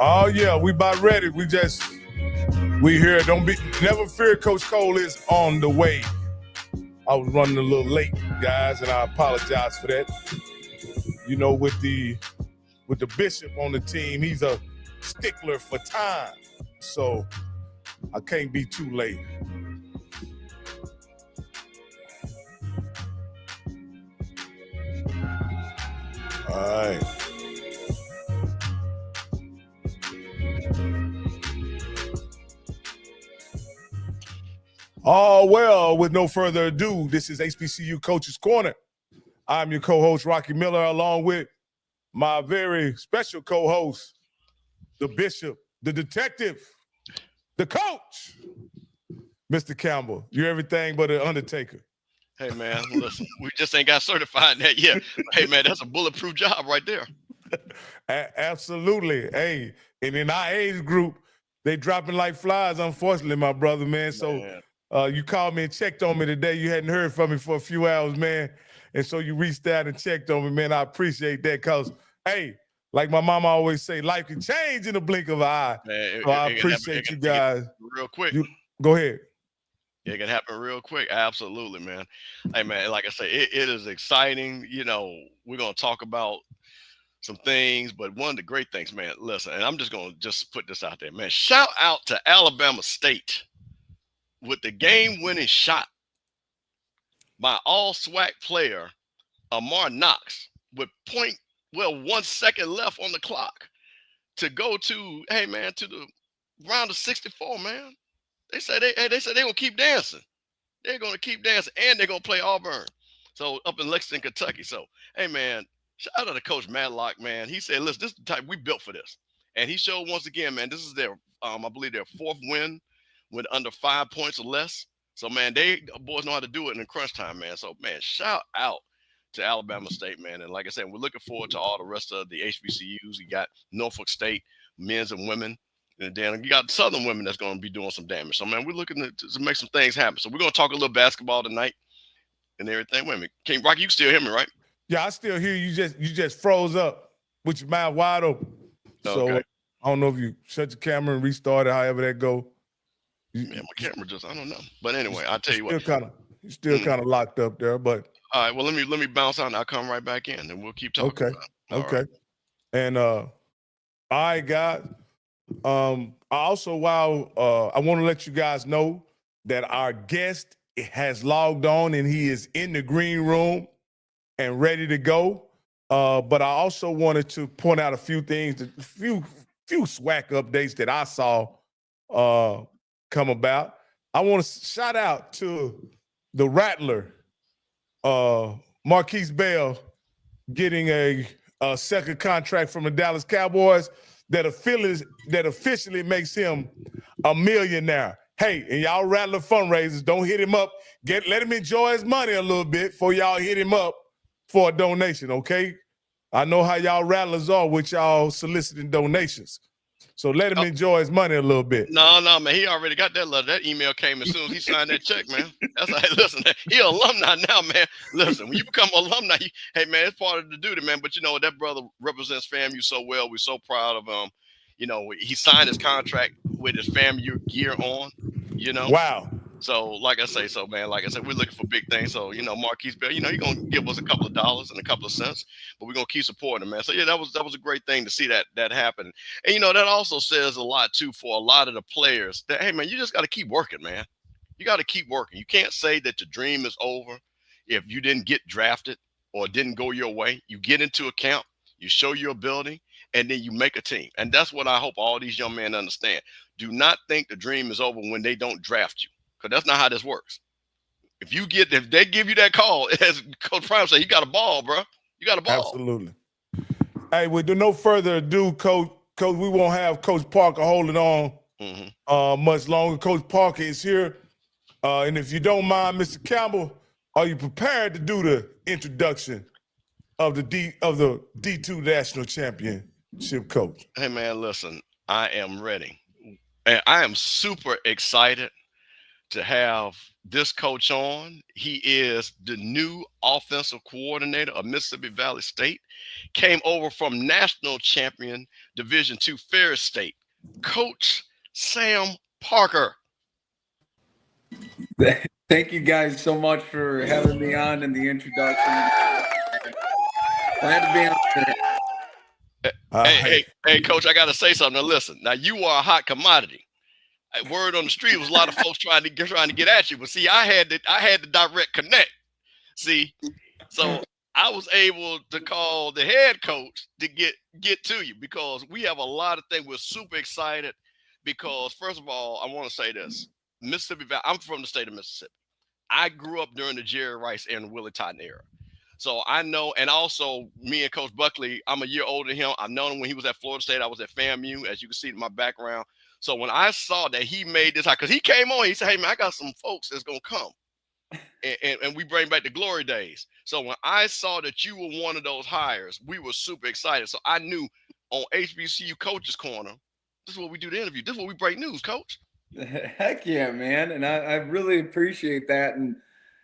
Oh yeah, we about ready. We here. Never fear. Coach Cole is on the way. I was running a little late, guys, and I apologize for that. You know, with the bishop on the team, he's a stickler for time, so I can't be too late. All right. Oh, well, with no further ado, this is HBCU Coaches Corner. I'm your co-host, Rocky Miller, along with my very special co-host, the bishop, the detective, the coach, Mr. Campbell. You're everything but an undertaker. Hey, man, listen, we just ain't got certified in that yet. Hey, man, that's a bulletproof job right there. Absolutely. Hey, and in our age group, they dropping like flies, unfortunately, my brother, man. So you called me and checked on me today. You hadn't heard from me for a few hours, man. And so you reached out and checked on me, man. I appreciate that because, hey, like my mama always say, life can change in the blink of an eye. Man, so I appreciate you guys. Real quick. Go ahead. Yeah, it can happen real quick. Absolutely, man. Hey, man, like I say, it is exciting. You know, we're going to talk about some things, but one of the great things, man, listen, and I'm just going to just put this out there, man. Shout out to Alabama State with the game-winning shot by all SWAC player, Amar Knox, with 1 second left on the clock to go to, hey, man, to the round of 64, man. They said they're gonna keep dancing. They're gonna keep dancing, and they're gonna play Auburn. So up in Lexington, Kentucky. So hey, man, shout out to Coach Madlock, man. He said, "Listen, this is the type we built for this," and he showed once again, man. This is their, I believe their 4th win with under 5 points or less. So man, they boys know how to do it in crunch time, man. So man, shout out to Alabama State, man. And like I said, we're looking forward to all the rest of the HBCUs. You got Norfolk State, men's and women. And then you got Southern women that's going to be doing some damage. So, man, we're looking to make some things happen. So we're going to talk a little basketball tonight and everything. Wait a minute. King Rocky, you can still hear me, right? Yeah, I still hear you. You just froze up with your mouth wide open. So I don't know if you shut your camera and restart it, however that go. Yeah, my camera just, I don't know. But anyway, I'll tell you what. You're still kind of locked up there, but. All right, well, let me bounce out and I'll come right back in and we'll keep talking about it. Okay. Right. And all right, guys. I also, I want to let you guys know that our guest has logged on and he is in the green room and ready to go. But I also wanted to point out a few things, a few SWAC updates that I saw come about. I want to shout out to the Rattler, Marquise Bell, getting a second contract from the Dallas Cowboys that officially makes him a millionaire. Hey, and y'all Rattler fundraisers, don't hit him up. Let him enjoy his money a little bit before y'all hit him up for a donation, okay? I know how y'all Rattlers are with y'all soliciting donations. So let him enjoy his money a little bit. No, man. He already got that letter. That email came as soon as he signed that check, man. That's like, listen, he an alumni now, man. Listen, when you become an alumni, hey, man, it's part of the duty, man. But, you know, that brother represents FAMU so well. We're so proud of him. You know, he signed his contract with his FAMU gear on, you know. Wow. So, like I say, we're looking for big things. So, you know, Marquise Bell, you know, he's going to give us a couple of dollars and a couple of cents, but we're going to keep supporting him, man. So, yeah, that was a great thing to see that happen. And, you know, that also says a lot, too, for a lot of the players that, hey, man, you just got to keep working, man. You got to keep working. You can't say that your dream is over if you didn't get drafted or it didn't go your way. You get into a camp, you show your ability, and then you make a team. And that's what I hope all these young men understand. Do not think the dream is over when they don't draft you. Because that's not how this works. If they give you that call, as Coach Prime said, you got a ball, bro. You got a ball. Absolutely. Hey, with no further ado, Coach, we won't have Coach Parker holding on much longer. Coach Parker is here. And if you don't mind, Mr. Campbell, are you prepared to do the introduction of the D2 National Championship coach? Hey, man, listen, I am ready. And I am super excited to have this coach on. He is the new offensive coordinator of Mississippi Valley State. Came over from national champion Division II Ferris State. Coach Sam Parker. Thank you guys so much for having me on in the introduction. Glad to be on here. Hey, Coach, I got to say something. Now, listen. Now, you are a hot commodity. Word on the street was a lot of folks trying to get at you, but see, I had the direct connect. See, so I was able to call the head coach to get to you because we have a lot of things. We're super excited because, first of all, I want to say this: Mississippi Valley. I'm from the state of Mississippi. I grew up during the Jerry Rice and Willie Totten era. So I know, and also me and Coach Buckley, I'm a year older than him. I've known him when he was at Florida State. I was at FAMU, as you can see in my background. So when I saw that he made this, because he came on, he said, hey, man, I got some folks that's going to come. And we bring back the glory days. So when I saw that you were one of those hires, we were super excited. So I knew on HBCU Coaches Corner, this is what we do the interview. This is what we break news, Coach. Heck yeah, man. And I really appreciate that. And,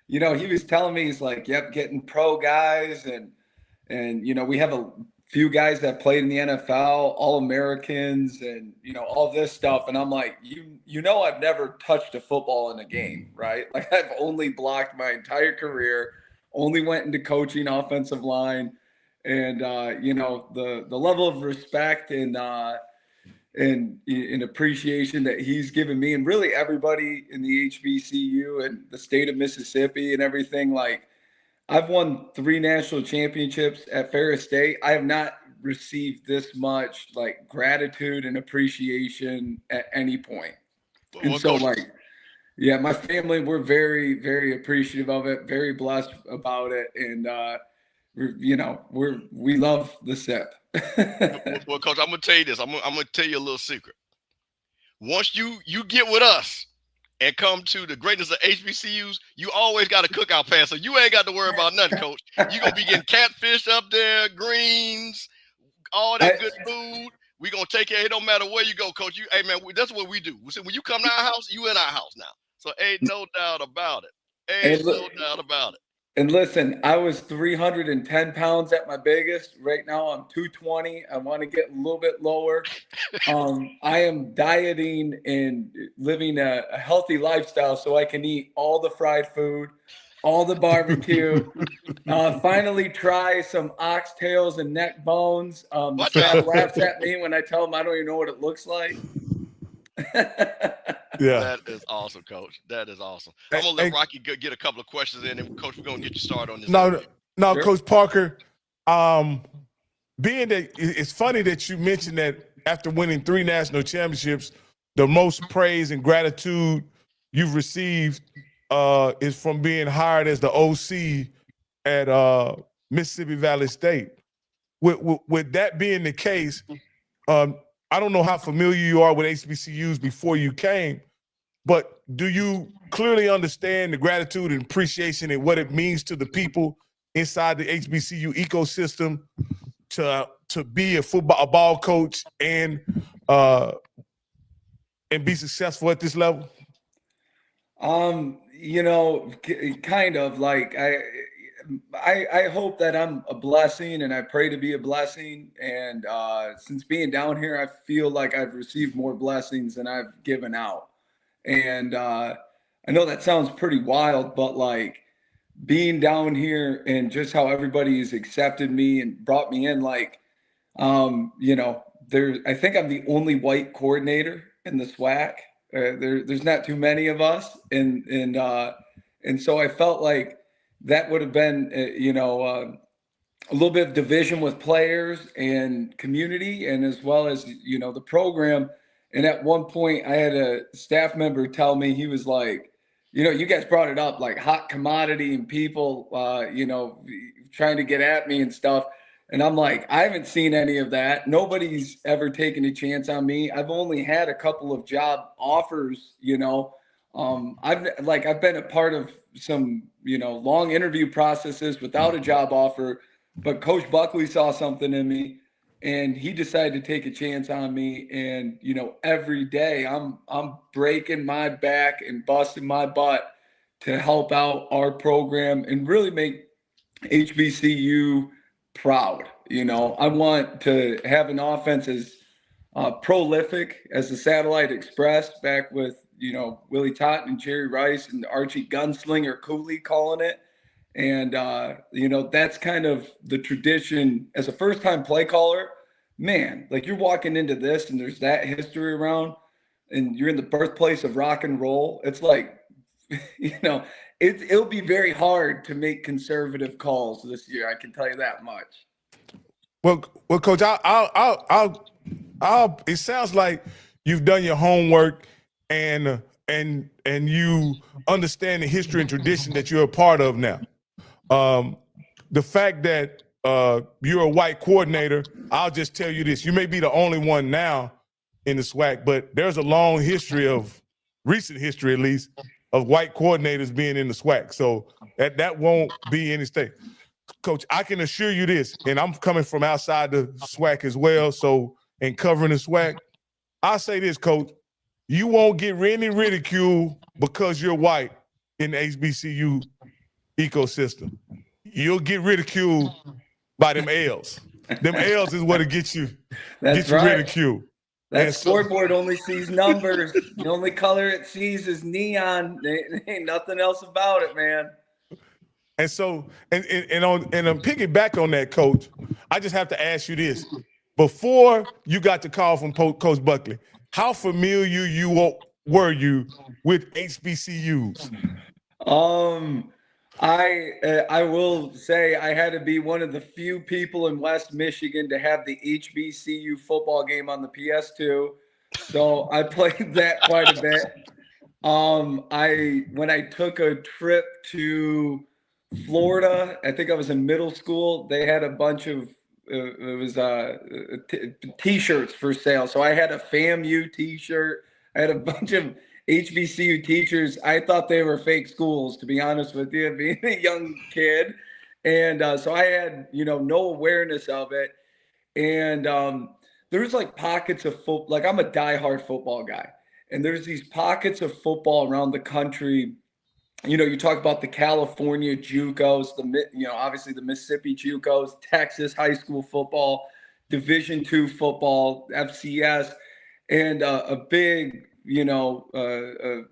you know, he was telling me, he's like, yep, getting pro guys. And you know, we have a few guys that played in the NFL, All-Americans, and, you know, all this stuff. And I'm like, you know, I've never touched a football in a game, right? Like, I've only blocked my entire career, only went into coaching offensive line. And, you know, the level of respect and appreciation that he's given me and really everybody in the HBCU and the state of Mississippi and everything. Like, I've won 3 national championships at Ferris State. I have not received this much like gratitude and appreciation at any point. And so, like, yeah, my family, we're very, very appreciative of it, very blessed about it. And, you know, we love the SIP. Well, Coach, I'm gonna tell you this. I'm gonna tell you a little secret. Once you get with us and come to the greatness of HBCUs, you always got a cookout pass, so you ain't got to worry about nothing, Coach. You're gonna be getting catfish up there, greens, all that good food. We're gonna take care. It don't matter where you go, Coach. Hey man, that's what we do. So when you come to our house, you in our house now. So ain't no doubt about it. Ain't no doubt about it. And listen, I was 310 pounds at my biggest. Right now, I'm 220. I want to get a little bit lower. I am dieting and living a healthy lifestyle so I can eat all the fried food, all the barbecue. Finally try some oxtails and neck bones. Staff laughs at me when I tell them I don't even know what it looks like. Yeah, that is awesome, Coach. That is awesome. I'm gonna let Rocky get a couple of questions in, and Coach, we're gonna get you started on this. No, sure. Coach Parker. Being that it's funny that you mentioned that after winning 3 national championships, the most praise and gratitude you've received is from being hired as the OC at Mississippi Valley State. With that being the case, I don't know how familiar you are with HBCUs before you came, but do you clearly understand the gratitude and appreciation and what it means to the people inside the HBCU ecosystem to be a ball coach and be successful at this level? You know, kind of like I hope that I'm a blessing and I pray to be a blessing. And since being down here, I feel like I've received more blessings than I've given out. And I know that sounds pretty wild, but like being down here and just how everybody has accepted me and brought me in, like, you know, I think I'm the only white coordinator in the SWAC. There's not too many of us. And so I felt like that would have been, you know, a little bit of division with players and community, and as well as, you know, the program. And at one point I had a staff member tell me, he was like, you know, you guys brought it up, like hot commodity and people, you know, trying to get at me and stuff. And I'm like, I haven't seen any of that. Nobody's ever taken a chance on me. I've only had a couple of job offers, you know. I've been a part of some, you know, long interview processes without a job offer, but Coach Buckley saw something in me and he decided to take a chance on me. And, you know, every day I'm breaking my back and busting my butt to help out our program and really make HBCU proud. You know, I want to have an offense as prolific as the Satellite Express back with, you know, Willie Totten and Jerry Rice and Archie Gunslinger Cooley calling it. And, you know, that's kind of the tradition as a first-time play caller. Man, like you're walking into this and there's that history around and you're in the birthplace of rock and roll. It's like, you know, it'll be very hard to make conservative calls this year. I can tell you that much. Well, Coach, it sounds like you've done your homework and you understand the history and tradition that you're a part of now. The fact that you're a white coordinator, I'll just tell you this: you may be the only one now in the SWAC, but there's a long history of recent history, at least, of white coordinators being in the SWAC. So that won't be any mistake. Coach, I can assure you this, and I'm coming from outside the SWAC as well, so and covering the SWAC, I'll say this, Coach, you won't get any ridicule because you're white in the HBCU ecosystem. You'll get ridiculed by them L's. Them L's is what it gets you. That's get you right. ridiculed. That scoreboard only sees numbers. The only color it sees is neon. There ain't nothing else about it, man. And so, and I'm piggyback on that, Coach. I just have to ask you this: before you got the call from Coach Buckley, how familiar were you with HBCUs? I will say I had to be one of the few people in West Michigan to have the HBCU football game on the PS2. So I played that quite a bit. When I took a trip to Florida, I think I was in middle school, they had a bunch of t-shirts for sale. So I had a FAMU t-shirt. I had a bunch of HBCU teachers. I thought they were fake schools, to be honest with you, being a young kid. And so I had, you know, no awareness of it. And there's like pockets of football. Like I'm a diehard football guy. And there's these pockets of football around the country. You know, you talk about the California JUCOs, obviously the Mississippi JUCOs, Texas high school football, Division II football, FCS, and a big, you know, a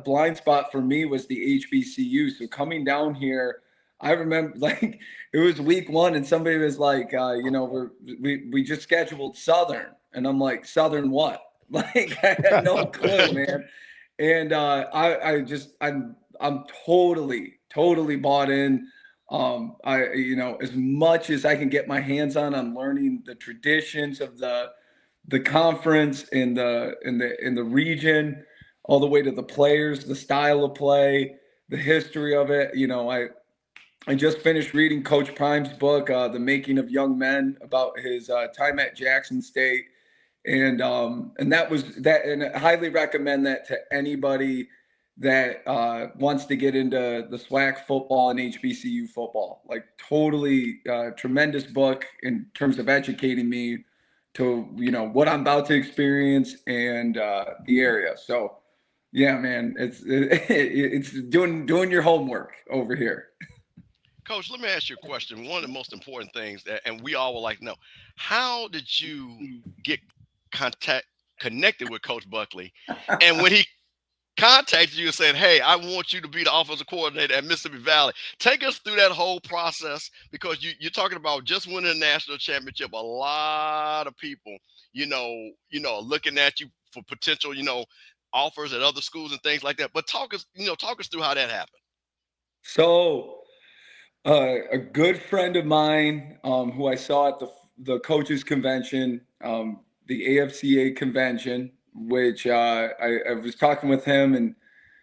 blind spot for me was the HBCU. So coming down here, I remember like it was week one and somebody was like, you know, we just scheduled Southern, and I'm like, Southern what? Like I had no clue, man. And I'm totally bought in. You know, as much as I can get my hands on, I'm learning the traditions of the conference in the region, all the way to the players, the style of play, the history of it. You know, I just finished reading Coach Prime's book, The Making of Young Men, about his time at Jackson State. And that was that, and I highly recommend that to anybody that wants to get into the SWAC football and HBCU football. Like totally tremendous book in terms of educating me to, you know, what I'm about to experience and the area. So yeah, man, it's doing your homework over here. Coach, let me ask you a question. One of the most important things and we all would like to know, how did you get connected with Coach Buckley? And when he contacted you and said, hey, I want you to be the offensive coordinator at Mississippi Valley, take us through that whole process, because you're talking about just winning a national championship. A lot of people, you know, looking at you for potential, you know, offers at other schools and things like that. But talk us through how that happened. So a good friend of mine who I saw at the coaches convention, the AFCA convention, which I was talking with him, and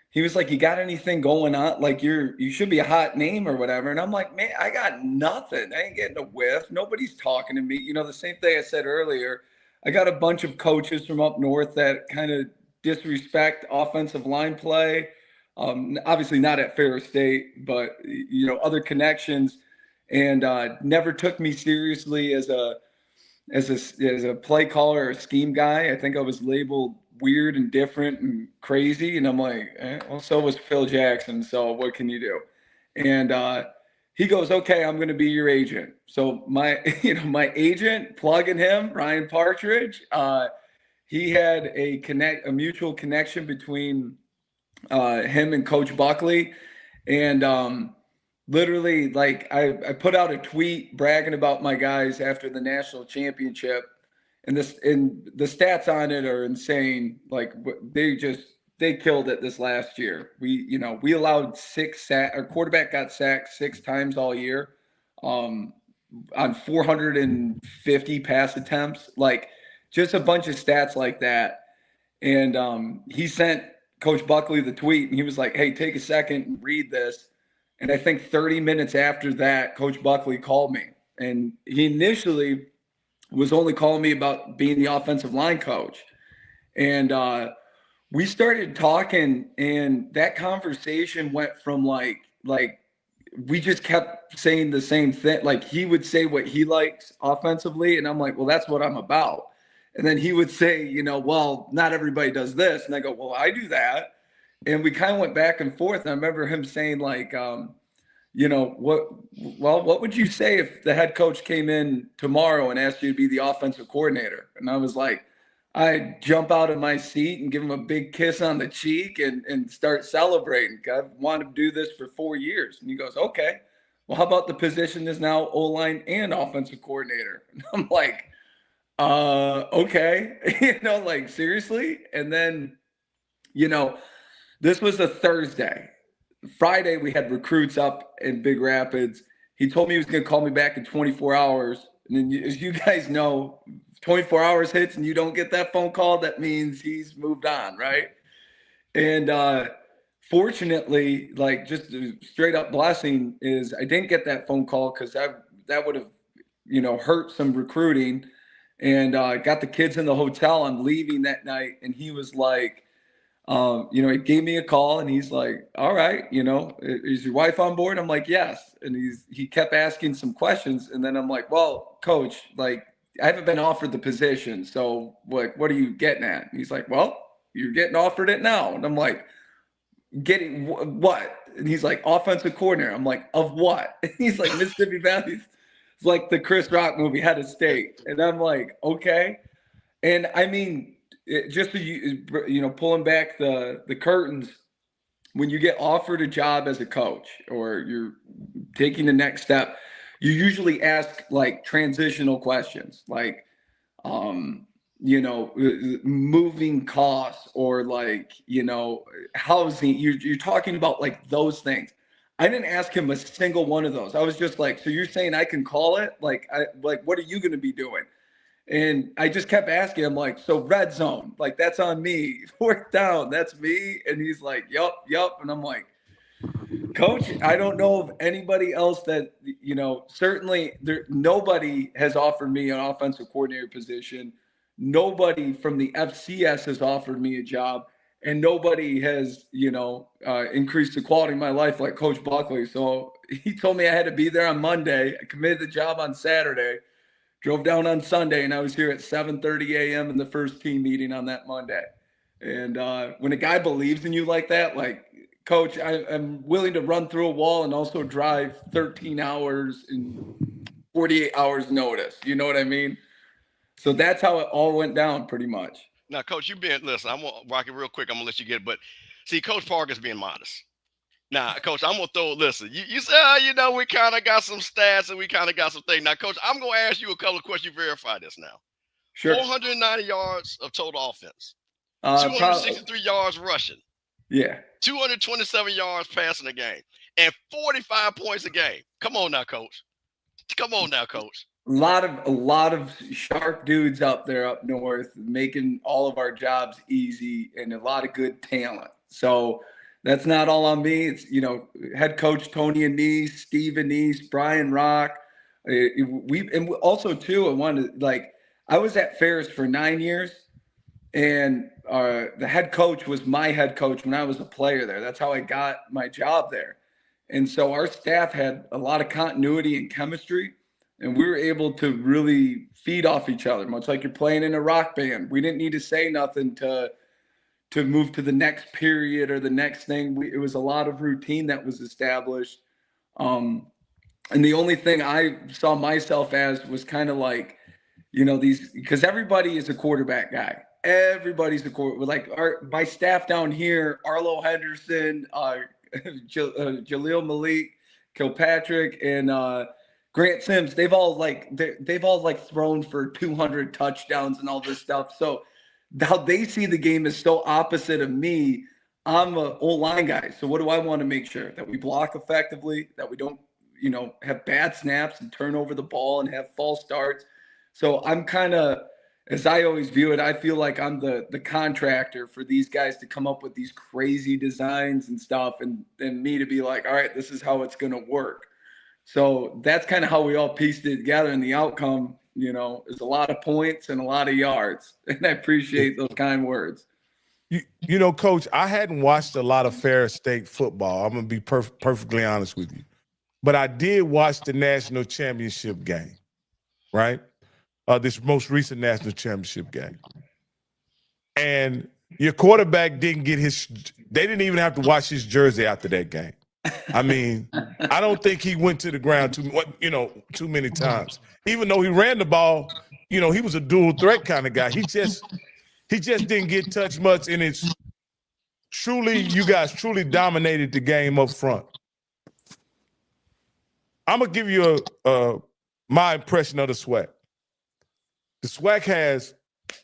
he was like, you got anything going on? Like you should be a hot name or whatever. And I'm like, man, I got nothing. I ain't getting a whiff. Nobody's talking to me. You know, the same thing I said earlier. I got a bunch of coaches from up north that kind of disrespect offensive line play. Obviously not at Ferris State, but, you know, other connections, and never took me seriously as a as a play caller or scheme guy. I think I was labeled weird and different and crazy. And I'm like, well, so was Phil Jackson. So what can you do? And he goes, okay, I'm going to be your agent. So my, my agent, plugging him, Ryan Partridge, he had a mutual connection between him and Coach Buckley. And literally, like, I put out a tweet bragging about my guys after the national championship, and the stats on it are insane. Like, they killed it this last year. We allowed our quarterback got sacked 6 times all year, on 450 pass attempts, like just a bunch of stats like that. And he sent Coach Buckley the tweet, and he was like, hey, take a second and read this. And I think 30 minutes after that, Coach Buckley called me. And he initially was only calling me about being the offensive line coach. And we started talking, and that conversation went from like we just kept saying the same thing. Like, he would say what he likes offensively, and I'm like, well, that's what I'm about. And then he would say, well, not everybody does this. And I go, well, I do that. And we kind of went back and forth. And I remember him saying, like, what would you say if the head coach came in tomorrow and asked you to be the offensive coordinator? And I was like, I'd jump out of my seat and give him a big kiss on the cheek and start celebrating. I've wanted to do this for 4 years. And he goes, okay, well, how about the position is now O-line and offensive coordinator? And I'm like, okay, like, seriously? And then, this was a Thursday. Friday, we had recruits up in Big Rapids. He told me he was going to call me back in 24 hours. And then, as you guys know, 24 hours hits and you don't get that phone call, that means he's moved on, right? And fortunately, like, just a straight up blessing is I didn't get that phone call, because that would have, hurt some recruiting. And got the kids in the hotel. I'm leaving that night, and he was like, he gave me a call, and he's like, all right, is your wife on board? I'm like, yes. And he kept asking some questions. And then I'm like, well, coach, like, I haven't been offered the position. So what are you getting at? And he's like, well, you're getting offered it now. And I'm like, getting what? And he's like, offensive coordinator. I'm like, of what? And he's like, Mississippi Valley's. It's like the Chris Rock movie, Head of State. And I'm like, okay. And I mean, just so pulling back the curtains, when you get offered a job as a coach or you're taking the next step, you usually ask like transitional questions, like, moving costs, or like, housing. You're talking about like those things. I didn't ask him a single one of those. I was just like, so you're saying I can call it? Like, what are you going to be doing? And I just kept asking him, like, so red zone, like, that's on me. 4th down, that's me. And he's like, yup. And I'm like, coach, I don't know of anybody else that, certainly nobody has offered me an offensive coordinator position. Nobody from the FCS has offered me a job. And nobody has, increased the quality of my life like Coach Buckley. So he told me I had to be there on Monday. I committed the job on Saturday, drove down on Sunday, and I was here at 7:30 a.m. in the first team meeting on that Monday. And when a guy believes in you like that, like, coach, I'm willing to run through a wall and also drive 13 hours in 48 hours notice. You know what I mean? So that's how it all went down pretty much. Now, Coach, listen, I'm going to rock it real quick. I'm going to let you get it. But, see, Coach Parker's being modest. Now, Coach, I'm going to listen, you said, we kind of got some stats and we kind of got some things. Now, Coach, I'm going to ask you a couple of questions. You verify this now. Sure. 490 yards of total offense. 263 yards rushing. Yeah. 227 yards passing the game. And 45 points a game. Come on now, Coach. A lot of sharp dudes up there up north making all of our jobs easy, and a lot of good talent. So that's not all on me. It's, head coach Tony Anise, Steve Anise, Brian Rock. And also too, I was at Ferris for 9 years, and the head coach was my head coach when I was a player there. That's how I got my job there. And so our staff had a lot of continuity and chemistry. and we were able to really feed off each other, much like you're playing in a rock band. We didn't need to say nothing to move to the next period or the next thing. It was a lot of routine that was established. And the only thing I saw myself as was kind of like, these, because everybody is a quarterback guy. Everybody's a quarterback. Like my staff down here, Arlo Henderson, Jaleel Malik, Kilpatrick, and Grant Sims. They've all thrown for 200 touchdowns and all this stuff. So how they see the game is so opposite of me. I'm an O-line guy. So what do I want to make sure? That we block effectively, that we don't, have bad snaps and turn over the ball and have false starts. So I'm kind of, as I always view it, I feel like I'm the contractor for these guys to come up with these crazy designs and stuff, and me to be like, all right, this is how it's going to work. So that's kind of how we all pieced it together, and the outcome, is a lot of points and a lot of yards. And I appreciate those kind words. Coach, I hadn't watched a lot of Ferris State football. I'm going to be perfectly honest with you. But I did watch the national championship game, right? This most recent national championship game. And your quarterback didn't get they didn't even have to wash his jersey after that game. I mean, I don't think he went to the ground too many times. Even though he ran the ball, he was a dual threat kind of guy. He just didn't get touched much, and you guys truly dominated the game up front. I'm gonna give you my impression of the SWAC. The SWAC has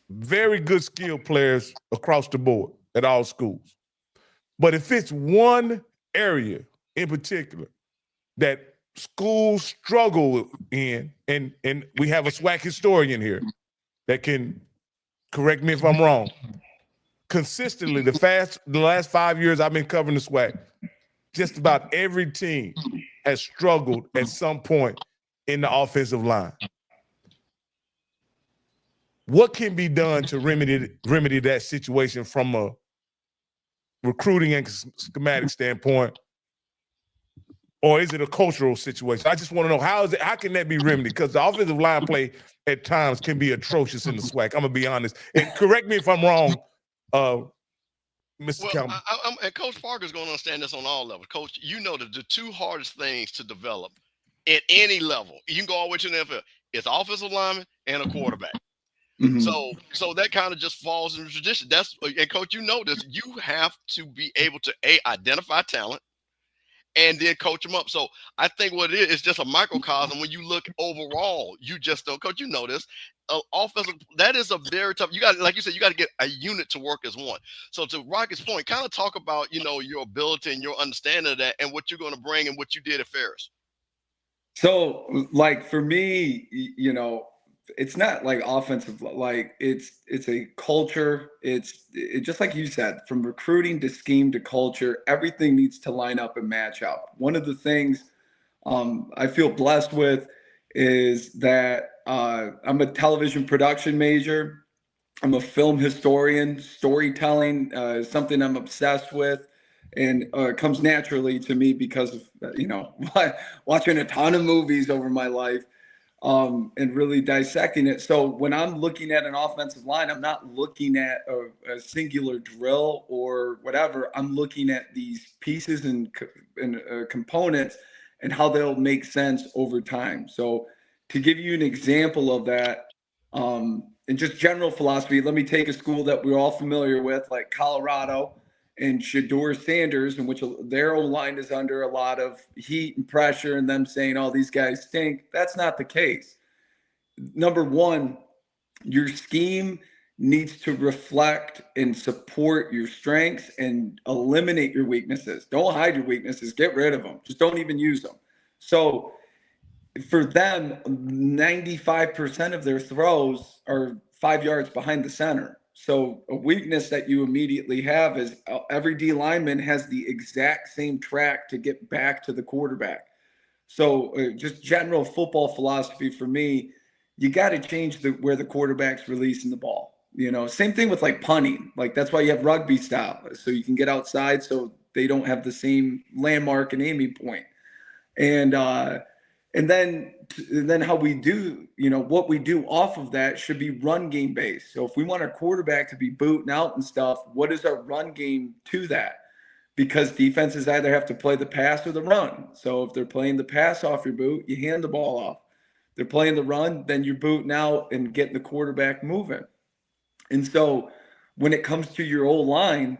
very good skilled players across the board at all schools. But if it's one area in particular that schools struggle in, and we have a SWAC historian here that can correct me if I'm wrong, consistently, the last 5 years I've been covering the SWAC, just about every team has struggled at some point in the offensive line. What can be done to remedy that situation from a recruiting and schematic standpoint? Or is it a cultural situation? I just want to know how can that be remedied? Because the offensive line play at times can be atrocious in the SWAC. I'm gonna be honest. And correct me if I'm wrong, Mr. Campbell. And Coach Parker's going to understand this on all levels. Coach, that the two hardest things to develop at any level, you can go all the way to the NFL, is offensive lineman and a quarterback. Mm-hmm. So that kind of just falls into tradition. And Coach, this, you have to be able to identify talent and then coach them up. So I think what it is just a microcosm. When you look overall, you just don't, Coach, this. Offensive, that is a very tough. You got, like you said, you got to get a unit to work as one. So to Rocket's point, kind of talk about your ability and your understanding of that, and what you're going to bring and what you did at Ferris. So, like for me, it's not like offensive. Like it's a culture. It's just like you said, from recruiting to scheme to culture, everything needs to line up and match up. One of the things I feel blessed with is that I'm a television production major. I'm a film historian. Storytelling is something I'm obsessed with, and it comes naturally to me because of watching a ton of movies over my life, and really dissecting it. So when I'm looking at an offensive line, I'm not looking at a singular drill or whatever. I'm looking at these pieces and components and how they'll make sense over time. So to give you an example of that, and just general philosophy, let me take a school that we're all familiar with, like Colorado and Shedeur Sanders, in which their O-line is under a lot of heat and pressure and them saying, oh, these guys stink. That's not the case. Number one, your scheme needs to reflect and support your strengths and eliminate your weaknesses. Don't hide your weaknesses. Get rid of them. Just don't even use them. So for them, 95% of their throws are 5 yards behind the center. So a weakness that you immediately have is every D lineman has the exact same track to get back to the quarterback. So just general football philosophy for me, you got to change where the quarterback's releasing the ball. Same thing with like punting. Like that's why you have rugby style, so you can get outside so they don't have the same landmark and aiming point. And And then how we do, what we do off of that should be run game based. So if we want our quarterback to be booting out and stuff, what is our run game to that? Because defenses either have to play the pass or the run. So if they're playing the pass off your boot, you hand the ball off. They're playing the run, then you're booting out and getting the quarterback moving. And so when it comes to your O-line,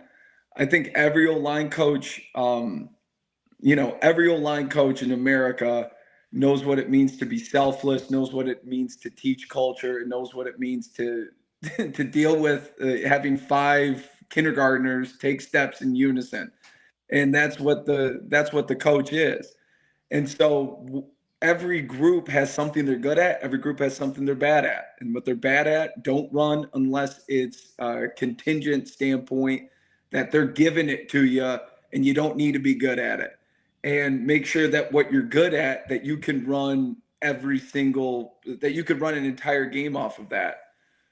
I think every O-line coach, every O-line coach in America knows what it means to be selfless, knows what it means to teach culture, and knows what it means to to deal with having 5 kindergartners take steps in unison. And that's what the coach is. And so every group has something they're good at. Every group has something they're bad at. And what they're bad at, don't run unless it's a contingent standpoint that they're giving it to you and you don't need to be good at it. And make sure that what you're good at, that you can run that you could run an entire game off of that.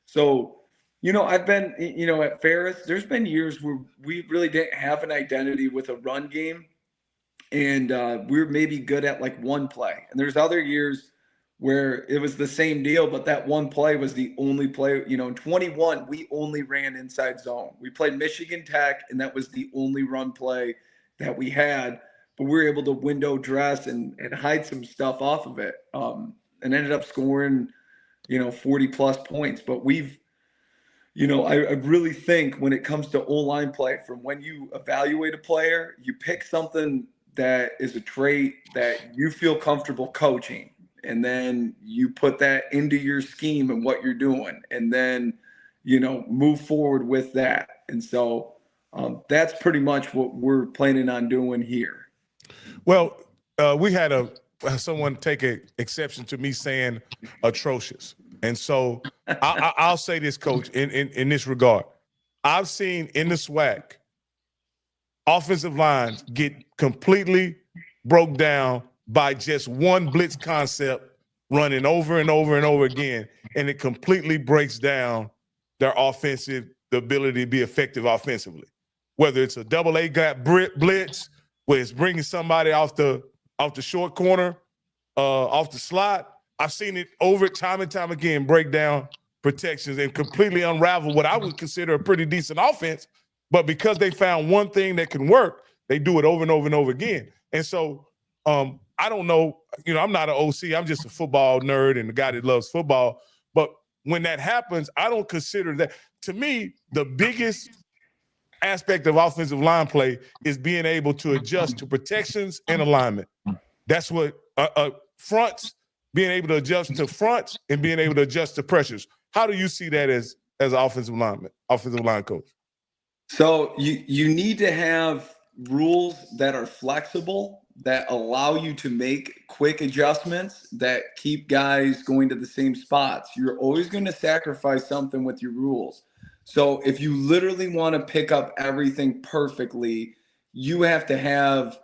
So, I've been, at Ferris, there's been years where we really didn't have an identity with a run game. And we were maybe good at like one play. And there's other years where it was the same deal, but that one play was the only play. In 21, we only ran inside zone. We played Michigan Tech, and that was the only run play that we had. But we were able to window dress and hide some stuff off of it, and ended up scoring, 40 plus points. But I really think when it comes to O-line play, from when you evaluate a player, you pick something that is a trait that you feel comfortable coaching, and then you put that into your scheme and what you're doing, and then, move forward with that. And so that's pretty much what we're planning on doing here. Well, we had someone take an exception to me saying atrocious. And so I'll say this, Coach, in this regard. I've seen in the SWAC offensive lines get completely broke down by just one blitz concept running over and over and over again, and it completely breaks down their the ability to be effective offensively. Whether it's a double A gap blitz, where it's bringing somebody off the short corner, off the slot. I've seen it over time and time again break down protections and completely unravel what I would consider a pretty decent offense. But because they found one thing that can work, they do it over and over and over again. And so I don't know, I'm not an OC. I'm just a football nerd and a guy that loves football. But when that happens, I don't consider that. To me, the biggest aspect of offensive line play is being able to adjust to protections and alignment. That's what fronts, being able to adjust to fronts and being able to adjust to pressures. How do you see that as an offensive line coach? So you need to have rules that are flexible, that allow you to make quick adjustments, that keep guys going to the same spots. You're always going to sacrifice something with your rules. So if you literally want to pick up everything perfectly, you have to have,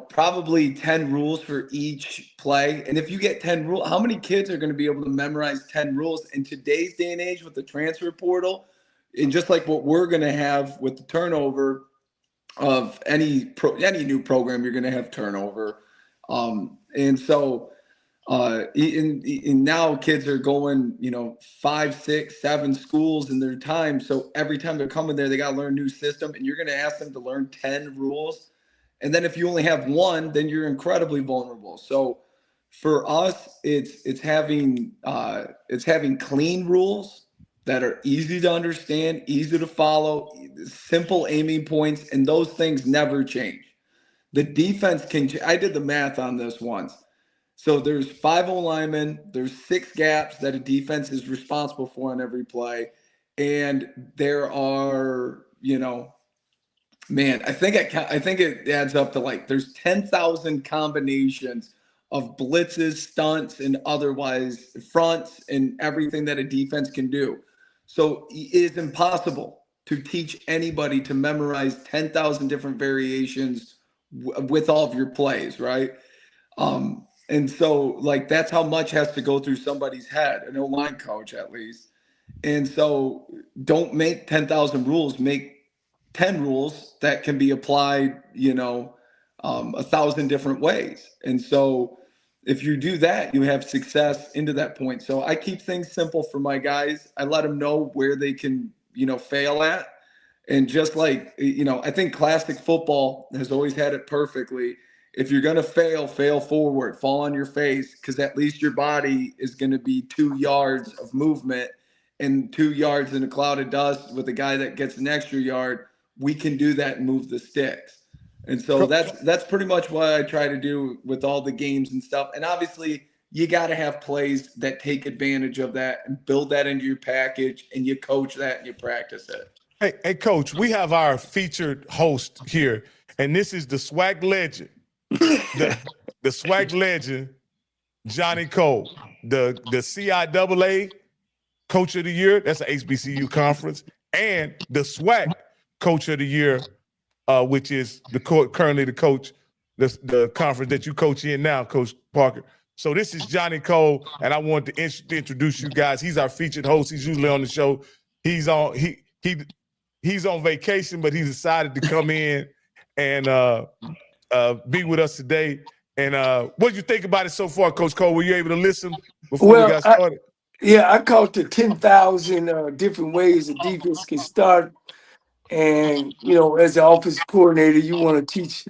probably 10 rules for each play. And if you get 10 rules, how many kids are going to be able to memorize 10 rules in today's day and age with the transfer portal? And just like what we're going to have with the turnover of any new program, you're going to have turnover. And so and now kids are going, 5, 6, 7 schools in their time. So every time they're coming there, they got to learn a new system, and you're going to ask them to learn 10 rules. And then if you only have one, then you're incredibly vulnerable. So for us, it's having clean rules that are easy to understand, easy to follow, simple aiming points, and those things never change. The defense I did the math on this once. So there's 5 O-linemen, there's 6 gaps that a defense is responsible for on every play. And there are, I think it adds up to there's 10,000 combinations of blitzes, stunts, and otherwise fronts and everything that a defense can do. So it is impossible to teach anybody to memorize 10,000 different variations with all of your plays, right? And so that's how much has to go through somebody's head, an O-line coach at least. And so don't make 10,000 rules, make 10 rules that can be applied, 1,000 different ways. And so if you do that, you have success into that point. So I keep things simple for my guys. I let them know where they can, fail at. And just like, I think classic football has always had it perfectly. If you're going to fail forward, fall on your face, because at least your body is going to be 2 yards of movement, and 2 yards in a cloud of dust with a guy that gets an extra yard. We can do that and move the sticks. And so that's pretty much what I try to do with all the games and stuff. And obviously, you got to have plays that take advantage of that and build that into your package, and you coach that and you practice it. Hey, Coach, we have our featured host here, and this is the SWAC legend, the SWAC legend, Johnny Cole, the CIAA Coach of the Year. That's an HBCU conference, and the SWAC Coach of the Year, which is currently the coach, the conference that you coach in now, Coach Parker. So this is Johnny Cole, and I wanted to introduce you guys. He's our featured host. He's usually on the show. He's on vacation, but he decided to come in and be with us today. And what did you think about it so far, Coach Cole? Were you able to listen before we got started? I caught the 10,000 different ways a defense can start. And, as an offense coordinator, you want to teach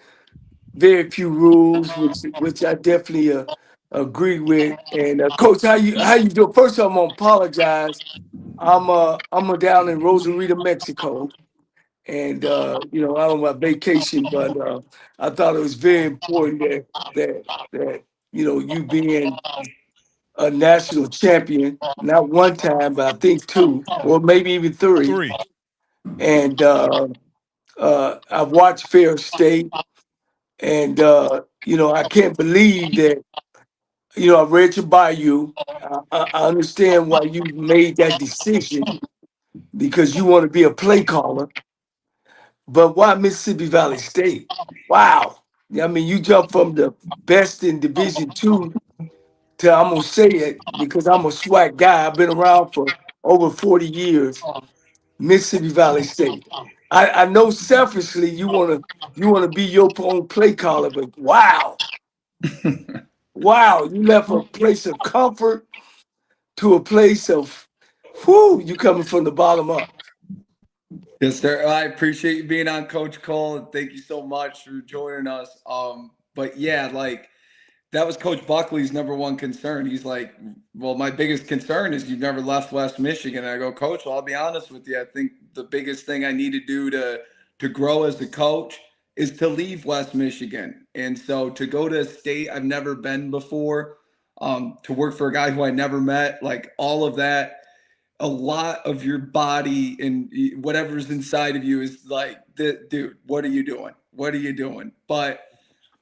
very few rules, which I definitely agree with. And Coach, how you do? First, I'm gonna apologize. I'm down in Rosarito, Mexico, and I'm on my vacation. But I thought it was very important that you being a national champion, not one time, but I think 2 or maybe even 3. And I've watched Ferris State, and I can't believe that. I read your bio. I understand why you made that decision, because you want to be a play caller. But why Mississippi Valley State? Wow. I mean, you jump from the best in Division II to, I'm going to say it because I'm a SWAC guy. I've been around for over 40 years, Mississippi Valley State. I know selfishly you want to be your own play caller, but wow. Wow, you left a place of comfort to a place of, you coming from the bottom up. Yes, sir. I appreciate you being on, Coach Cole, and thank you so much for joining us. But yeah, like that was Coach Buckley's number one concern. He's like, well, my biggest concern is you've never left West Michigan. And I go, Coach, well, I'll be honest with you. I think the biggest thing I need to do to grow as a coach is to leave West Michigan. And so to go to a state I've never been before, to work for a guy who I never met, like all of that, a lot of your body and whatever's inside of you is like, dude, what are you doing? What are you doing? But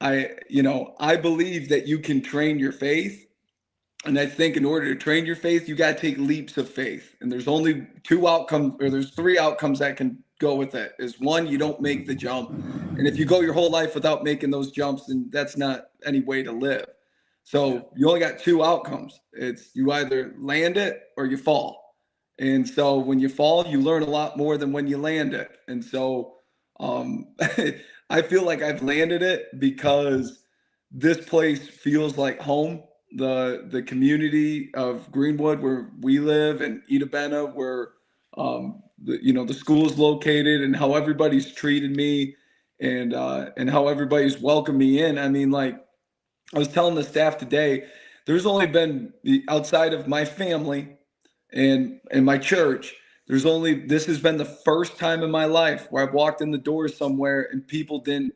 I believe that you can train your faith. And I think in order to train your faith, you got to take leaps of faith. And there's only 2 outcomes, or there's 3 outcomes that can go with it. Is 1, you don't make the jump. And if you go your whole life without making those jumps, then that's not any way to live. So you only got 2 outcomes. It's you either land it or you fall. And so when you fall, you learn a lot more than when you land it. And so I feel like I've landed it because this place feels like home. The community of Greenwood, where we live, and Itabena, where the school is located, and how everybody's treated me, and how everybody's welcomed me in. I mean, like I was telling the staff today, there's only been, outside of my family and my church, this has been the first time in my life where I've walked in the door somewhere and people didn't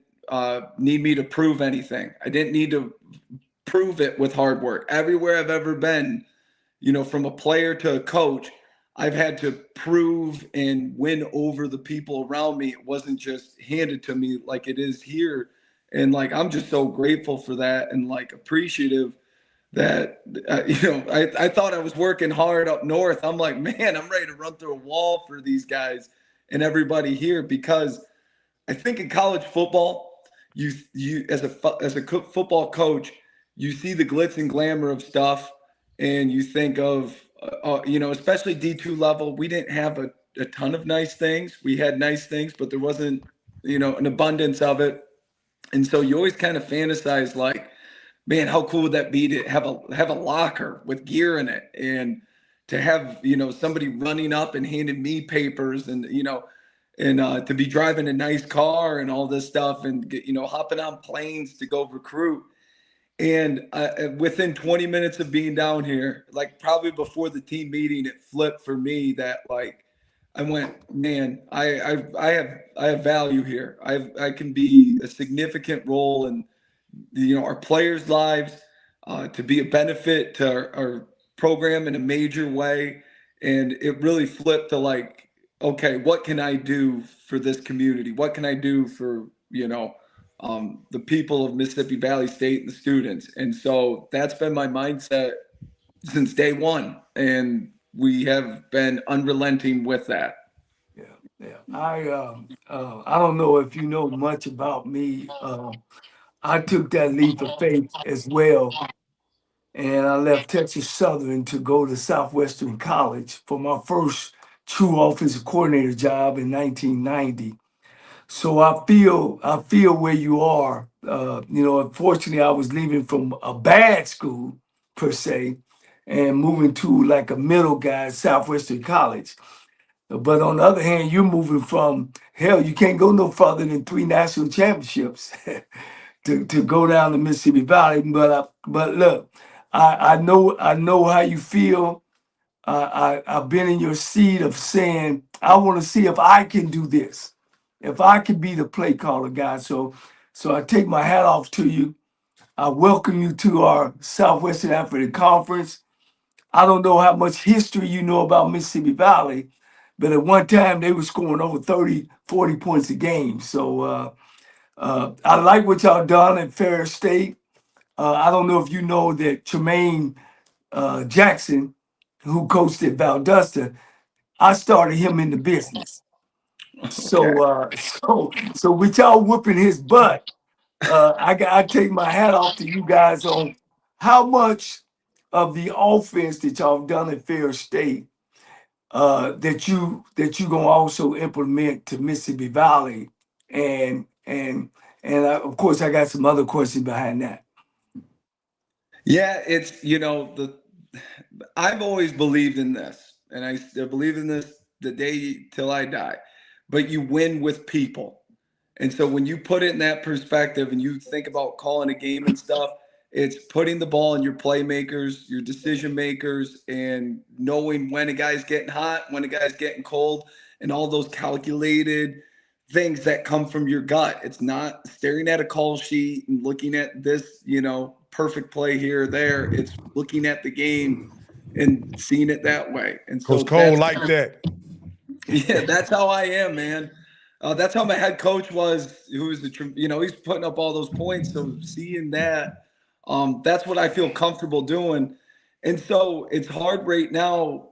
need me to prove anything. I didn't need to prove it with hard work. Everywhere I've ever been, from a player to a coach, I've had to prove and win over the people around me. It wasn't just handed to me like it is here. And like, I'm just so grateful for that, and like appreciative that, I thought I was working hard up north. I'm like, man, I'm ready to run through a wall for these guys and everybody here, because I think in college football, you as a football coach, you see the glitz and glamour of stuff, and you think of, especially D2 level, we didn't have a ton of nice things. We had nice things, but there wasn't, an abundance of it. And so you always kind of fantasize like, man, how cool would that be to have a locker with gear in it, and to have, somebody running up and handing me papers, and, to be driving a nice car and all this stuff, and hopping on planes to go recruit. And within 20 minutes of being down here, like probably before the team meeting, it flipped for me that, like, I went, man, I have value here. I can be a significant role in, our players' lives, to be a benefit to our program in a major way. And it really flipped to, like, okay, what can I do for this community? What can I do for, the people of Mississippi Valley State and the students? And so that's been my mindset since day one. And we have been unrelenting with that. Yeah, yeah. I don't know if you know much about me. I took that leap of faith as well, and I left Texas Southern to go to Southwestern College for my first true offensive coordinator job in 1990. So I feel where you are. Unfortunately, I was leaving from a bad school per se, and moving to like a middle guy, Southwestern College. But on the other hand, you're moving from hell. You can't go no further than 3 national championships to go down to Mississippi Valley. But look, I know how you feel. I've been in your seat of saying I want to see if I can do this, if I can be the play caller guy. So I take my hat off to you. I welcome you to our Southwestern Athletic Conference. I don't know how much history you know about Mississippi Valley, but at one time they were scoring over 30, 40 points a game. So I like what y'all done at Ferris State. I don't know if you know that Tremaine Jackson, who coached at Valdosta, I started him in the business. Okay. So with y'all whooping his butt, I take my hat off to you guys on how much of the offense that y'all have done at Ferris State that you gonna also implement to Mississippi Valley, and of course I got some other questions behind that. Yeah, it's, I've always believed in this, and I still believe in this the day till I die. But you win with people. And so when you put it in that perspective and you think about calling a game and stuff, it's putting the ball in your playmakers, your decision makers, and knowing when a guy's getting hot, when a guy's getting cold, and all those calculated things that come from your gut. It's not staring at a call sheet and looking at this, perfect play here or there. It's looking at the game and seeing it that way. And so Coach Cole like that. yeah, that's how I am, man. That's how my head coach was, who was he's putting up all those points. So seeing that, that's what I feel comfortable doing. And so it's hard right now,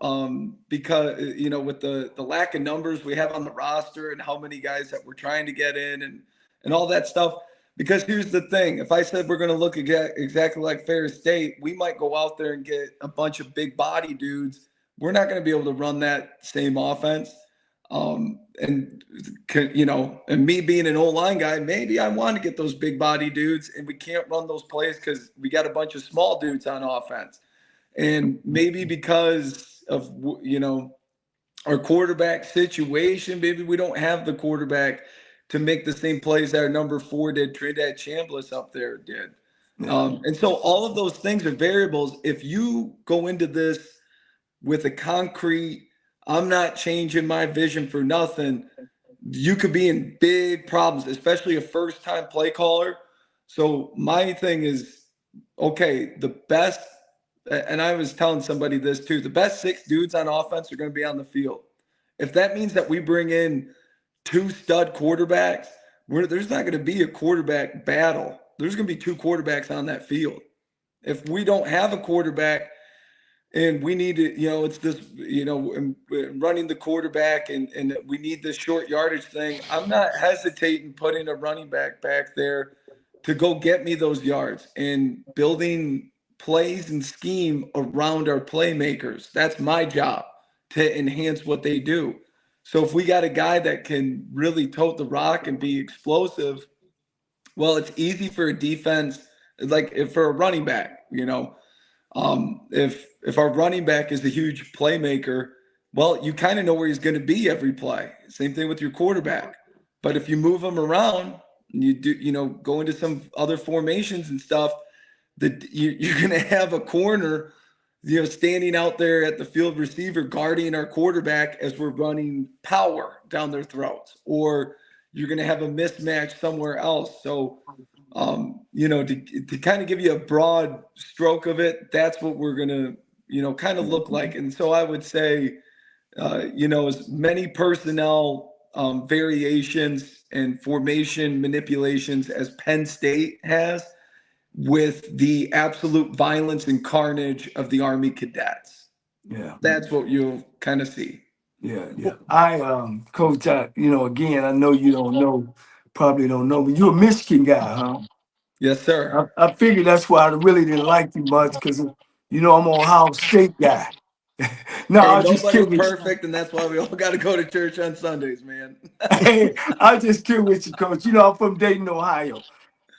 because, with the lack of numbers we have on the roster and how many guys that we're trying to get in and all that stuff. Because here's the thing, if I said we're going to look exactly like Ferris State, we might go out there and get a bunch of big body dudes. We're not going to be able to run that same offense. And me being an O-line guy, maybe I want to get those big body dudes, and we can't run those plays because we got a bunch of small dudes on offense. And maybe because of, our quarterback situation, maybe we don't have the quarterback to make the same plays that our number 4 did, Trinidad Chambliss up there did. And so all of those things are variables. If you go into this with a concrete, I'm not changing my vision for nothing, you could be in big problems, especially a first-time play caller. So my thing is, okay, the best, and I was telling somebody this too, the best 6 dudes on offense are going to be on the field. If that means that we bring in 2 stud quarterbacks, there's not going to be a quarterback battle. There's going to be 2 quarterbacks on that field. If we don't have a quarterback and we need to, it's this, running the quarterback and we need this short yardage thing, I'm not hesitating putting a running back there to go get me those yards and building plays and scheme around our playmakers. That's my job, to enhance what they do. So if we got a guy that can really tote the rock and be explosive, well, it's easy for a defense like if for a running back, if our running back is a huge playmaker, well, you kind of know where he's going to be every play. Same thing with your quarterback. But if you move him around and you do, go into some other formations and stuff, that you're going to have a corner, standing out there at the field receiver guarding our quarterback as we're running power down their throats, or you're going to have a mismatch somewhere else. So, to kind of give you a broad stroke of it, that's what we're going to, kind of look like. And so I would say, as many personnel variations and formation manipulations as Penn State has, with the absolute violence and carnage of the Army cadets. Yeah. That's what you'll kind of see. Yeah. Coach, again, I know you probably don't know, but you're a Michigan guy, huh? Yes, sir. I figured that's why I really didn't like you much, because I'm an Ohio State guy. No, Hey, I was just nobody's kidding. perfect, and that's why we all got to go to church on Sundays, man. Hey, I was just kidding with you, Coach. I'm from Dayton, Ohio.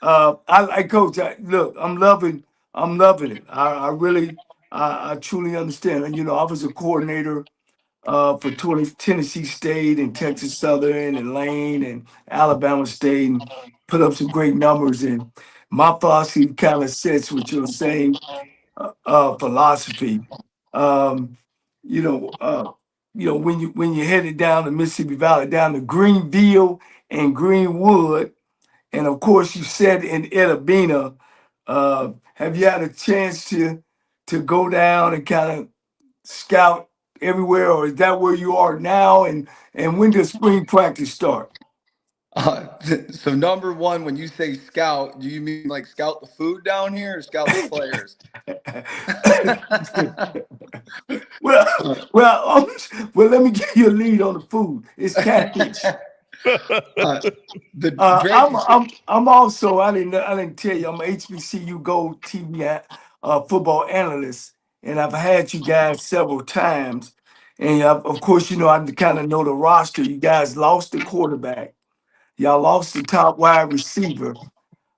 Coach. Look, I'm loving it. I really, I truly understand. And I was a coordinator for Tennessee State and Texas Southern and Lane and Alabama State, and put up some great numbers. And my philosophy kind of sits with your same philosophy. Um, when you headed down the Mississippi Valley, down to Greenville and Greenwood, and of course you said in Edabina, have you had a chance to go down and kind of scout everywhere, or is that where you are now? And when does spring practice start? So number one, when you say scout, do you mean like scout the food down here or scout the players? well, let me give you a lead on the food. It's catfish. I'm also, I didn't tell you, I'm a HBCU Gold TV football analyst, and I've had you guys several times. And of course, I kind of know the roster. You guys lost the quarterback. Y'all lost the top wide receiver.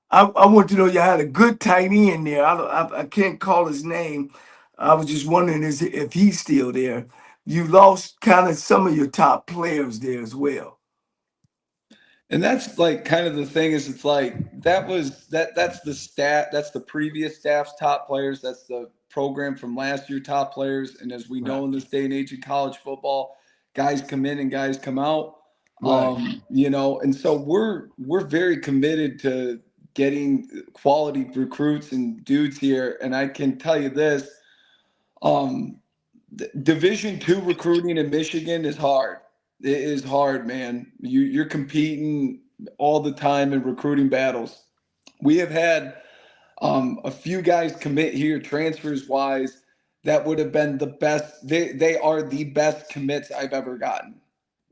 I want to know you had a good tight end there. I can't call his name. I was just wondering if he's still there. You lost kind of some of your top players there as well. And that's like kind of the thing is it's like that's the previous staff's top players. That's the program from last year top players. And as we know in this day and age of college football, guys come in and guys come out. Right. And so we're very committed to getting quality recruits and dudes here. And I can tell you this, Division II recruiting in Michigan is hard. It is hard, man. You're competing all the time in recruiting battles. We have had a few guys commit here, transfers wise, that would have been the best. They are the best commits I've ever gotten,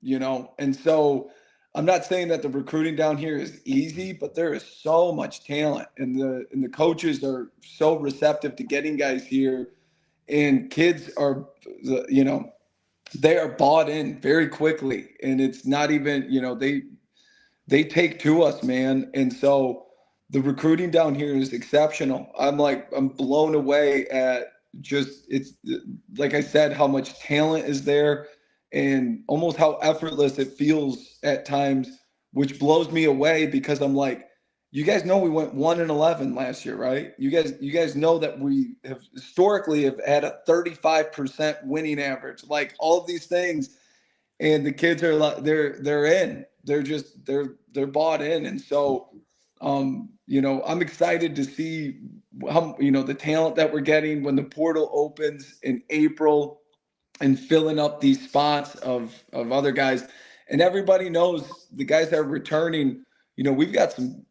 And so I'm not saying that the recruiting down here is easy, but there is so much talent, and the coaches are so receptive to getting guys here, and kids are, they are bought in very quickly, and it's not even, they take to us, man. And so the recruiting down here is exceptional. I'm blown away at it's like I said, how much talent is there and almost how effortless it feels at times, which blows me away because I'm like, you guys know we went 1-11 last year, right? You guys know that we have historically have had a 35% winning average, like all of these things, and the kids are like they're in. They're bought in, and so I'm excited to see how the talent that we're getting when the portal opens in April, and filling up these spots of other guys, and everybody knows the guys that are returning. We've got some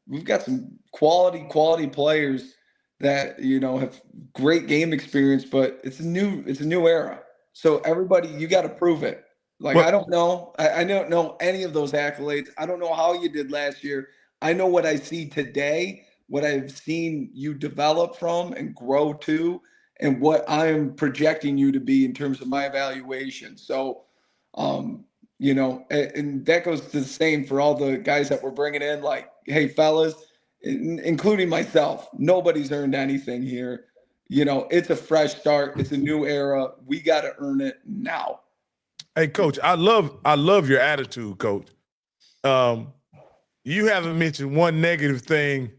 quality players that have great game experience, but it's a new era. So everybody, you got to prove it. Like, I don't know. I don't know any of those accolades. I don't know how you did last year. I know what I see today, what I've seen you develop from and grow to, and what I'm projecting you to be in terms of my evaluation. So, and that goes to the same for all the guys that we're bringing in. Like, hey, fellas, including myself, nobody's earned anything here. It's a fresh start. It's a new era. We got to earn it now. Hey, Coach, I love your attitude, Coach. You haven't mentioned one negative thing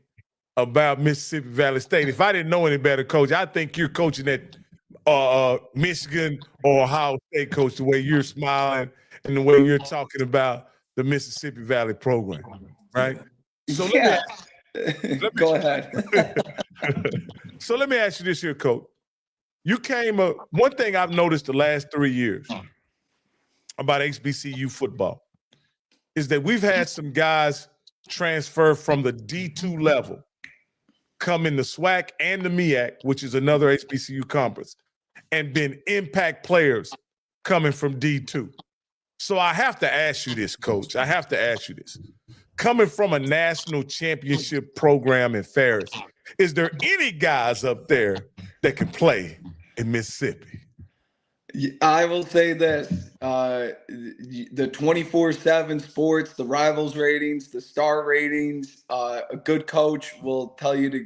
about Mississippi Valley State. If I didn't know any better, Coach, I think you're coaching at Michigan or Ohio State, Coach, the way you're smiling and the way you're talking about the Mississippi Valley program, right? So yeah. Go ahead. So let me ask you this here, Coach. You came up, one thing I've noticed the last 3 years about HBCU football is that we've had some guys transfer from the D2 level, come in the SWAC and the MEAC, which is another HBCU conference, and been impact players coming from D2. So I have to ask you this, Coach. I have to ask you this. Coming from a national championship program in Ferris, is there any guys up there that can play in Mississippi? I will say this, the 24/7 sports, the rivals ratings, the star ratings, a good coach will tell you to,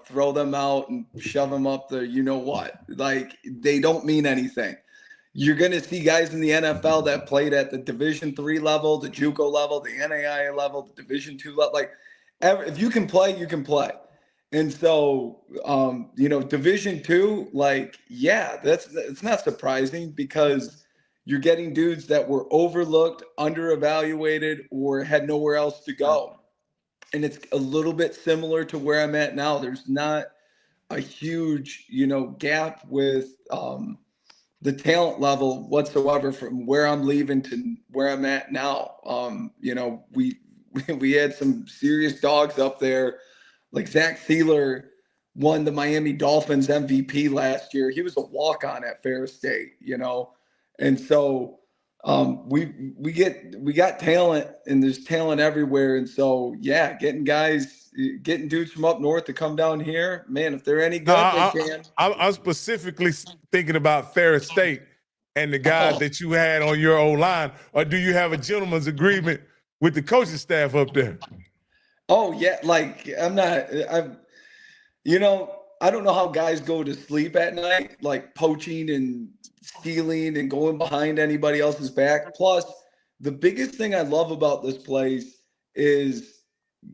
throw them out and shove them up the, what, like they don't mean anything. You're going to see guys in the NFL that played at the Division III level, the JUCO level, the NAIA level, the Division II level. Like, if you can play, you can play. And so, Division II, like, yeah, it's not surprising because you're getting dudes that were overlooked, under-evaluated, or had nowhere else to go. And it's a little bit similar to where I'm at now. There's not a huge, gap with the talent level whatsoever from where I'm leaving to where I'm at now. We had some serious dogs up there. Like Zach Sealer won the Miami Dolphins MVP last year. He was a walk-on at Ferris State, and so we got talent, and there's talent everywhere. And so yeah, getting dudes from up north to come down here, man, if they're any good, they can. I'm specifically thinking about Ferris State and the guys that you had on your O-line, or do you have a gentleman's agreement with the coaching staff up there? Oh yeah, like I don't know how guys go to sleep at night, like poaching and stealing and going behind anybody else's back. Plus, the biggest thing I love about this place is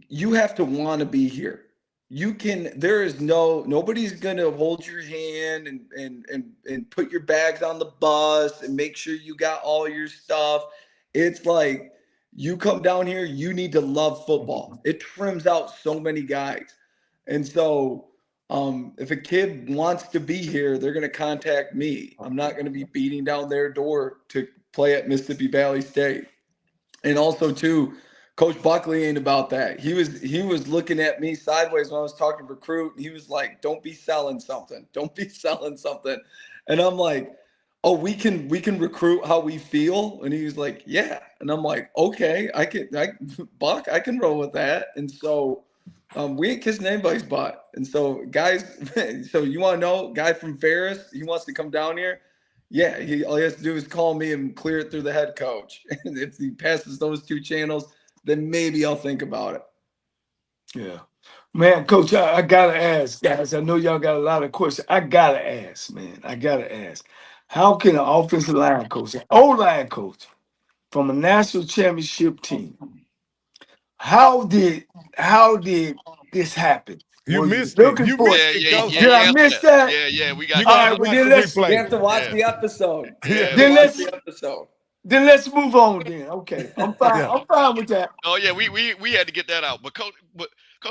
you have to want to be here. Nobody's gonna hold your hand and put your bags on the bus and make sure you got all your stuff. It's like, you come down here, you need to love football. It trims out so many guys. And so if a kid wants to be here, they're going to contact me. I'm not going to be beating down their door to play at Mississippi Valley State. And also, too, Coach Buckley ain't about that. He was looking at me sideways when I was talking recruit. And he was like, don't be selling something. Don't be selling something. And I'm like, oh, we can recruit how we feel. And he was like, yeah. And I'm like, okay, Buck, I can roll with that. And so we ain't kissing anybody's butt. And so guys, so you want to know, guy from Ferris, he wants to come down here. Yeah, all he has to do is call me and clear it through the head coach. And if he passes those 2 channels, then maybe I'll think about it. Yeah. Man, Coach, I got to ask, guys. I know y'all got a lot of questions. I got to ask, man. I got to ask. How can an offensive line coach, an O-line coach from a national championship team, how did this happen? You Were missed you it. looking You for missed it? it, Coach. Did I miss that? Yeah, we got You All got right, to well, watch then the let's, replay. You have to watch Yeah. the episode. Yeah. Then let's- Watch the episode. then let's move on then. Okay, I'm fine. Yeah. I'm fine with that. Oh yeah, we had to get that out. But Coach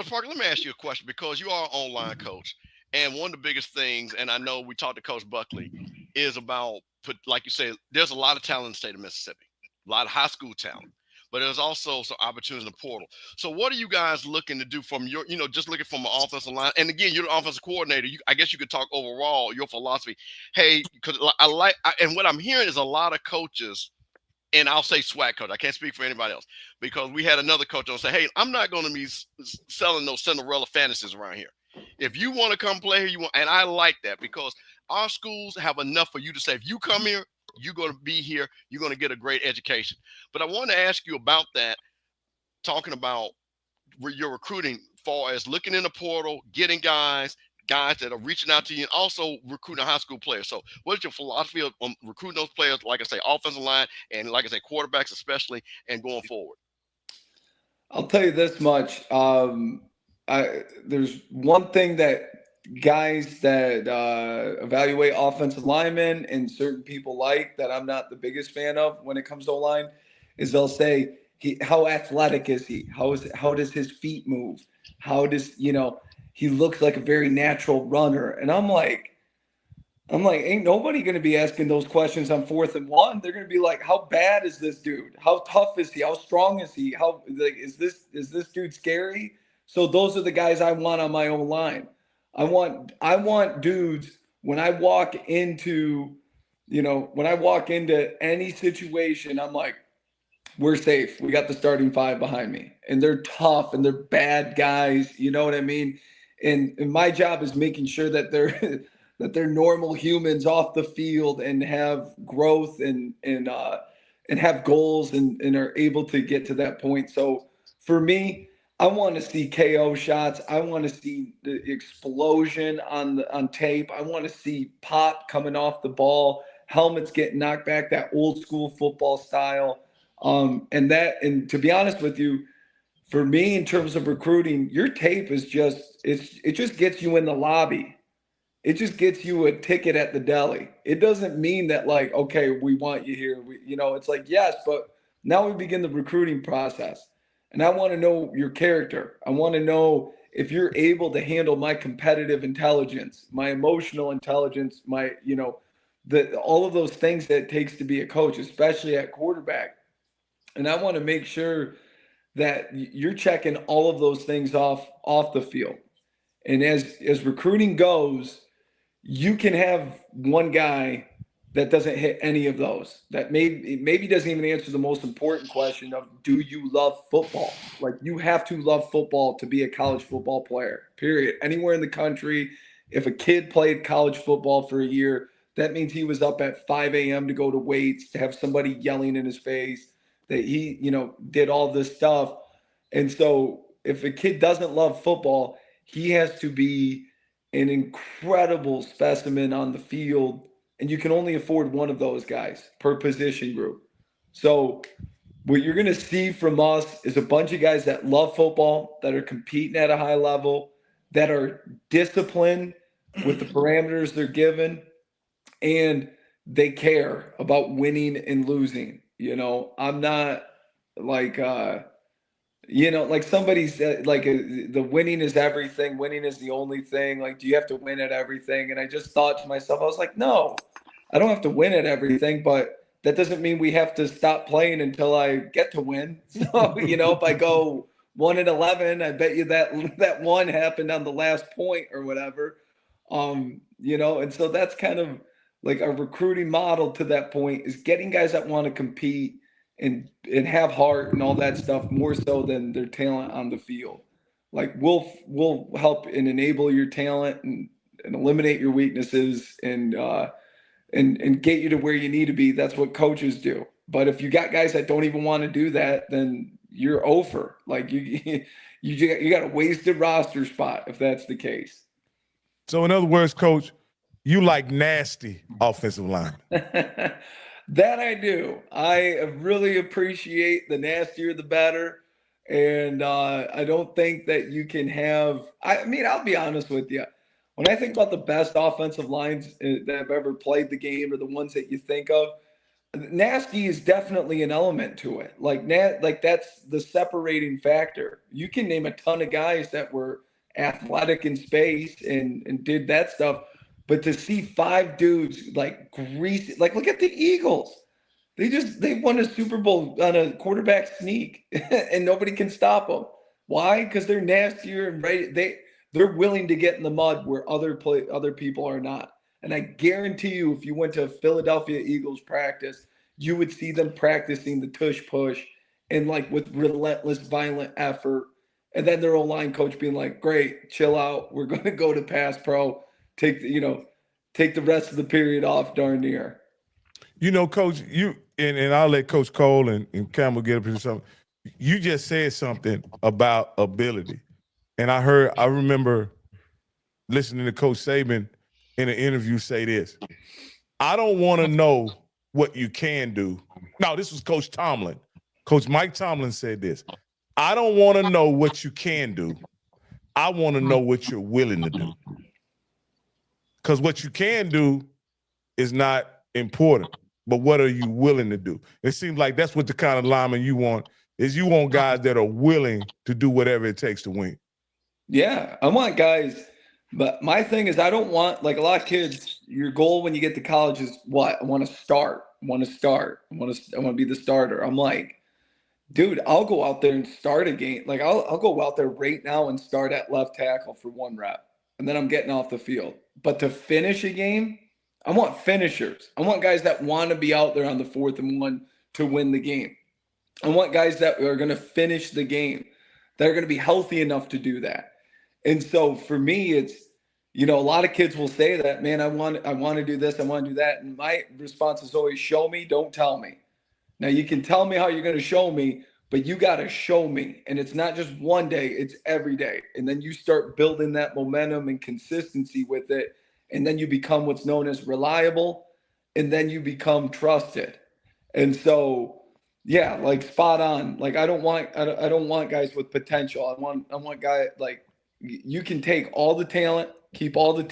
Parker, let me ask you a question, because you are an online coach, and one of the biggest things, and I know we talked to Coach Buckley, is about, like you say, there's a lot of talent in the state of Mississippi, a lot of high school talent, but there's also some opportunities in the portal. So what are you guys looking to do from your, just looking from an offensive line? And again, you're the offensive coordinator. I guess you could talk overall your philosophy. Hey, because and what I'm hearing is a lot of coaches. And I'll say SWAC coach. I can't speak for anybody else, because we had another coach on say, hey, I'm not going to be selling those Cinderella fantasies around here. If you want to come play here, and I like that, because our schools have enough for you to say, if you come here, you're going to be here, you're going to get a great education. But I want to ask you about that, talking about your recruiting far as looking in the portal, getting guys that are reaching out to you, and also recruiting high school players. So what is your philosophy of recruiting those players, like I say, offensive line, and like I say, quarterbacks especially, and going forward? I'll tell you this much. There's one thing that guys that evaluate offensive linemen and certain people like that I'm not the biggest fan of when it comes to line is they'll say, how athletic is he? How does his feet move? How does, he looks like a very natural runner. And I'm like, ain't nobody going to be asking those questions on 4th and 1. They're going to be like, how bad is this dude? How tough is he? How strong is he? How, like, is this dude scary? So those are the guys I want on my own line. I want dudes when I walk into, any situation, I'm like, we're safe. We got the starting 5 behind me, and they're tough and they're bad guys. You know what I mean? And my job is making sure that they're that they're normal humans off the field and have growth and have goals and are able to get to that point. So for me, I want to see KO shots. I want to see the explosion on tape. I want to see pop coming off the ball, helmets getting knocked back, that old school football style. And to be honest with you, for me, in terms of recruiting, your tape is it just gets you in the lobby. It just gets you a ticket at the deli. It doesn't mean that, like, okay, we want you here. It's like, yes, but now we begin the recruiting process. And I want to know your character. I want to know if you're able to handle my competitive intelligence, my emotional intelligence, all of those things that it takes to be a coach, especially at quarterback. And I want to make sure that you're checking all of those things off the field. And as recruiting goes, you can have one guy that doesn't hit any of those, that maybe doesn't even answer the most important question of, do you love football? Like, you have to love football to be a college football player, period. Anywhere in the country, if a kid played college football for a year, that means he was up at 5 a.m. to go to weights, to have somebody yelling in his face, that he, did all this stuff. And so if a kid doesn't love football, he has to be an incredible specimen on the field, and you can only afford one of those guys per position group. So what you're going to see from us is a bunch of guys that love football, that are competing at a high level, that are disciplined with the parameters they're given, and they care about winning and losing. I'm not like like somebody said, like, the winning is everything. Winning is the only thing. Like, do you have to win at everything? And I just thought to myself, I was like, no, I don't have to win at everything, but that doesn't mean we have to stop playing until I get to win. So, if I go 1-11, I bet you that one happened on the last point or whatever. And so that's kind of like our recruiting model to that point, is getting guys that want to compete and have heart and all that stuff, more so than their talent on the field. Like, we'll help and enable your talent and eliminate your weaknesses and get you to where you need to be. That's what coaches do. But if you got guys that don't even want to do that, then you're over. Like, you got a wasted roster spot if that's the case. So in other words, Coach, you like nasty offensive line. That I do. I really appreciate the nastier the better. And I don't think that you can have – I'll be honest with you. When I think about the best offensive lines that have ever played the game, or the ones that you think of, nasty is definitely an element to it. Like that's the separating factor. You can name a ton of guys that were athletic in space and did that stuff. But to see 5 dudes like greasy, like, look at the Eagles. They won a Super Bowl on a quarterback sneak and nobody can stop them. Why? Because they're nastier and they're willing to get in the mud where other people are not. And I guarantee you, if you went to a Philadelphia Eagles practice, you would see them practicing the tush push and, like, with relentless, violent effort. And then their O-line coach being like, great, chill out. We're going to go to pass pro. Take the rest of the period off, darn near. Coach, and I'll let Coach Cole and Campbell get up here something. You just said something about ability. And I remember listening to Coach Saban in an interview say this: I don't want to know what you can do. No, this was Coach Tomlin. Coach Mike Tomlin said this: I don't want to know what you can do. I want to know what you're willing to do. Because what you can do is not important, but what are you willing to do? It seems like that's what the kind of lineman you want is. You want guys that are willing to do whatever it takes to win. Yeah, I want guys, but my thing is I don't want, like a lot of kids, your goal when you get to college is what? I want to start. I want to be the starter. I'm like, dude, I'll go out there and start a game. Like I'll go out there right now and start at left tackle for 1 rep. And then I'm getting off the field. But to finish a game, I want finishers. I want guys that want to be out there on the 4th and 1 to win the game. I want guys that are going to finish the game, that are going to be healthy enough to do that. And so for me, it's, a lot of kids will say that, man, I want to do this, I want to do that. And my response is always, show me, don't tell me. Now you can tell me how you're going to show me, but you got to show me. And it's not just one day, it's every day. And then you start building that momentum and consistency with it. And then you become what's known as reliable. And then you become trusted. And so, yeah, like spot on. Like I don't want guys with potential. I want guys like, you can take all the talent, keep all the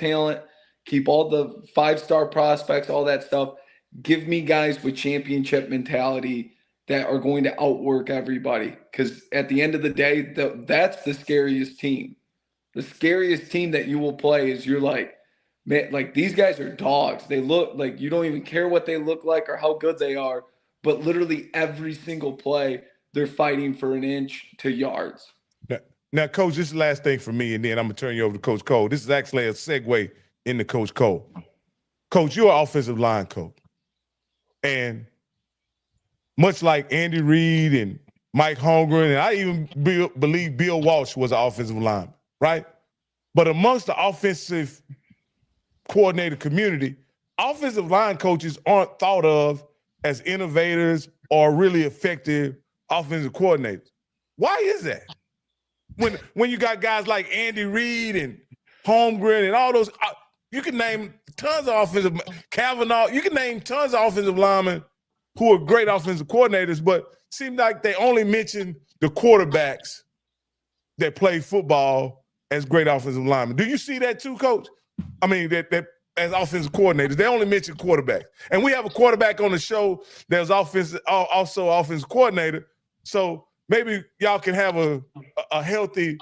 5-star prospects, all that stuff. Give me guys with championship mentality that are going to outwork everybody. Because at the end of the day, that's the scariest team. The scariest team that you will play is you're like, man, like these guys are dogs. They look like you don't even care what they look like or how good they are. But literally every single play, they're fighting for an inch to yards. Now, Coach, this is the last thing for me, and then I'm going to turn you over to Coach Cole. This is actually a segue into Coach Cole. Coach, you're an offensive line coach. And much like Andy Reid and Mike Holmgren, and I even believe Bill Walsh was an offensive lineman, right? But amongst the offensive coordinator community, offensive line coaches aren't thought of as innovators or really effective offensive coordinators. Why is that? When you got guys like Andy Reid and Holmgren and all those, you can name tons of offensive, Kavanaugh, you can name tons of offensive linemen who are great offensive coordinators, but seem like they only mention the quarterbacks that play football as great offensive linemen. Do you see that too, Coach? I mean, that as offensive coordinators, they only mention quarterbacks. And we have a quarterback on the show that's also offensive coordinator. So maybe y'all can have a healthy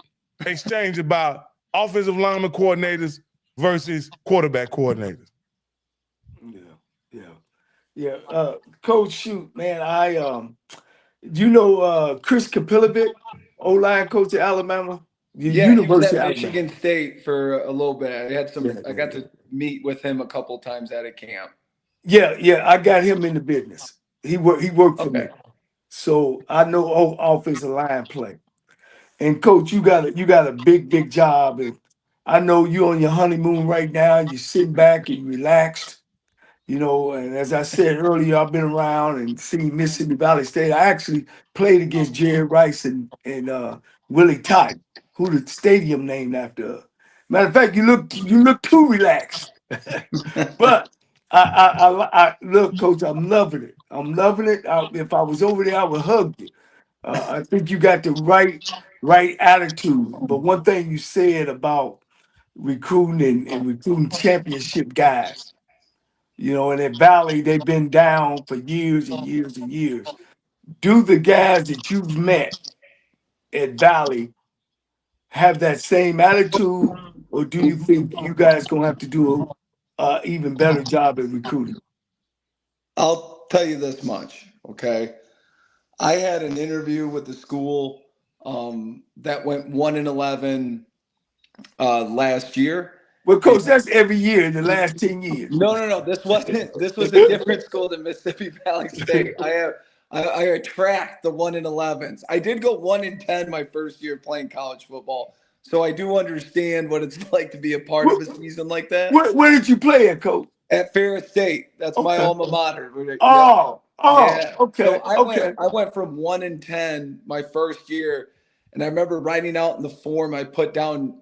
exchange about offensive lineman coordinators versus quarterback coordinators. Yeah. Coach, shoot, man, Chris Kapilovic, O-line coach at Alabama? Yeah, he was at Michigan State for a little bit. I got to meet with him a couple times at a camp. Yeah, I got him in the business. He worked for me. So I know offensive line play. And Coach, you got a big job. And I know you're on your honeymoon right now. You're sitting back and relaxed. And as I said earlier, I've been around and seen Mississippi Valley State. I actually played against Jerry Rice and Willie Tye, who the stadium named after. Matter of fact, you look too relaxed. But I look, Coach, I'm loving it. If I was over there, I would hug you. I think you got the right attitude. But one thing you said about recruiting and recruiting championship guys, in that Valley, they've been down for years and years and years. Do the guys that you've met at Valley have that same attitude, or do you think you guys gonna have to do a even better job at recruiting? I'll tell you this much, okay? I had an interview with the school that went 1-11 last year. Well, Coach, that's every year in the last 10 years. No. This was a different school than Mississippi Valley State. I attract the 1-11s. I did go 1-10 my first year playing college football, so I do understand what it's like to be a part of a season like that. Where did you play at, Coach? At Ferris State. That's my alma mater. Oh, yeah. okay. So I went from 1-10 my first year, And I remember writing out in the form, I put down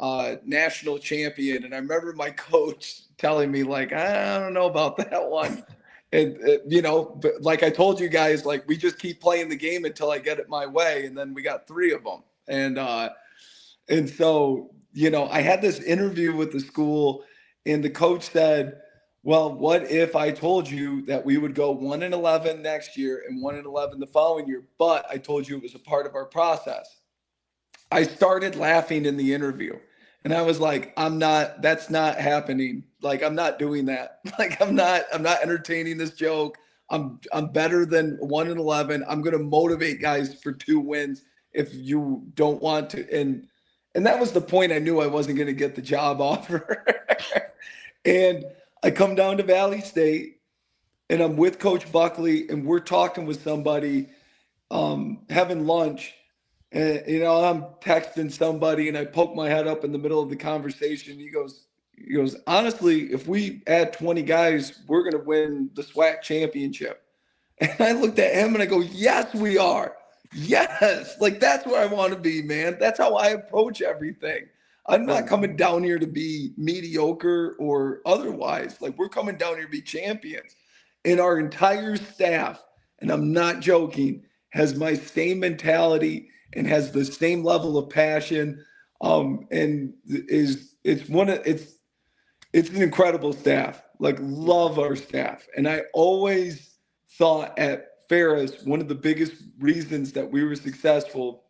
national champion. And I remember my coach telling me, like, I don't know about that one. And, you know, but like I told you guys, like, we just keep playing the game until I get it my way. And then we got 3 of them. And so, you know, I had this interview with the school, and the coach said, well, what if I told you that we would go 1-11 next year and 1-11 the following year, but I told you it was a part of our process? I started laughing in the interview, and I was like, that's not happening. Like, I'm not doing that. Like, I'm not entertaining this joke. I'm better than 1-11. I'm going to motivate guys for 2 wins if you don't want to. And that was the point. I knew I wasn't going to get the job offer. And I come down to Valley State, and I'm with Coach Buckley, and we're talking with somebody, having lunch. And, you know, I'm texting somebody, and I poke my head up in the middle of the conversation. He goes, honestly, if we add 20 guys, we're going to win the SWAC championship. And I looked at him and I go, yes, we are. Yes. Like, that's where I want to be, man. That's how I approach everything. I'm not coming down here to be mediocre or otherwise. Like, we're coming down here to be champions. And our entire staff, and I'm not joking, has my same mentality and has the same level of passion. And it's an incredible staff. Like, love our staff. And I always thought at Ferris, one of the biggest reasons that we were successful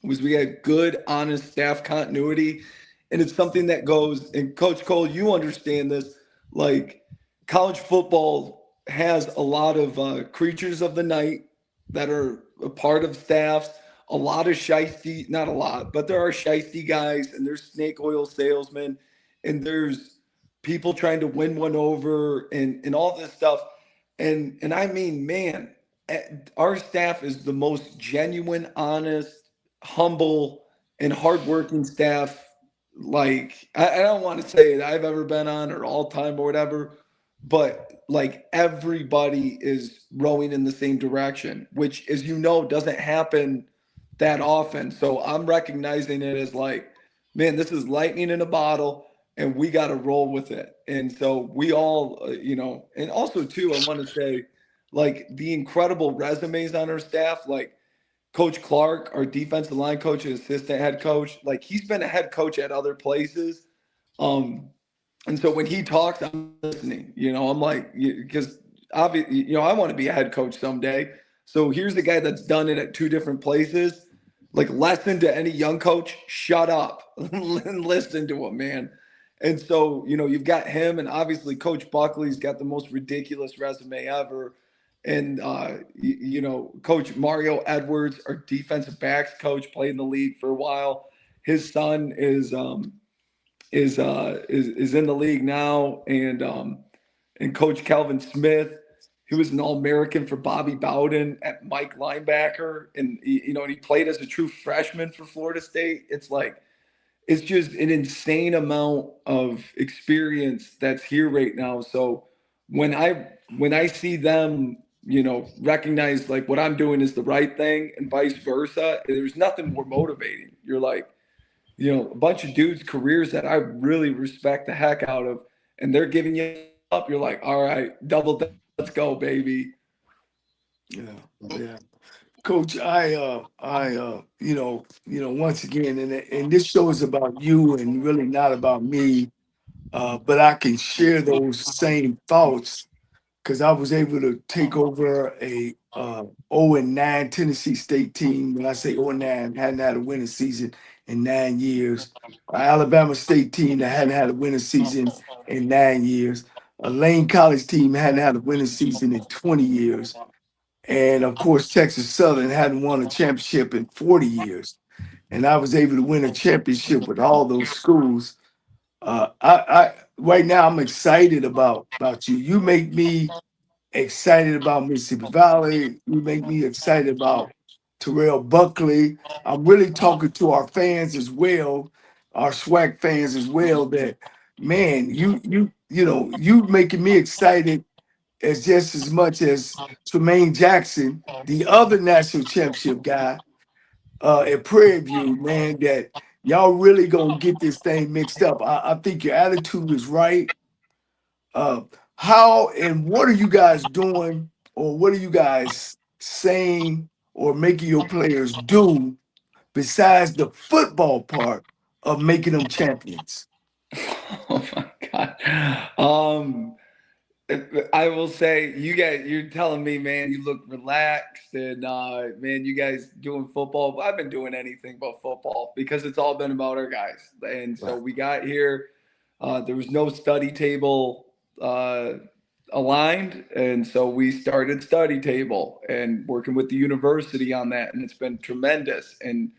was we had good, honest staff continuity. And it's something that goes, and Coach Cole, you understand this, like, college football has a lot of creatures of the night that are a part of staffs, a lot of shiesty, not a lot, but there are shiesty guys, and there's snake oil salesmen, and there's people trying to win one over and all this stuff. And I mean, man, our staff is the most genuine, honest, humble, and hardworking staff. Like, I don't want to say that I've ever been on or all time or whatever, but like, everybody is rowing in the same direction, which, as you know, doesn't happen that often. So I'm recognizing it as like, man, this is lightning in a bottle, and we got to roll with it. And so we all, you know, and also too, I want to say, like, the incredible resumes on our staff, like Coach Clark, our defensive line coach and assistant head coach, like, he's been a head coach at other places. And so when he talks, I'm listening, you know, I'm like, because obviously, you know, I want to be a head coach someday. So here's the guy that's done it at 2 different places. Like, lesson to any young coach, shut up and listen to him, man. And so, you know, you've got him, and obviously Coach Buckley's got the most ridiculous resume ever. And, you know, Coach Mario Edwards, our defensive backs coach, played in the league for a while. His son is in the league now. And Coach Calvin Smith, he was an All-American for Bobby Bowden at Mike linebacker. And, you know, and he played as a true freshman for Florida State. It's like, it's just an insane amount of experience that's here right now. So when I see them, you know, recognize like what I'm doing is the right thing and vice versa, there's nothing more motivating. You're like, you know, a bunch of dudes' careers that I really respect the heck out of, and they're giving you up. You're like, all right, double down, let's go, baby. Yeah. Coach, you know, once again, and this show is about you and really not about me, but I can share those same thoughts because I was able to take over a 0-9 Tennessee State team. When I say 0-9, hadn't had a winning season in 9 years. An Alabama State team that hadn't had a winning season in 9 years. A Lane College team hadn't had a winning season in 20 years. And of course, Texas Southern hadn't won a championship in 40 years. And I was able to win a championship with all those schools. I right now I'm excited about you. You make me excited about Mississippi Valley. You make me excited about Terrell Buckley. I'm really talking to our fans as well, our SWAC fans as well. That, man, you know, you making me excited as just as much as Tremaine Jackson, the other national championship guy. at Prairie View, man, that y'all really gonna get this thing mixed up. I think your attitude is right. Uh, how and what are you guys doing, or what are you guys saying, or making your players do besides the football part of making them champions? Oh my God. I will say, you guys, you're telling me, man, you look relaxed and man, you guys doing football. I've been doing anything but football because it's all been about our guys. And so we got here, there was no study table aligned. And so we started study table and working with the university on that. And it's been tremendous. And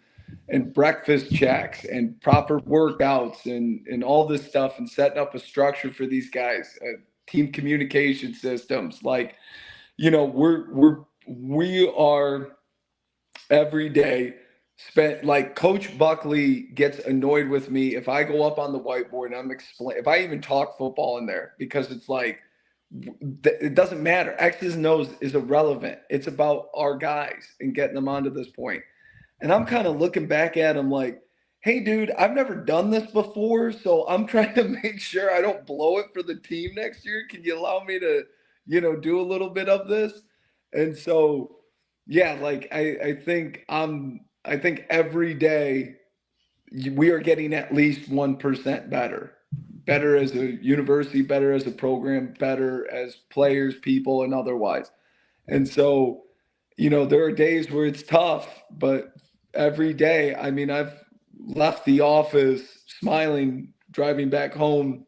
breakfast checks and proper workouts and all this stuff and setting up a structure for these guys, team communication systems. Like, you know, we are every day spent, like, Coach Buckley gets annoyed with me if I go up on the whiteboard and if I even talk football in there, because it's like, it doesn't matter. X's and O's is irrelevant. It's about our guys and getting them onto this point. And I'm kind of looking back at him like, hey, dude, I've never done this before. So I'm trying to make sure I don't blow it for the team next year. Can you allow me to, do a little bit of this? And so, yeah, like I think every day we are getting at least 1% better as a university, better as a program, better as players, people, and otherwise. And so, there are days where it's tough, but every day, I mean, I've left the office smiling, driving back home,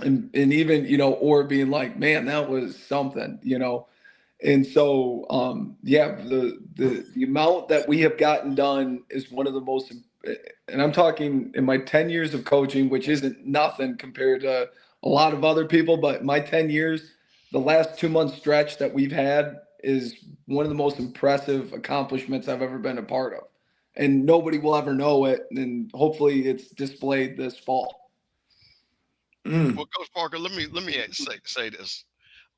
and even, or being like, man, that was something, And so, yeah, the amount that we have gotten done is one of the most, and I'm talking in my 10 years of coaching, which isn't nothing compared to a lot of other people, but my 10 years, the last 2 month stretch that we've had is one of the most impressive accomplishments I've ever been a part of. And nobody will ever know it. And hopefully it's displayed this fall. Well, Coach Parker, let me say this,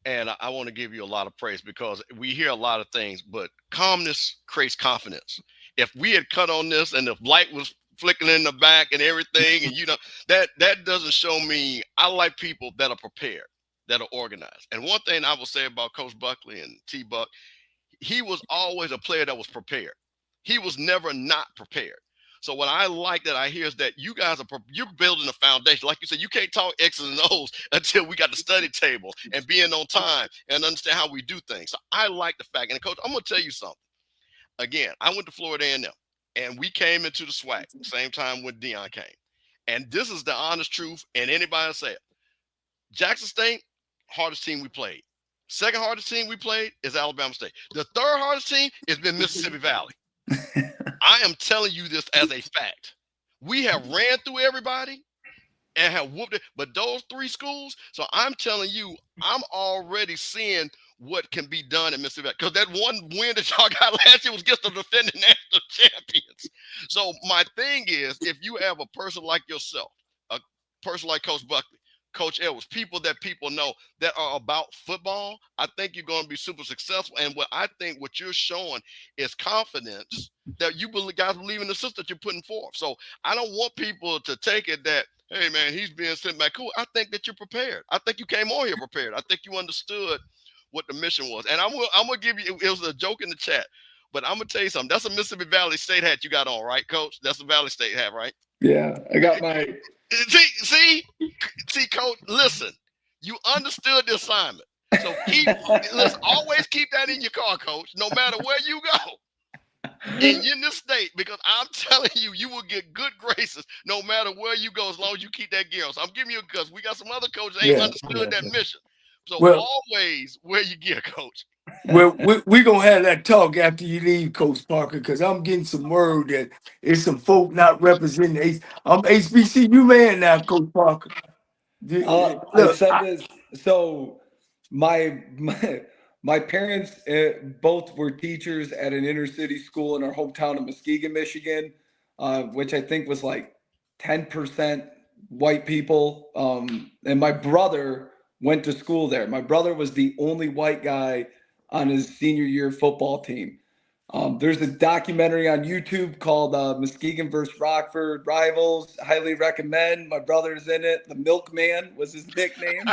and I want to give you a lot of praise because we hear a lot of things, but calmness creates confidence. If we had cut on this and the light was flickering in the back and everything, and that doesn't show me. I like people that are prepared, that are organized. And one thing I will say about Coach Buckley and T Buck, he was always a player that was prepared. He was never not prepared. So what I like that I hear is that you guys you're building a foundation. Like you said, you can't talk X's and O's until we got the study table and being on time and understand how we do things. So I like the fact, and Coach, I'm going to tell you something. Again, I went to Florida A&M, and we came into the SWAC same time when Dion came. And this is the honest truth, and anybody will say it. Jackson State, hardest team we played. Second hardest team we played is Alabama State. The third hardest team has been Mississippi Valley. I am telling you this as a fact. We have ran through everybody and have whooped it, but those three schools. So I'm telling you, I'm already seeing what can be done in Mississippi, because that one win that y'all got last year was against the defending national champions. So my thing is, if you have a person like yourself, a person like Coach Buckley, Coach Edwards, people that people know that are about football, I think you're going to be super successful. And what you're showing is confidence that you guys believe in the system that you're putting forth. So I don't want people to take it that, hey man, he's being sent back. Cool. I think that you're prepared. I think you came on here prepared. I think you understood what the mission was. And I'm gonna give you, it was a joke in the chat, but I'm gonna tell you something. That's a Mississippi Valley State hat you got on, right, Coach? That's a Valley State hat, right? Yeah, I got my. See, Coach. Listen, you understood the assignment. So always keep that in your car, Coach. No matter where you go in this state, because I'm telling you, you will get good graces no matter where you go, as long as you keep that gear on. So I'm giving you a because we got some other coaches that ain't understood that mission. So always wear your gear, Coach. Well, we're going to have that talk after you leave, Coach Parker, because I'm getting some word that it's some folk not representing. I'm HBCU man now, Coach Parker. I said this. So my parents both were teachers at an inner city school in our hometown of Muskegon, Michigan, which I think was like 10% white people. And my brother went to school there. My brother was the only white guy on his senior year football team. There's a documentary on YouTube called Muskegon versus Rockford Rivals. Highly recommend. My brother's in it. The Milkman was his nickname.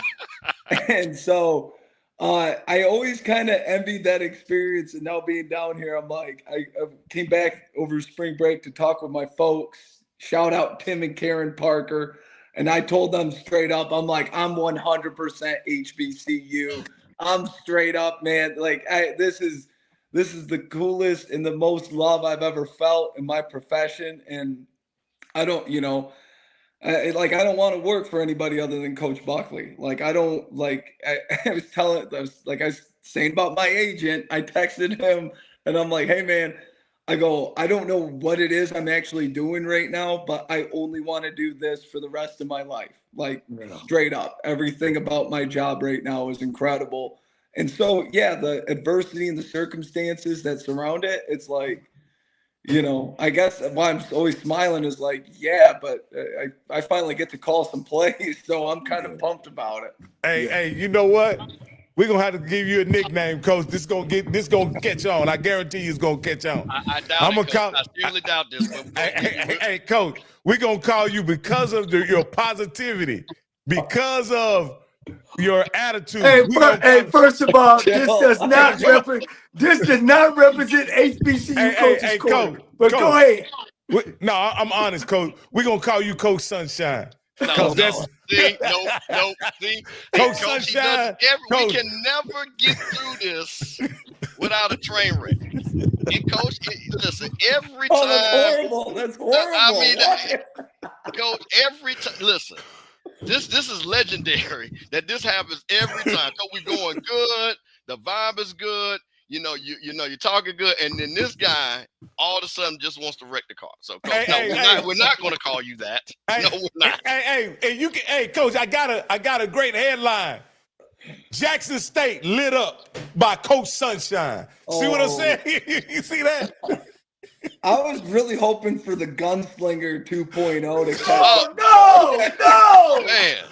And so I always kind of envied that experience. And now being down here, I'm like, I came back over spring break to talk with my folks. Shout out Tim and Karen Parker. And I told them straight up, I'm like, I'm 100% HBCU. I'm straight up, man. Like, this is the coolest and the most love I've ever felt in my profession. And I don't, I don't want to work for anybody other than Coach Buckley. Like, I don't like, I was saying about my agent, I texted him and I'm like, hey man, I don't know what it is I'm actually doing right now, but I only want to do this for the rest of my life. Like, straight up, everything about my job right now is incredible. And so, yeah, the adversity and the circumstances that surround it, it's like, I guess why I'm always smiling is like, yeah, but I finally get to call some plays, so I'm kind of pumped about it. Hey, you know what? We're gonna have to give you a nickname, Coach. This gonna catch on. I guarantee you it's gonna catch on. I doubt it, Coach. I seriously doubt this. But hey, Coach, we're gonna call you because of your positivity, because of your attitude. Hey, first of all, this does not represent HBCU Coaches Corner. But Coach, go ahead. No, I'm honest, Coach. We're gonna call you Coach Sunshine. No. See, Coach Sunshine. We can never get through this without a train wreck. And Coach, listen, every time. That's horrible. I mean, Coach, every time. Listen, this is legendary that this happens every time. So we're going good. The vibe is good. You're talking good, and then this guy all of a sudden just wants to wreck the car. So, Coach, we're not going to call you that. No, we're not. Hey, Coach, I got a great headline. Jackson State lit up by Coach Sunshine. See what I'm saying? You see that? I was really hoping for the Gunslinger 2.0 to come. Oh, no! Man.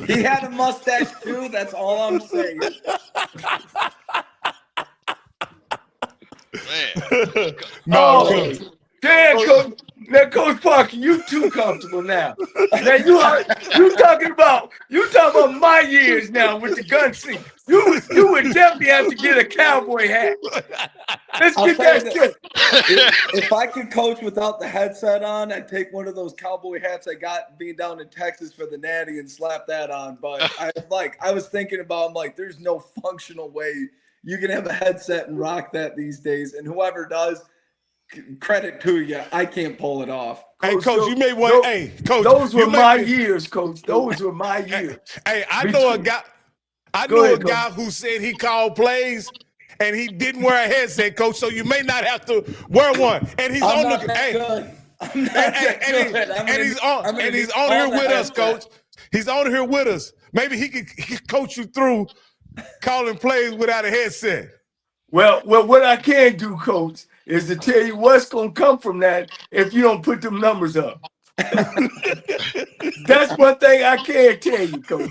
He had a mustache too. That's all I'm saying. Man. No, damn, Coach. Now, Coach Parker, you too comfortable now. Now you talking about my years now with the gun scene. You would definitely have to get a cowboy hat. Let's get that straight. If I could coach without the headset on, I'd take one of those cowboy hats I got being down in Texas for the Natty and slap that on. But I was thinking about, I'm like, there's no functional way you can have a headset and rock that these days. And whoever does, credit to you. I can't pull it off. Hey, Coach, you may want. Hey, Coach, those were my years, Coach. Those were my years. Hey, I know a guy who said he called plays and he didn't wear a headset, Coach. So you may not have to wear one. And he's on the. And he's on here with us, Coach. He's on here with us. Maybe he could coach you through calling plays without a headset. Well, what I can do, Coach, is to tell you what's going to come from that if you don't put them numbers up. That's one thing I can tell you, Coach.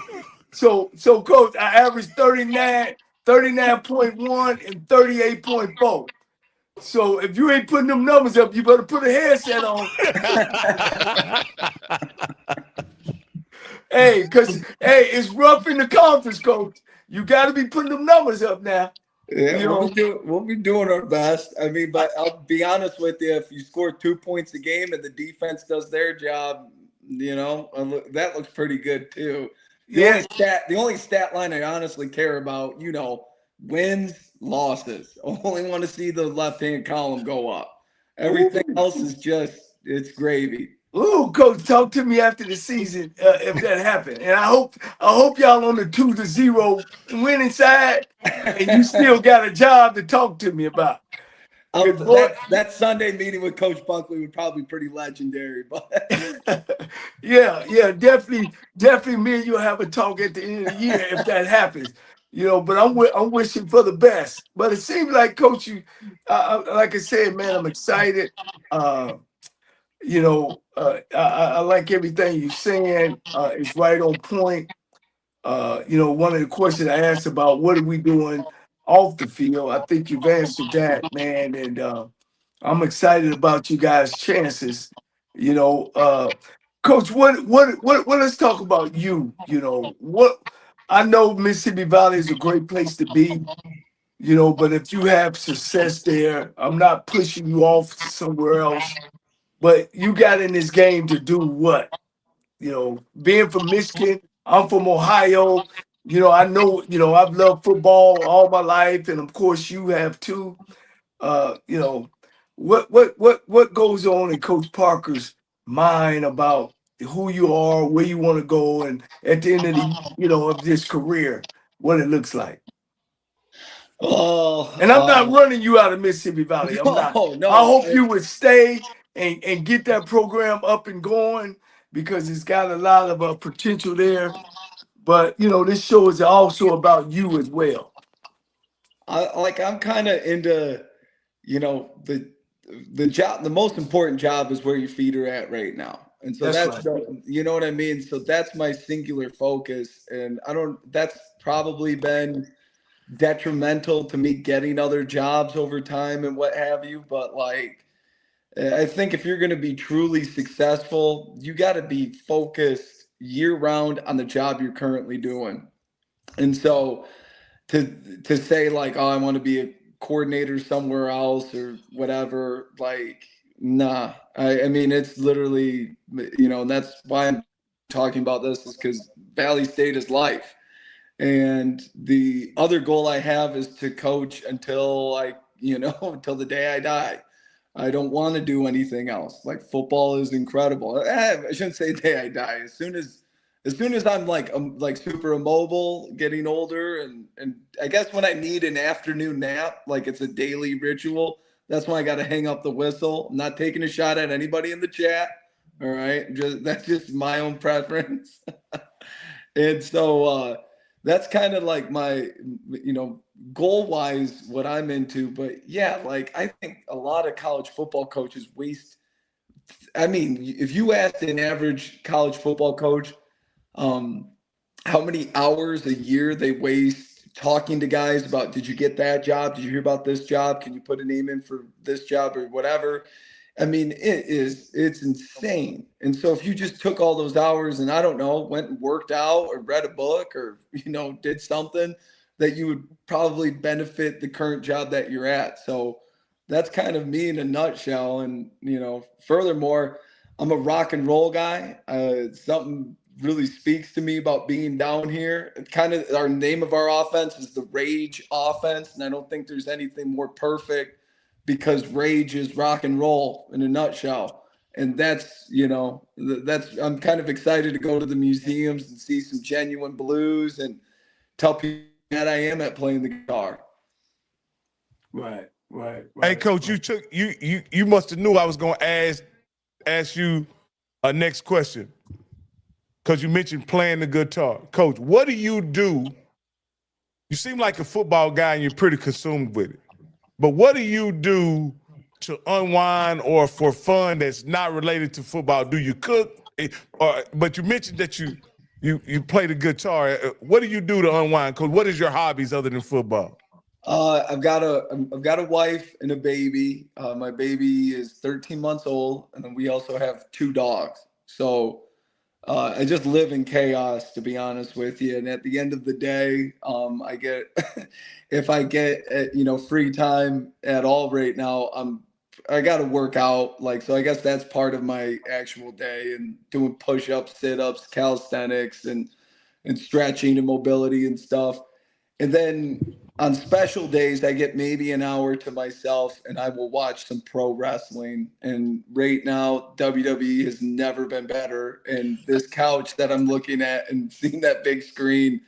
So Coach, I averaged 39.1, and 38.4. So if you ain't putting them numbers up, you better put a headset on. Because it's rough in the conference, Coach. You got to be putting them numbers up now. Yeah, we'll be doing our best. I mean, but I'll be honest with you, if you score 2 points a game and the defense does their job, that looks pretty good too. The only stat line I honestly care about, wins, losses. I only want to see the left-hand column go up. Everything else is it's gravy. Ooh, Coach, talk to me after the season if that happened. And I hope y'all on the 2-0 winning side, and you still got a job to talk to me about. That Sunday meeting with Coach Buckley would probably be pretty legendary. But yeah, definitely. Me and you'll have a talk at the end of the year if that happens. But I'm wishing for the best. But it seems like, Coach, you, like I said, man, I'm excited. I like everything you're saying. It's right on point. One of the questions I asked about what are we doing off the field. I think you've answered that, man, and I'm excited about you guys' chances. You know, Coach, what? Let's talk about you. You know, what I know Mississippi Valley is a great place to be. You know, but if you have success there, I'm not pushing you off to somewhere else. But you got in this game to do what? You know, being from Michigan, I'm from Ohio. You know, I know, you know, I've loved football all my life, and of course you have too. You know, what goes on in Coach Parker's mind about who you are, where you want to go, and at the end of the, you know, of this career, what it looks like. Oh, And I'm not running you out of Mississippi Valley. I'm not. I no. hope you would stay and get that program up and going because it's got a lot of potential there. But you know, this show is also about you as well. I'm kind of into, you know, the job. The most important job is where your feet are at right now, and so That's that's right. you know what I mean. So that's my singular focus, and I don't. That's probably been detrimental to me getting other jobs over time and what have you. But like, I think if you're going to be truly successful, you got to be focused year round on the job you're currently doing. And so to say like, oh, I want to be a coordinator somewhere else or whatever, like, nah. I mean, it's literally, you know, and that's why I'm talking about this is because Valley State is life. And the other goal I have is to coach until you know, until the day I die. I don't want to do anything else. Like football is incredible. I shouldn't say day I die. As soon as I'm like super immobile, getting older, and I guess when I need an afternoon nap, like it's a daily ritual. That's when I got to hang up the whistle. I'm not taking a shot at anybody in the chat. All right, that's just my own preference. And so that's kind of like my, you know, goal wise, what I'm into. But yeah, like I think a lot of college football coaches waste. I mean, if you asked an average college football coach um, how many hours a year they waste talking to guys about, did you get that job? Did you hear about this job? Can you put a name in for this job or whatever? I mean, it's insane. And so if you just took all those hours and I don't know, went and worked out or read a book or, you know, did something that you would probably benefit the current job that you're at. So that's kind of me in a nutshell. And, you know, furthermore, I'm a rock and roll guy. Something really speaks to me about being down here. It kind of our name of our offense is the Rage offense. And I don't think there's anything more perfect because rage is rock and roll in a nutshell. And that's, you know, I'm kind of excited to go to the museums and see some genuine blues and tell people that I am at playing the guitar. Right. Hey, Coach, you must have knew I was gonna ask you a next question because you mentioned playing the guitar. Coach, what do? You seem like a football guy and you're pretty consumed with it. But what do you do to unwind or for fun that's not related to football? Do you cook? But you mentioned that you play the guitar. What do you do to unwind? Coach, what is your hobbies other than football? I've got a wife and a baby. My baby is 13 months old, and then we also have 2 dogs. So I just live in chaos, to be honest with you. And at the end of the day, I get if I get you know, free time at all right now, I got to work out. Like, so I guess that's part of my actual day and doing push-ups, sit-ups, calisthenics, and stretching and mobility and stuff. And then on special days, I get maybe an hour to myself and I will watch some pro wrestling. And right now, WWE has never been better. And this couch that I'm looking at and seeing that big screen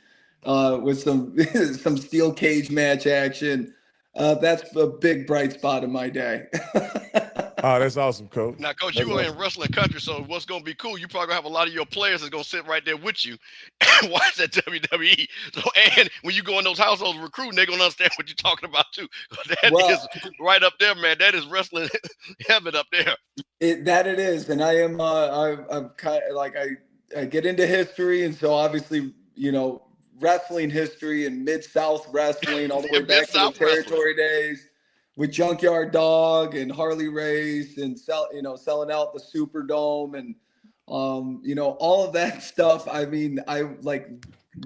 with some some steel cage match action, that's a big bright spot in my day. Oh, that's awesome, Coach. Now, Coach, you are in wrestling country, so what's going to be cool, you probably going to have a lot of your players that's going to sit right there with you and watch that WWE. So, and when you go in those households recruiting, they're going to understand what you're talking about, too. That is right up there, man. That is wrestling heaven up there. It is. And I am, I'm kind of like, I get into history. And so obviously, you know, wrestling history and Mid-South wrestling all the way back to the Mid-South wrestling. territory days with Junkyard Dog and Harley Race and selling out the Superdome and all of that stuff. I mean,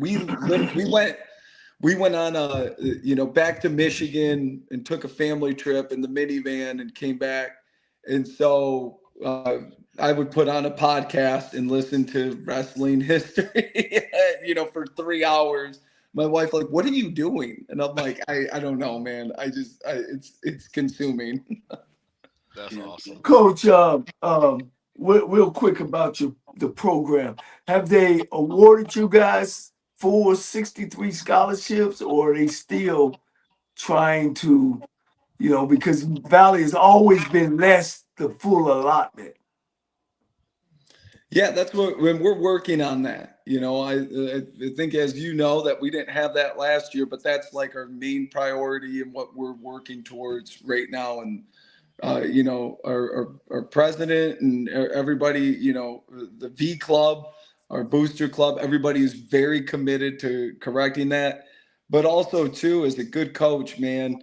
we went on back to Michigan and took a family trip in the minivan and came back. And so I would put on a podcast and listen to wrestling history, for 3 hours. My wife like, what are you doing? And I'm like, I don't know, man. It's consuming. That's awesome. Coach, real quick about the program. Have they awarded you guys full 63 scholarships, or are they still trying to, because Valley has always been less the full allotment? Yeah, that's when we're working on that. I think, as you know, that we didn't have that last year, but that's like our main priority and what we're working towards right now. And our president and everybody, the V Club, our booster club, everybody is very committed to correcting that. But also, too, as a good coach, man,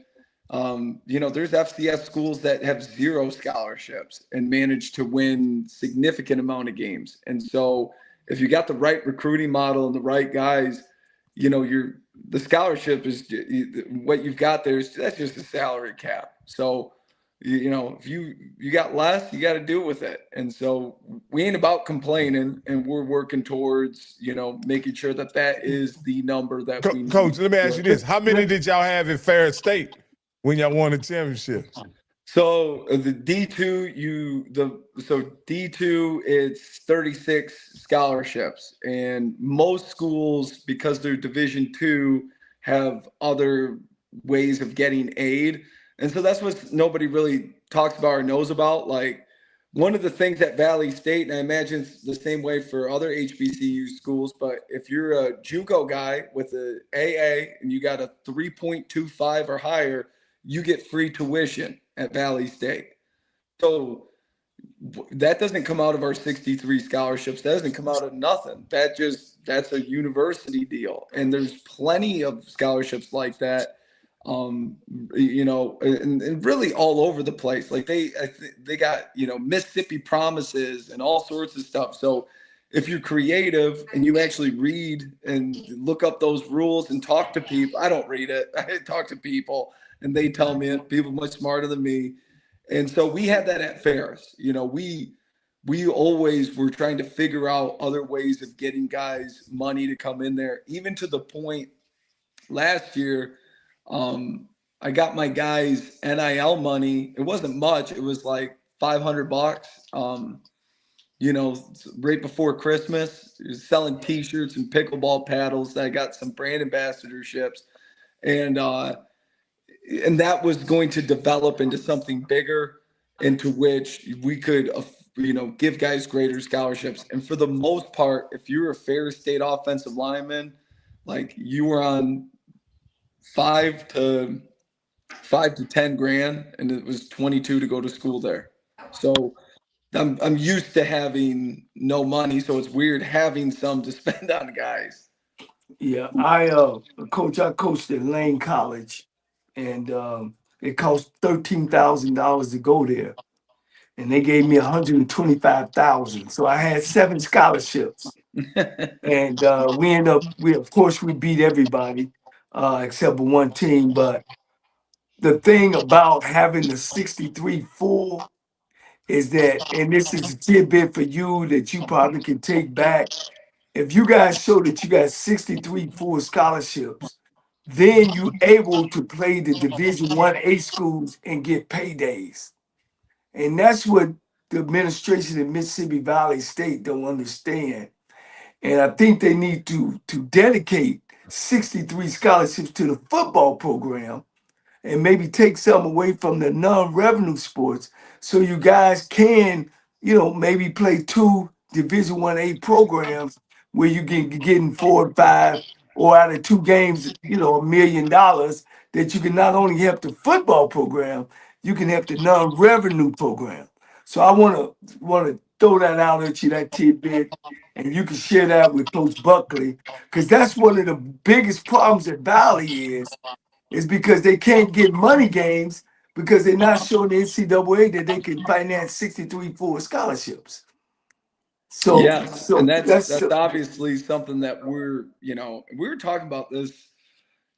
there's FCS schools that have 0 scholarships and manage to win significant amount of games. And so if you got the right recruiting model and the right guys, the scholarship is what you've got there. That's just a salary cap. So, if you got less, you got to deal with it. And so we ain't about complaining, and we're working towards, making sure that is the number that we need. Coach, let me ask you this. How many did y'all have in Ferris State when y'all won the championship? So the D2, D2, it's 36 scholarships, and most schools, because they're Division II, have other ways of getting aid. And so that's what nobody really talks about or knows about. Like, one of the things at Valley State, and I imagine it's the same way for other HBCU schools, but if you're a JUCO guy with a AA and you got a 3.25 or higher, you get free tuition at Valley State. So that doesn't come out of our 63 scholarships. That doesn't come out of nothing. That's a university deal. And there's plenty of scholarships like that. And really all over the place. Like they got, Mississippi Promises and all sorts of stuff. So if you're creative and you actually read and look up those rules and talk to people, I don't read it. I talk to people and they tell me it, people much smarter than me. And so we had that at Ferris. We always were trying to figure out other ways of getting guys money to come in there, even to the point last year, I got my guys NIL money. It wasn't much. It was like $500, right before Christmas, selling T-shirts and pickleball paddles. I got some brand ambassadorships, and that was going to develop into something bigger, into which we could, give guys greater scholarships. And for the most part, if you're a Ferris State offensive lineman, like, you were on 5 to 10 grand, and it was 22 to go to school there. So I'm used to having no money, so it's weird having some to spend on guys. Yeah, I coached at Lane College, and it cost $13,000 to go there, and they gave me $125,000. So I had 7 scholarships, and we beat everybody except for one team. But the thing about having the 63 full is that, and this is a tidbit for you that you probably can take back. If you guys show that you got 63 full scholarships, then you're able to play the Division 1A schools and get paydays. And that's what the administration in Mississippi Valley State don't understand. And I think they need to dedicate 63 scholarships to the football program and maybe take some away from the non-revenue sports, so you guys can, maybe play 2 Division 1A programs where you can get in 4 or 5, or out of 2 games, $1 million, that you can not only help the football program, you can help the non-revenue program. So I want to throw that out at you, that tidbit, and you can share that with Coach Buckley, because that's one of the biggest problems at Valley is because they can't get money games because they're not showing the NCAA that they can finance 63 full scholarships. So, Yes, and that's that's obviously something that we were talking about this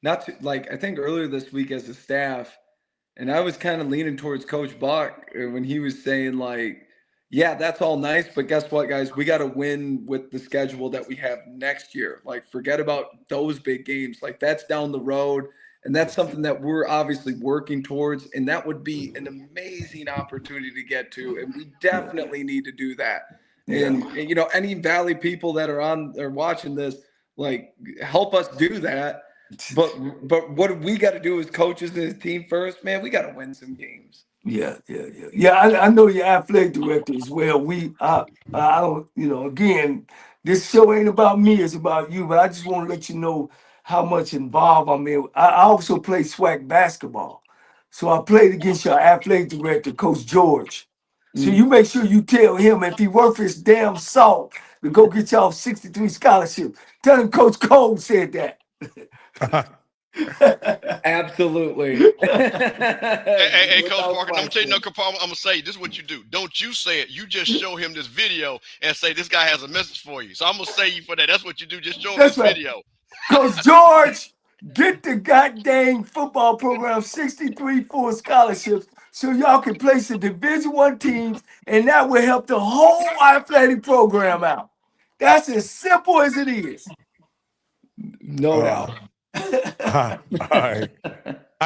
not to, like, I think earlier this week as a staff, and I was kind of leaning towards Coach Buck when he was saying, like, yeah, that's all nice, but guess what, guys? We got to win with the schedule that we have next year. Like, forget about those big games. Like, that's down the road, and that's something that we're obviously working towards, and that would be an amazing opportunity to get to, and we definitely need to do that. And any Valley people that are watching this, like, help us do that. But what we got to do as coaches and as team first, man, we got to win some games. Yeah. I know your athletic director as well. I don't, again, this show ain't about me, it's about you. But I just want to let you know how much involved I'm in. I also play SWAC basketball, so I played against your athletic director, Coach George. So you make sure you tell him if he worth his damn salt to go get y'all 63 scholarships. Tell him Coach Cole said that. Absolutely. Hey, Coach Parker, I'm gonna tell you, I'm gonna say this is what you do. Don't you say it. You just show him this video and say this guy has a message for you. So I'm gonna say you for that. That's what you do. Just show him this video. Coach George, get the goddamn football program 63 full scholarships so y'all can play some Division I teams, and that will help the whole athletic program out. That's as simple as it is. No doubt. All right.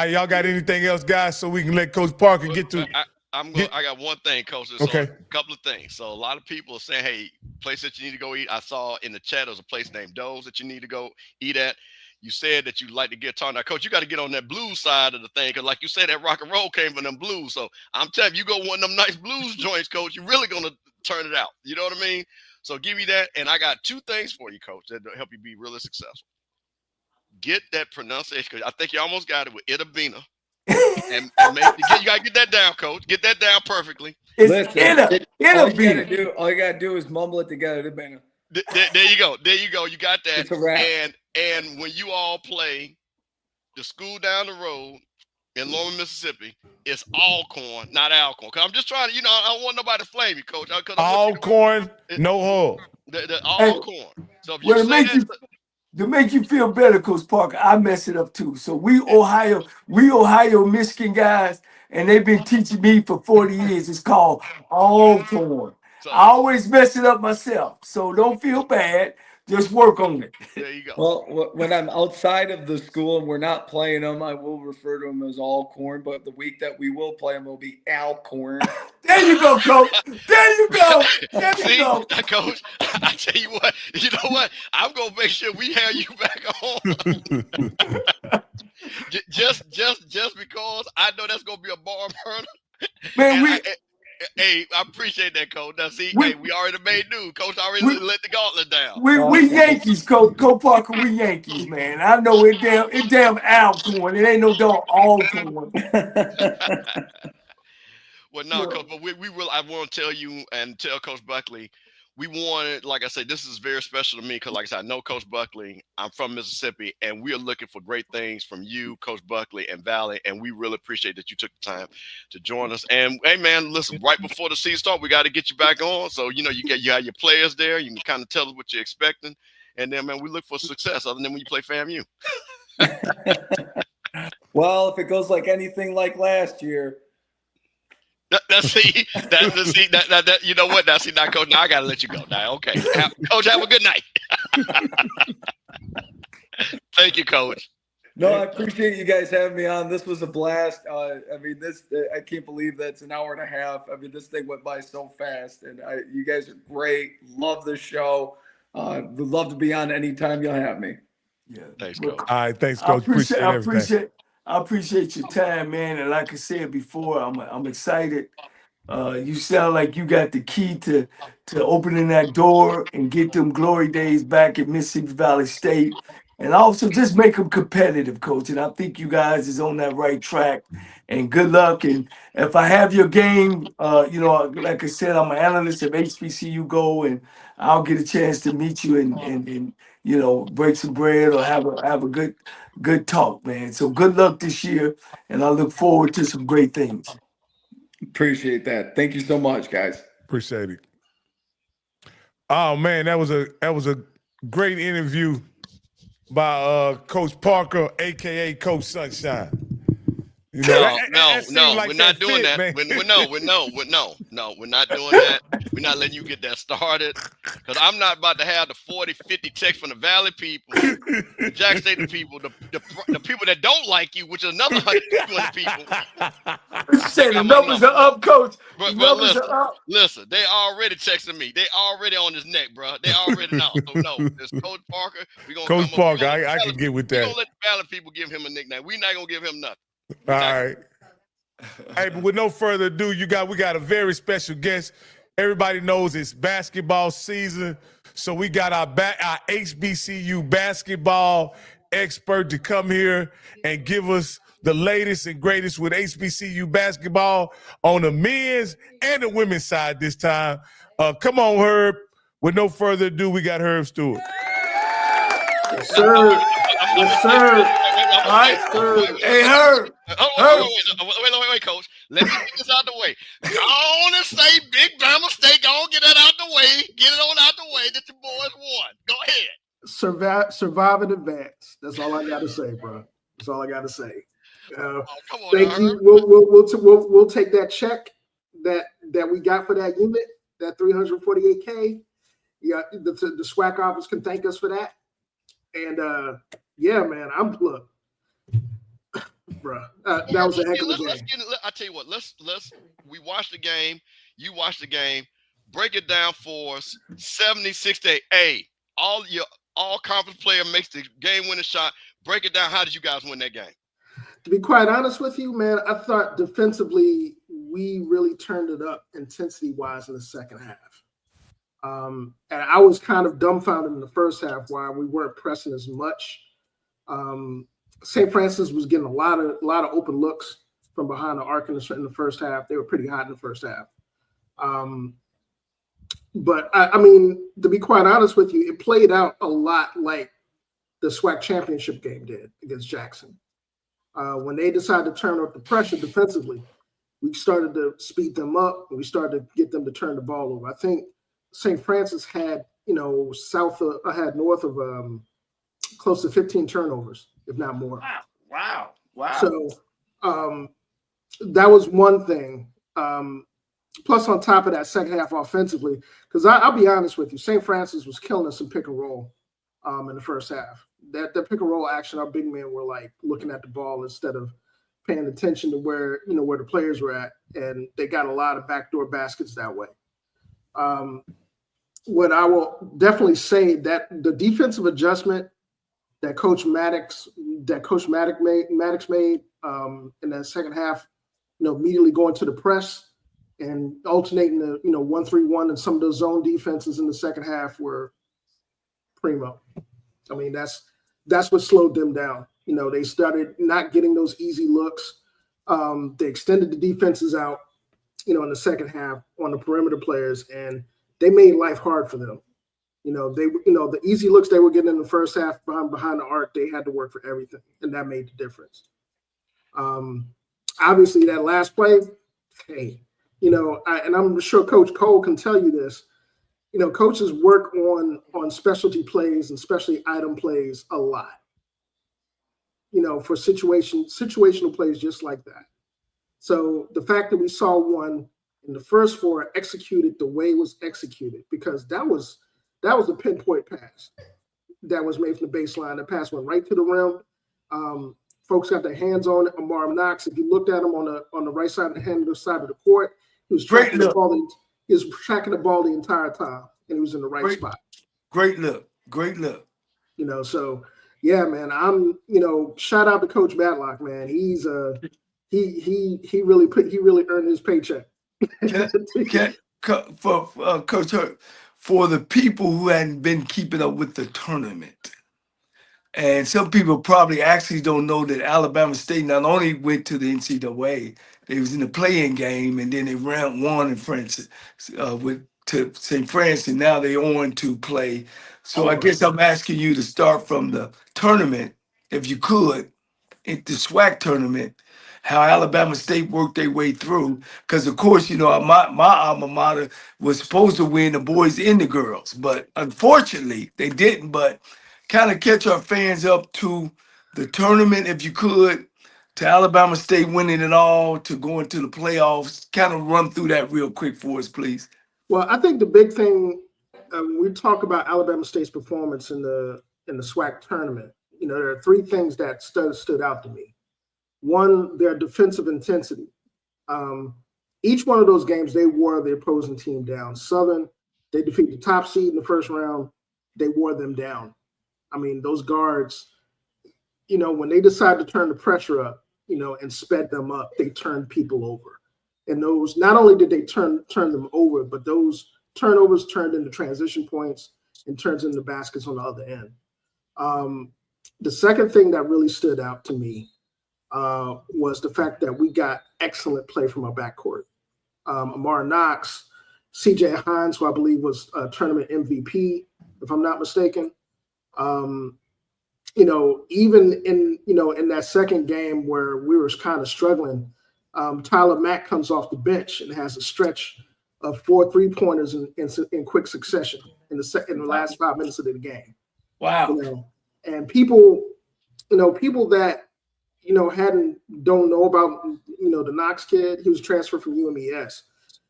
Y'all got anything else, guys, so we can let Coach Parker get to? I got one thing, Coach. So okay. A couple of things. So a lot of people are saying, hey, place that you need to go eat. I saw in the chat there's a place named Doe's that you need to go eat at. You said that you like to get taught. Now, Coach, you got to get on that blues side of the thing, because like you said, that rock and roll came from them blues. So I'm telling you, go one of them nice blues joints, Coach. You're really going to turn it out. You know what I mean? So give me that. And I got two things for you, Coach, that help you be really successful. Get that pronunciation, because I think you almost got it with Itabina. and you got to get that down, Coach. Get that down perfectly. All you got to do is mumble it together. There you go. You got that. It's a wrap. And when you all play the school down the road in Lawrence, Mississippi, it's Alcorn, not Alcorn. Because I'm just trying to, I don't want nobody to flame me, Coach. Alcorn, no hole. The Alcorn. So if well, you say that, to make you feel better, Coach Parker, I mess it up too. So we Ohio, Michigan guys, and they've been teaching me for 40 years. It's called Alcorn. So, I always mess it up myself. So don't feel bad. Just work on it. There you go. Well, when I'm outside of the school and we're not playing them, I will refer to them as Alcorn. But the week that we will play them will be Alcorn. There you go, Coach. There you go. Coach, I tell you what. You know what? I'm gonna make sure we have you back on. just because I know that's gonna be a bar burner. Man, Hey, I appreciate that, Coach. Now, see, we already made news. Coach already let the gauntlet down. We Yankees, Coach Parker. We Yankees, man. I know it damn Alcorn. It ain't no damn Alcorn. Well, no, Coach, but we will. I want to tell you and tell Coach Buckley, we wanted, like I said, this is very special to me because, like I said, I know Coach Buckley. I'm from Mississippi, and we are looking for great things from you, Coach Buckley, and Valley, and we really appreciate that you took the time to join us. And, hey, man, listen, right before the season starts, we got to get you back on. So, you have your players there. You can kind of tell us what you're expecting. And then, man, we look for success other than when you play FAMU. Well, if it goes like anything like last year, you know what? Now, Coach, now I got to let you go. Now, okay. Coach, have a good night. Thank you, Coach. No, I appreciate you guys having me on. This was a blast. I can't believe that's an hour and a half. I mean, this thing went by so fast, and you guys are great. Love the show. Would love to be on anytime you'll have me. Yeah. Thanks, Coach. All right, thanks, Coach. I appreciate your time, man. And like I said before, I'm excited. You sound like you got the key to opening that door and get them glory days back at Mississippi Valley State. and also just make them competitive, coach. And I think you guys is on that right track. And good luck. And if I have your game, like I said, I'm an analyst of HBCU Go, and I'll get a chance to meet you and break some bread or have a good talk, man. So good luck this year, and I look forward to some great things. Appreciate that. Thank you so much, guys. Appreciate it. Oh man, that was a great interview by Coach Parker, aka Coach Sunshine. You know, No, like we're not doing that. We're not doing that. We're not letting you get that started. Because I'm not about to have the 40, 50 texts from the Valley people, the Jack State people, the people that don't like you, which is another 120 people. Say the numbers are up, coach. But Numbers are up. listen, they already texting me. They already on his neck, bro. They already know. So no, it's Coach Parker. Coach Parker, I can get with that. We're going to let the Valley people give him a nickname. We're not going to give him nothing. All right. Hey, but with no further ado, we got a very special guest. Everybody knows it's basketball season, so we got our HBCU basketball expert to come here and give us the latest and greatest with HBCU basketball on the men's and the women's side this time. Come on, Herb. With no further ado, we got Herb Stewart. Yes, sir. Yes, sir. All right, hey, Herb. Wait, Coach. Let me get this out the way. Go on and say Big Bama State. Go on, get that out the way. Get it on out the way that your boys won. Go ahead. Survive and advance. That's all I got to say, bro. That's all I got to say. Come on, thank you. We'll take that check that we got for that unit, that $348K. Yeah, the SWAC office can thank us for that. And yeah, man, look, bro. That was a heck of a game. I tell you what. We watch the game. You watch the game. Break it down for us. 76-8. Hey, all conference player makes the game-winning shot. Break it down. How did you guys win that game? To be quite honest with you, man, I thought defensively we really turned it up intensity-wise in the second half. And I was kind of dumbfounded in the first half why we weren't pressing as much. St. Francis was getting a lot of open looks from behind the arc in the first half. They were pretty hot in the first half. But I mean, to be quite honest with you, it played out a lot like the SWAC championship game did against Jackson. When they decided to turn up the pressure defensively, we started to speed them up and we started to get them to turn the ball over. I think St. Francis had, north of close to 15 turnovers, if not more. Wow. So that was one thing. Plus, on top of that, second half offensively, because I'll be honest with you, St. Francis was killing us in pick and roll in the first half. That pick and roll action, our big men were like looking at the ball instead of paying attention to where the players were at, and they got a lot of backdoor baskets that way. What I will definitely say that the defensive adjustment that Coach Maddox made in that second half, immediately going to the press and alternating the 1-3-1 and some of those zone defenses in the second half were primo. I mean, that's what slowed them down. They started not getting those easy looks. They extended the defenses out, in the second half on the perimeter players, and they made life hard for them. The easy looks they were getting in the first half behind the arc, they had to work for everything, and that made the difference. Obviously, that last play, hey, and I'm sure Coach Cole can tell you this. Coaches work on specialty plays and specialty item plays a lot. For situational plays just like that. So the fact that we saw one in the first four executed the way it was executed, because that was a pinpoint pass that was made from the baseline. The pass went right to the rim. Folks got their hands on it. Amar Knox, if you looked at him on the right side of the side of the court, he was tracking the ball. He was tracking the ball the entire time, and he was in the right spot. Great look. So yeah, man. Shout out to Coach Matlock, man. He's he really earned his paycheck. For Coach Hurt, for the people who hadn't been keeping up with the tournament, And some people probably actually don't know that Alabama State not only went to the NCAA, they was in the play-in game, and then they won in France to St. France, and now they on to play. So I guess I'm asking you to start from the tournament, if you could, at the SWAC tournament, how Alabama State worked their way through. Because of course, you know, my alma mater was supposed to win, the boys and the girls, but unfortunately they didn't. But kind of catch our fans up to the tournament, if you could, to Alabama State winning it all, to going to the playoffs. Kind of run through that real quick for us, please. Well, I think the big thing when we talk about Alabama State's performance in the SWAC tournament, you know, there are three things that stood out to me. One, their defensive intensity. Each one of those games, they wore the opposing team down. Southern, they defeated the top seed in the first round. They wore them down. I mean, those guards, you know, when they decided to turn the pressure up, you know, and sped them up, they turned people over. And those, not only did they turn them over, but those turnovers turned into transition points and turns into baskets on the other end. The second thing that really stood out to me was the fact that we got excellent play from our backcourt. Amar Knox, CJ Hines, who I believe was a tournament MVP, if I'm not mistaken. You know, even in that second game where we were kind of struggling, Tyler Mack comes off the bench and has a stretch of 4 3-pointers in quick succession in the last 5 minutes of the game. Wow. You know, and people that don't know about the Knox kid. He was transferred from UMES.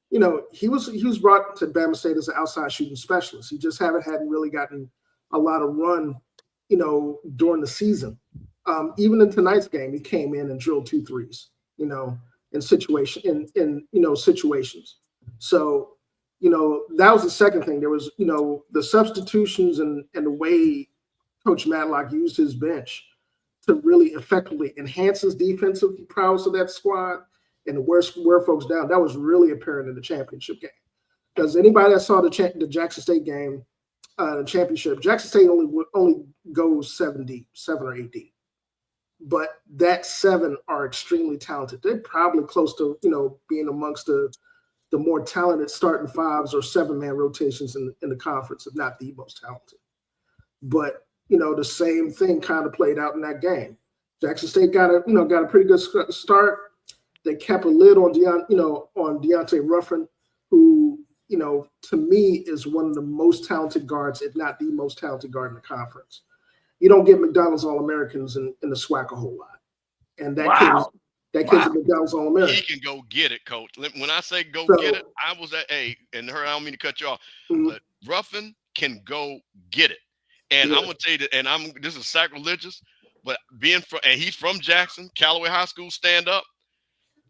You know, he was brought to Bama State as an outside shooting specialist. He just hadn't really gotten a lot of run, you know, during the season. Even in tonight's game, he came in and drilled 2 threes, you know, in situations. So, you know, that was the second thing. There was, you know, the substitutions and the way Coach Matlock used his bench to really effectively enhance his defensive prowess of that squad and to wear folks down. That was really apparent in the championship game. Because anybody that saw the Jackson State game, the championship, Jackson State only goes 7 or 8 deep. But that 7 are extremely talented. They're probably close to, you know, being amongst the more talented starting 5s or 7-man rotations in the conference, if not the most talented. But, you know, the same thing kind of played out in that game. Jackson State got a pretty good start. They kept a lid on Deontay Ruffin, who, you know, to me is one of the most talented guards, if not the most talented guard in the conference. You don't get McDonald's All-Americans in the SWAC a whole lot. And that kid's a McDonald's All-American. He can go get it, Coach. When I say go get it, I was at I don't mean to cut you off, but Ruffin can go get it. And I'm gonna tell you that, this is sacrilegious, but he's from Jackson, Callaway High School, stand up.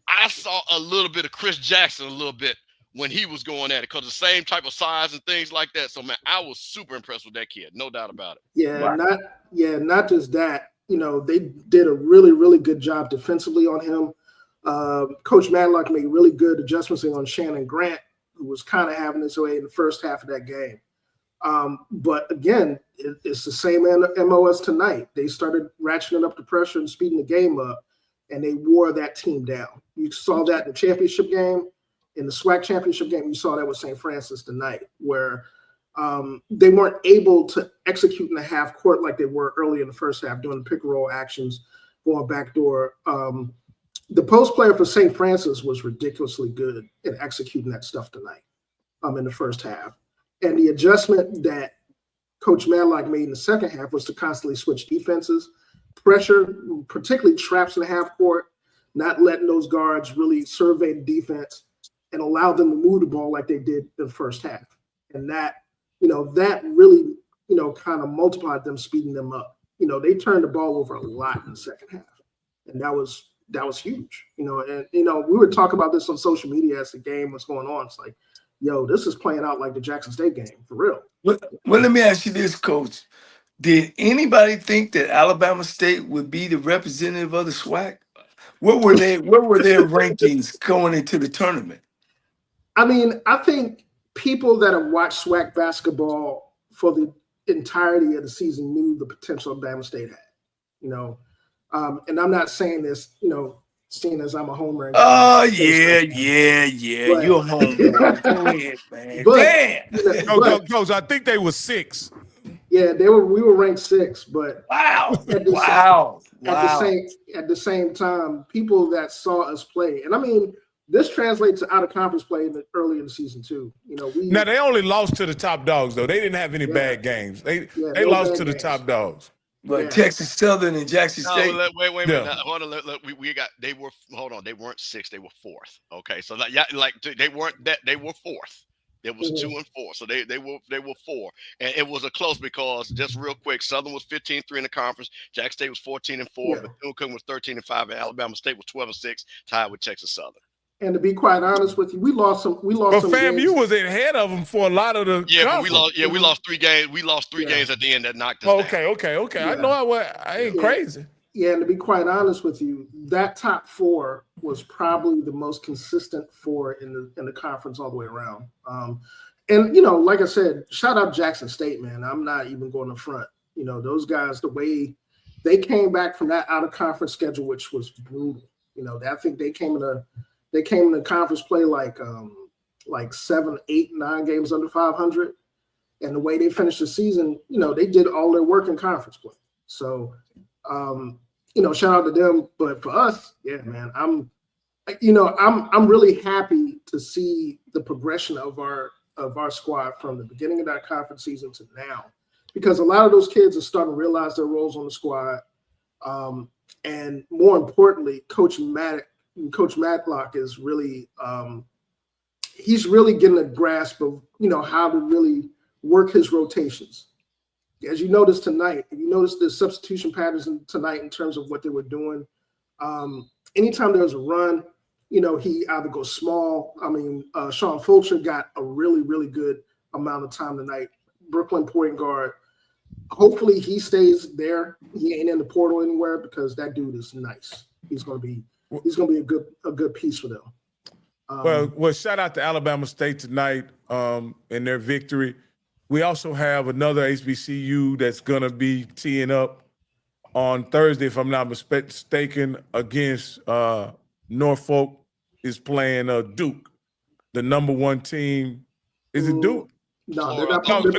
I saw a little bit of Chris Jackson a little bit when he was going at it, because the same type of size and things like that. So man, I was super impressed with that kid, no doubt about it. Not just that. You know, they did a really, really good job defensively on him. Coach Matlock made really good adjustments on Shannon Grant, who was kind of having his way in the first half of that game. But again, it's the same MO as tonight. They started ratcheting up the pressure and speeding the game up, and they wore that team down. You saw that in the championship game. In the SWAC championship game, you saw that with St. Francis tonight, where they weren't able to execute in the half court like they were early in the first half, doing the pick and roll actions, going backdoor. The post player for St. Francis was ridiculously good at executing that stuff tonight in the first half. And the adjustment that Coach Matlock made in the second half was to constantly switch defenses, pressure, particularly traps in the half court, not letting those guards really survey the defense and allow them to move the ball like they did in the first half. And that really, you know, kind of multiplied them, speeding them up. You know, they turned the ball over a lot in the second half. And that was huge. You know, and, you know, we would talk about this on social media as the game was going on. It's like, yo, this is playing out like the Jackson State game, for real. Well, let me ask you this, Coach. Did anybody think that Alabama State would be the representative of the SWAC? What were their rankings going into the tournament? I mean, I think people that have watched SWAC basketball for the entirety of the season knew the potential Bama State had. You know, and I'm not saying this, you know, seeing as I'm a homer. Oh, yeah. But, You're home. Go ahead, man. But, Damn. you know, Coach, I think they were 6. Yeah, we were ranked 6, but Wow. at the same time, people that saw us play, and I mean, this translates to out of conference play early in the season too. You know, now they only lost to the top dogs though. They didn't have any bad games. They lost to the top dogs. But Texas Southern and Jackson State. Wait a minute. Now, hold on. They weren't 6. They were 4th. Okay, so they weren't that. They were 4th. It was 2 and 4, so they were 4, and it was a close because just real quick, Southern was 15-3 in the conference, Jack State was 14-4, Bethune-Cookman was 13-5, and Alabama State was 12-6, tied with Texas Southern. And to be quite honest with you, we lost some. But fam, you was ahead of them for a lot of the. Yeah, but we lost 3 games. We lost 3 games at the end that knocked us down. Okay. Yeah. I know I ain't crazy. Yeah, and to be quite honest with you, that top 4 was probably the most consistent 4 in the conference all the way around. And you know, like I said, shout out Jackson State, man. I'm not even going to front. You know, those guys, the way they came back from that out of conference schedule, which was brutal. You know, I think they came in the conference play like 7, 8, 9 games under 500, and the way they finished the season, you know, they did all their work in conference play. So. You know, shout out to them, but for us, yeah, man, I'm really happy to see the progression of our squad from the beginning of that conference season to now, because a lot of those kids are starting to realize their roles on the squad, and more importantly, Coach Matlock is really he's really getting a grasp of, you know, how to really work his rotations. As you noticed tonight, you noticed the substitution patterns tonight in terms of what they were doing. Anytime there was a run, you know, he either goes small. I mean, Sean Fulcher got a really, really good amount of time tonight. Brooklyn point guard. Hopefully he stays there. He ain't in the portal anywhere, because that dude is nice. He's gonna be a good piece for them. Well, shout out to Alabama State tonight in their victory. We also have another HBCU that's going to be teeing up on Thursday, if I'm not mistaken, against Norfolk is playing Duke, the number 1 team. Is it Duke? No, they're not. Florida.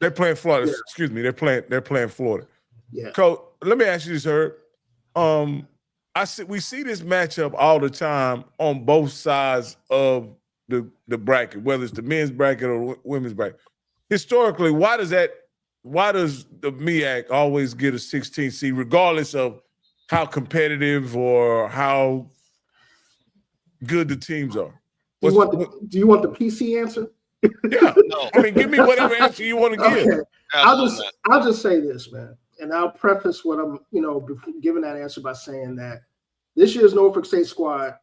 They're playing Florida. Yeah. Excuse me. They're playing Florida. Yeah. Coach, let me ask you this, Herb. We see this matchup all the time on both sides of the bracket, whether it's the men's bracket or women's bracket. Historically, why does the MEAC always get a 16 seed, regardless of how competitive or how good the teams are? Do you want the PC answer? Yeah. No. I mean, give me whatever answer you want to give. Okay. I'll just say this, man, and I'll preface what I'm, you know, giving that answer by saying that this year's Norfolk State squad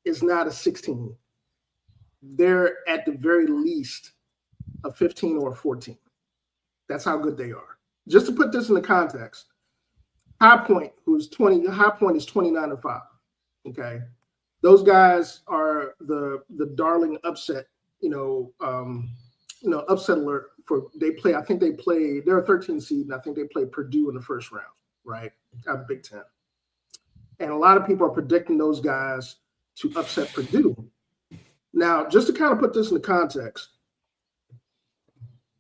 is not a 16. They're at the very least a 15 or a 14. That's how good they are. Just to put this in the context, High Point is 29-5. Okay, those guys are the darling upset. Upset alert for they play. I think they're a 13 seed, and I think they play Purdue in the first round, right? Out of Big Ten. And a lot of people are predicting those guys to upset Purdue. Now, just to kind of put this in the context,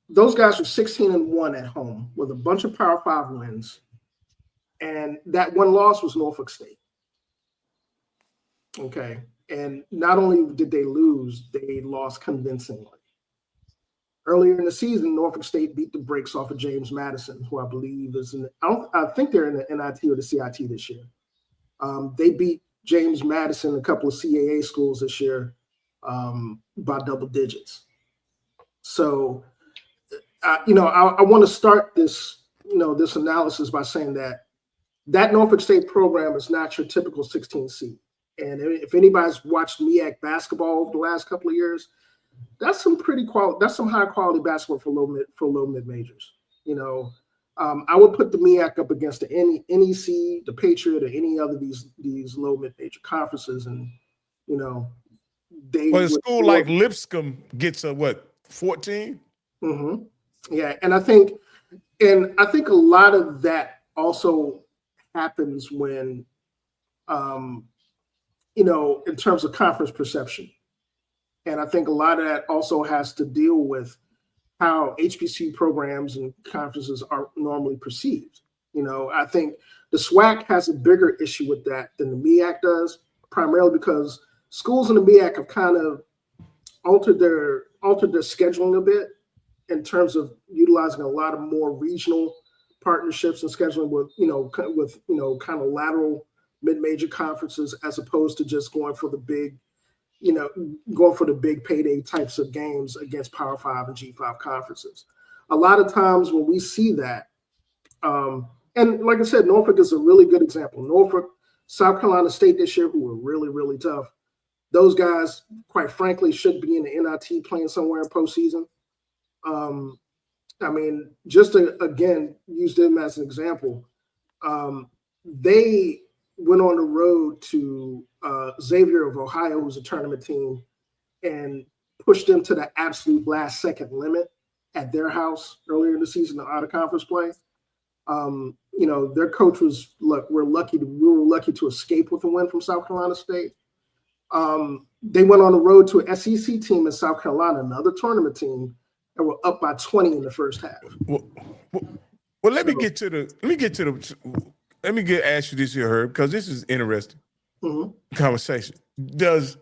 those guys were 16-1 at home with a bunch of Power 5 wins, and that one loss was Norfolk State. Okay, and not only did they lose, they lost convincingly. Earlier in the season, Norfolk State beat the brakes off of James Madison, who I believe is I think they're in the NIT or the CIT this year. They beat James Madison, a couple of CAA schools this year, by double digits. So, I want to start this analysis by saying that Norfolk State program is not your typical 16 seed. And if anybody's watched MEAC basketball over the last couple of years, that's some high quality basketball for low mid majors. I would put the MEAC up against any NEC, the Patriot, or any other these low mid major conferences, and a school like Lipscomb gets a 14? Mm-hmm. Yeah, and I think a lot of that also happens when, in terms of conference perception, and I think a lot of that also has to deal with how HBCU programs and conferences are normally perceived. I think the SWAC has a bigger issue with that than the MEAC does, primarily because schools in the MEAC have kind of altered their scheduling a bit in terms of utilizing a lot of more regional partnerships and scheduling with kind of lateral mid-major conferences, as opposed to just going for the big payday types of games against Power 5 and G5 conferences. A lot of times when we see that, and like I said, Norfolk is a really good example. Norfolk, South Carolina State this year, who were really, really tough. Those guys, quite frankly, should be in the NIT playing somewhere in postseason. Just to, again, use them as an example, they went on the road to Xavier of Ohio, who's a tournament team, and pushed them to the absolute last second limit at their house earlier in the season in out-of-conference play. Their coach was, look, we were lucky to escape with a win from South Carolina State. They went on the road to an SEC team in South Carolina, another tournament team, and were up by 20 in the first half. Let me ask you this here, Herb, because this is interesting conversation. Does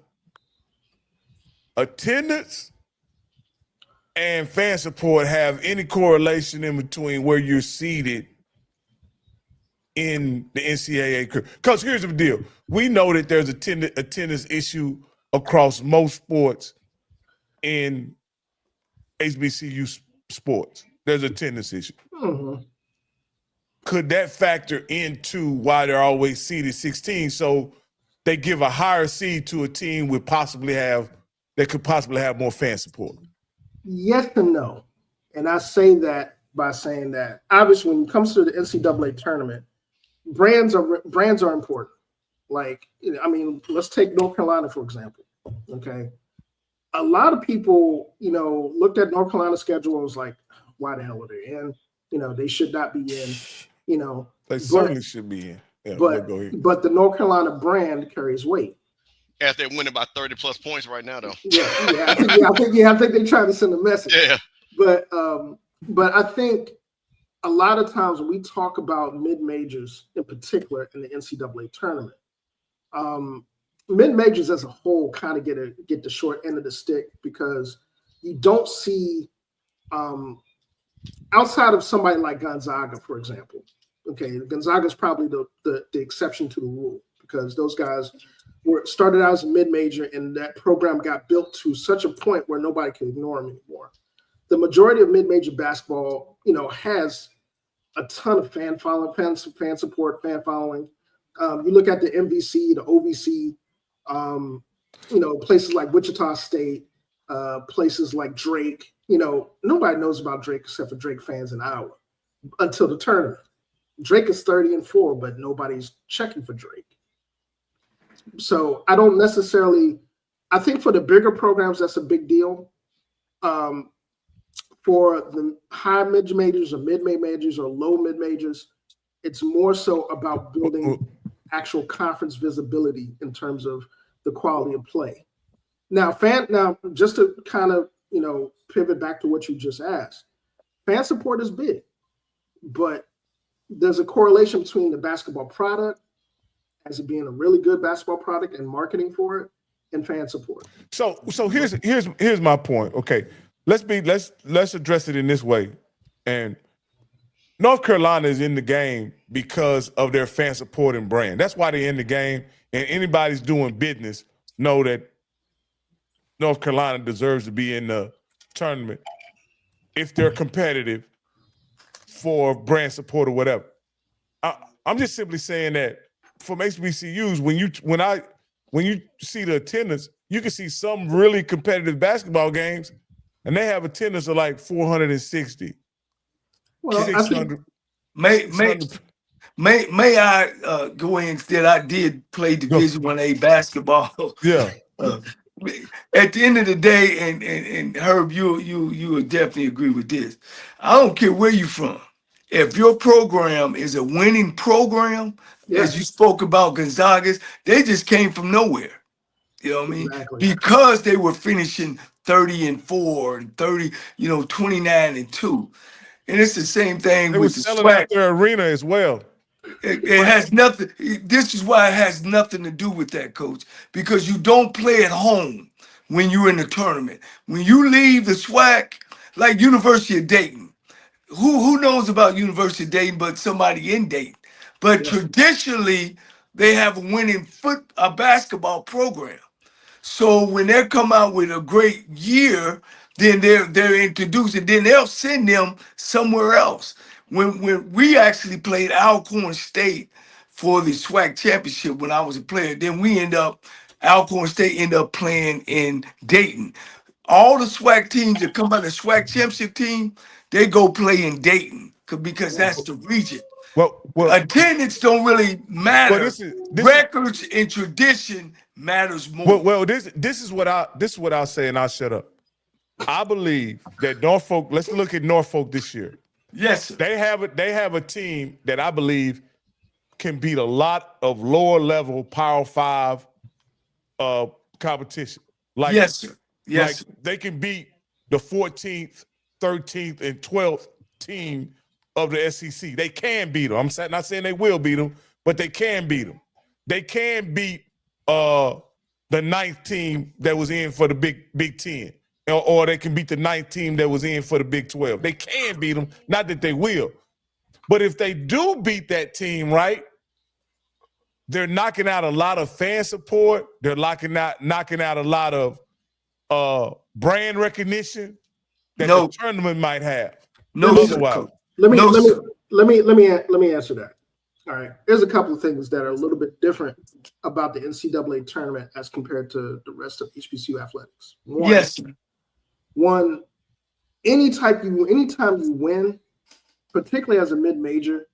attendance and fan support have any correlation in between where you're seated in the NCAA curve? Because here's the deal. We know that there's a attendance issue across most sports in HBCU sports. There's a attendance issue. Mm-hmm. Could that factor into why they're always seeded 16? So they give a higher seed to a team that could possibly have more fan support? Yes and no. And I say that by saying that obviously when it comes to the NCAA tournament, brands are important. Like, let's take North Carolina, for example. Okay. A lot of people, looked at North Carolina's schedule and was like, why the hell are they in? They should not be in, They certainly should be in. Yeah, but the North Carolina brand carries weight. As they're winning by 30 plus points right now, though. I think they try to send a message. Yeah. But I think a lot of times when we talk about mid-majors in particular in the NCAA tournament, mid-majors as a whole kind of get the short end of the stick, because you don't see outside of somebody like Gonzaga, for example. Okay, Gonzaga is probably the exception to the rule, because those guys started out as a mid-major, and that program got built to such a point where nobody can ignore them anymore. The majority of mid-major basketball, has a ton of fan following, fan support, fan following. You look at the MVC, the OVC, places like Wichita State, places like Drake. Nobody knows about Drake except for Drake fans in Iowa until the tournament. Drake is 30-4, but nobody's checking for Drake. So I don't necessarily. I think for the bigger programs, that's a big deal. For the high mid-majors or mid-majors or low mid-majors, it's more so about building actual conference visibility in terms of the quality of play. Now, just to kind of, pivot back to what you just asked, fan support is big, but there's a correlation between the basketball product as it being a really good basketball product and marketing for it and fan support. So here's my point. Okay. Let's address it in this way. And North Carolina is in the game because of their fan support and brand. That's why they're in the game. And anybody's doing business know that North Carolina deserves to be in the tournament if they're competitive for brand support or whatever. I'm just simply saying that from HBCUs, when you see the attendance, you can see some really competitive basketball games, and they have attendance of like 460. Well, 600. May I go in instead? I did play Division 1A basketball. Yeah. at the end of the day, and Herb, you will definitely agree with this. I don't care where you're from. If your program is a winning program, as you spoke about Gonzaga's, they just came from nowhere. You know what I mean? Exactly. Because they were finishing 30-4 and 30, 29-2. And it's the same thing They were with the selling out SWAC. their arena as well. It has nothing. This is why it has nothing to do with that, coach, because you don't play at home when you're in the tournament. When you leave the SWAC, like University of Dayton, who knows about University of Dayton but somebody in Dayton? But traditionally, they have a winning basketball program. So when they come out with a great year, then they're introduced, and then they'll send them somewhere else. When we actually played Alcorn State for the SWAC championship when I was a player, then Alcorn State ended up playing in Dayton. All the SWAC teams that come out of the SWAC championship team, they go play in Dayton because that's the region. Well, Attendance don't really matter. this Records and tradition matters more. Well, this is what I'll say, and I'll shut up. I believe that Norfolk. Let's look at Norfolk this year. Yes, sir. They have a team that I believe can beat a lot of lower level Power 5 competition. Like, yes, sir. Yes, like sir. they can beat the 14th, 13th, and 12th team of the SEC. They can beat them. I'm not saying they will beat them, but they can beat them. They can beat the 9th team that was in for the Big 10. Or they can beat the 9th team that was in for the Big 12. They can beat them, not that they will. But if they do beat that team, right, they're knocking out a lot of fan support. They're knocking out a lot of brand recognition that the tournament might have. Let me answer that. All right. There's a couple of things that are a little bit different about the NCAA tournament as compared to the rest of HBCU athletics. One, anytime you win, particularly as a mid-major,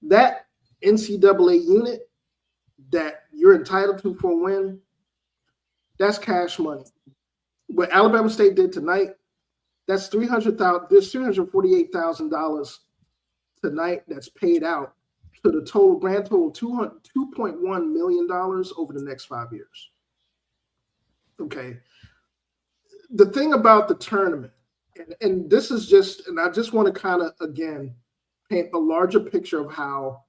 that NCAA unit that you're entitled to for a win, that's cash money. What Alabama State did tonight, that's $300,000. There's $348,000 tonight that's paid out to the grand total of $2.1 million over the next 5 years. Okay. The thing about the tournament, and this is just, and I just want to kind of, again, paint a larger picture of how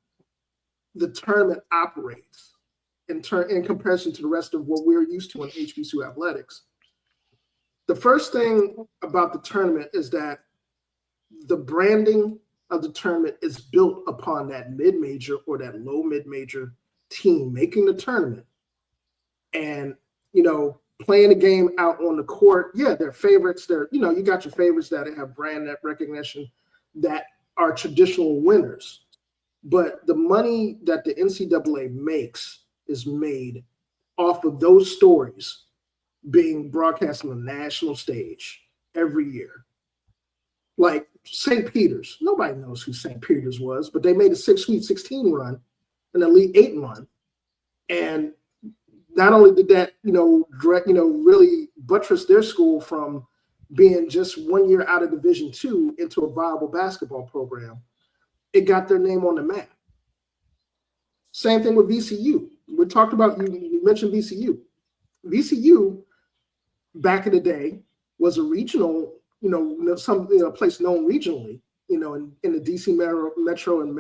the tournament operates in comparison to the rest of what we're used to in HBCU athletics. The first thing about the tournament is that the branding of the tournament is built upon that mid-major or that low mid-major team making the tournament. And, playing the game out on the court, they're favorites. You got your favorites that have brand recognition that are traditional winners. But the money that the NCAA makes is made off of those stories being broadcast on the national stage every year. Like St. Peter's, nobody knows who St. Peter's was, but they made a Sweet 16 run, an Elite 8 run. And not only did that, really buttress their school from being just 1 year out of Division II into a viable basketball program, it got their name on the map. Same thing with VCU. We talked about, you mentioned VCU. VCU, back in the day, was a regional, place known regionally, in the DC metro and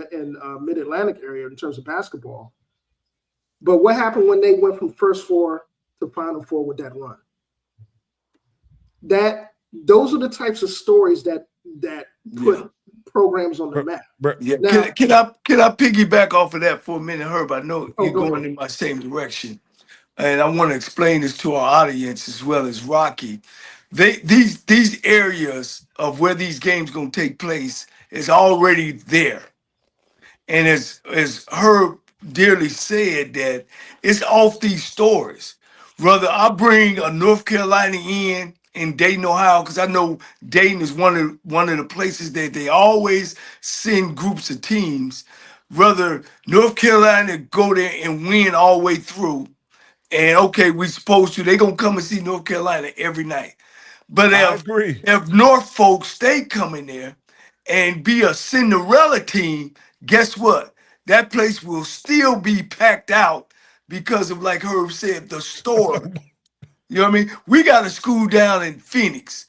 mid-Atlantic area in terms of basketball. But what happened when they went from first four to Final Four with that run? Those are the types of stories that put programs on the map. Yeah. Now, can I piggyback off of that for a minute, Herb? I know you're going in my same direction, and I want to explain this to our audience as well as Rocky. These areas of where these games going to take place is already there, and as Herb dearly said, that it's off these stories. Whether I bring a North Carolina in Dayton, Ohio, because I know Dayton is one of the places that they always send groups of teams. Whether North Carolina go there and win all the way through, And okay, we supposed to. They gonna come and see North Carolina every night. But I agree. if Norfolk State come in there and be a Cinderella team, guess what? That place will still be packed out because of, like Herb said, the store. You know what I mean? We got a school down in Phoenix,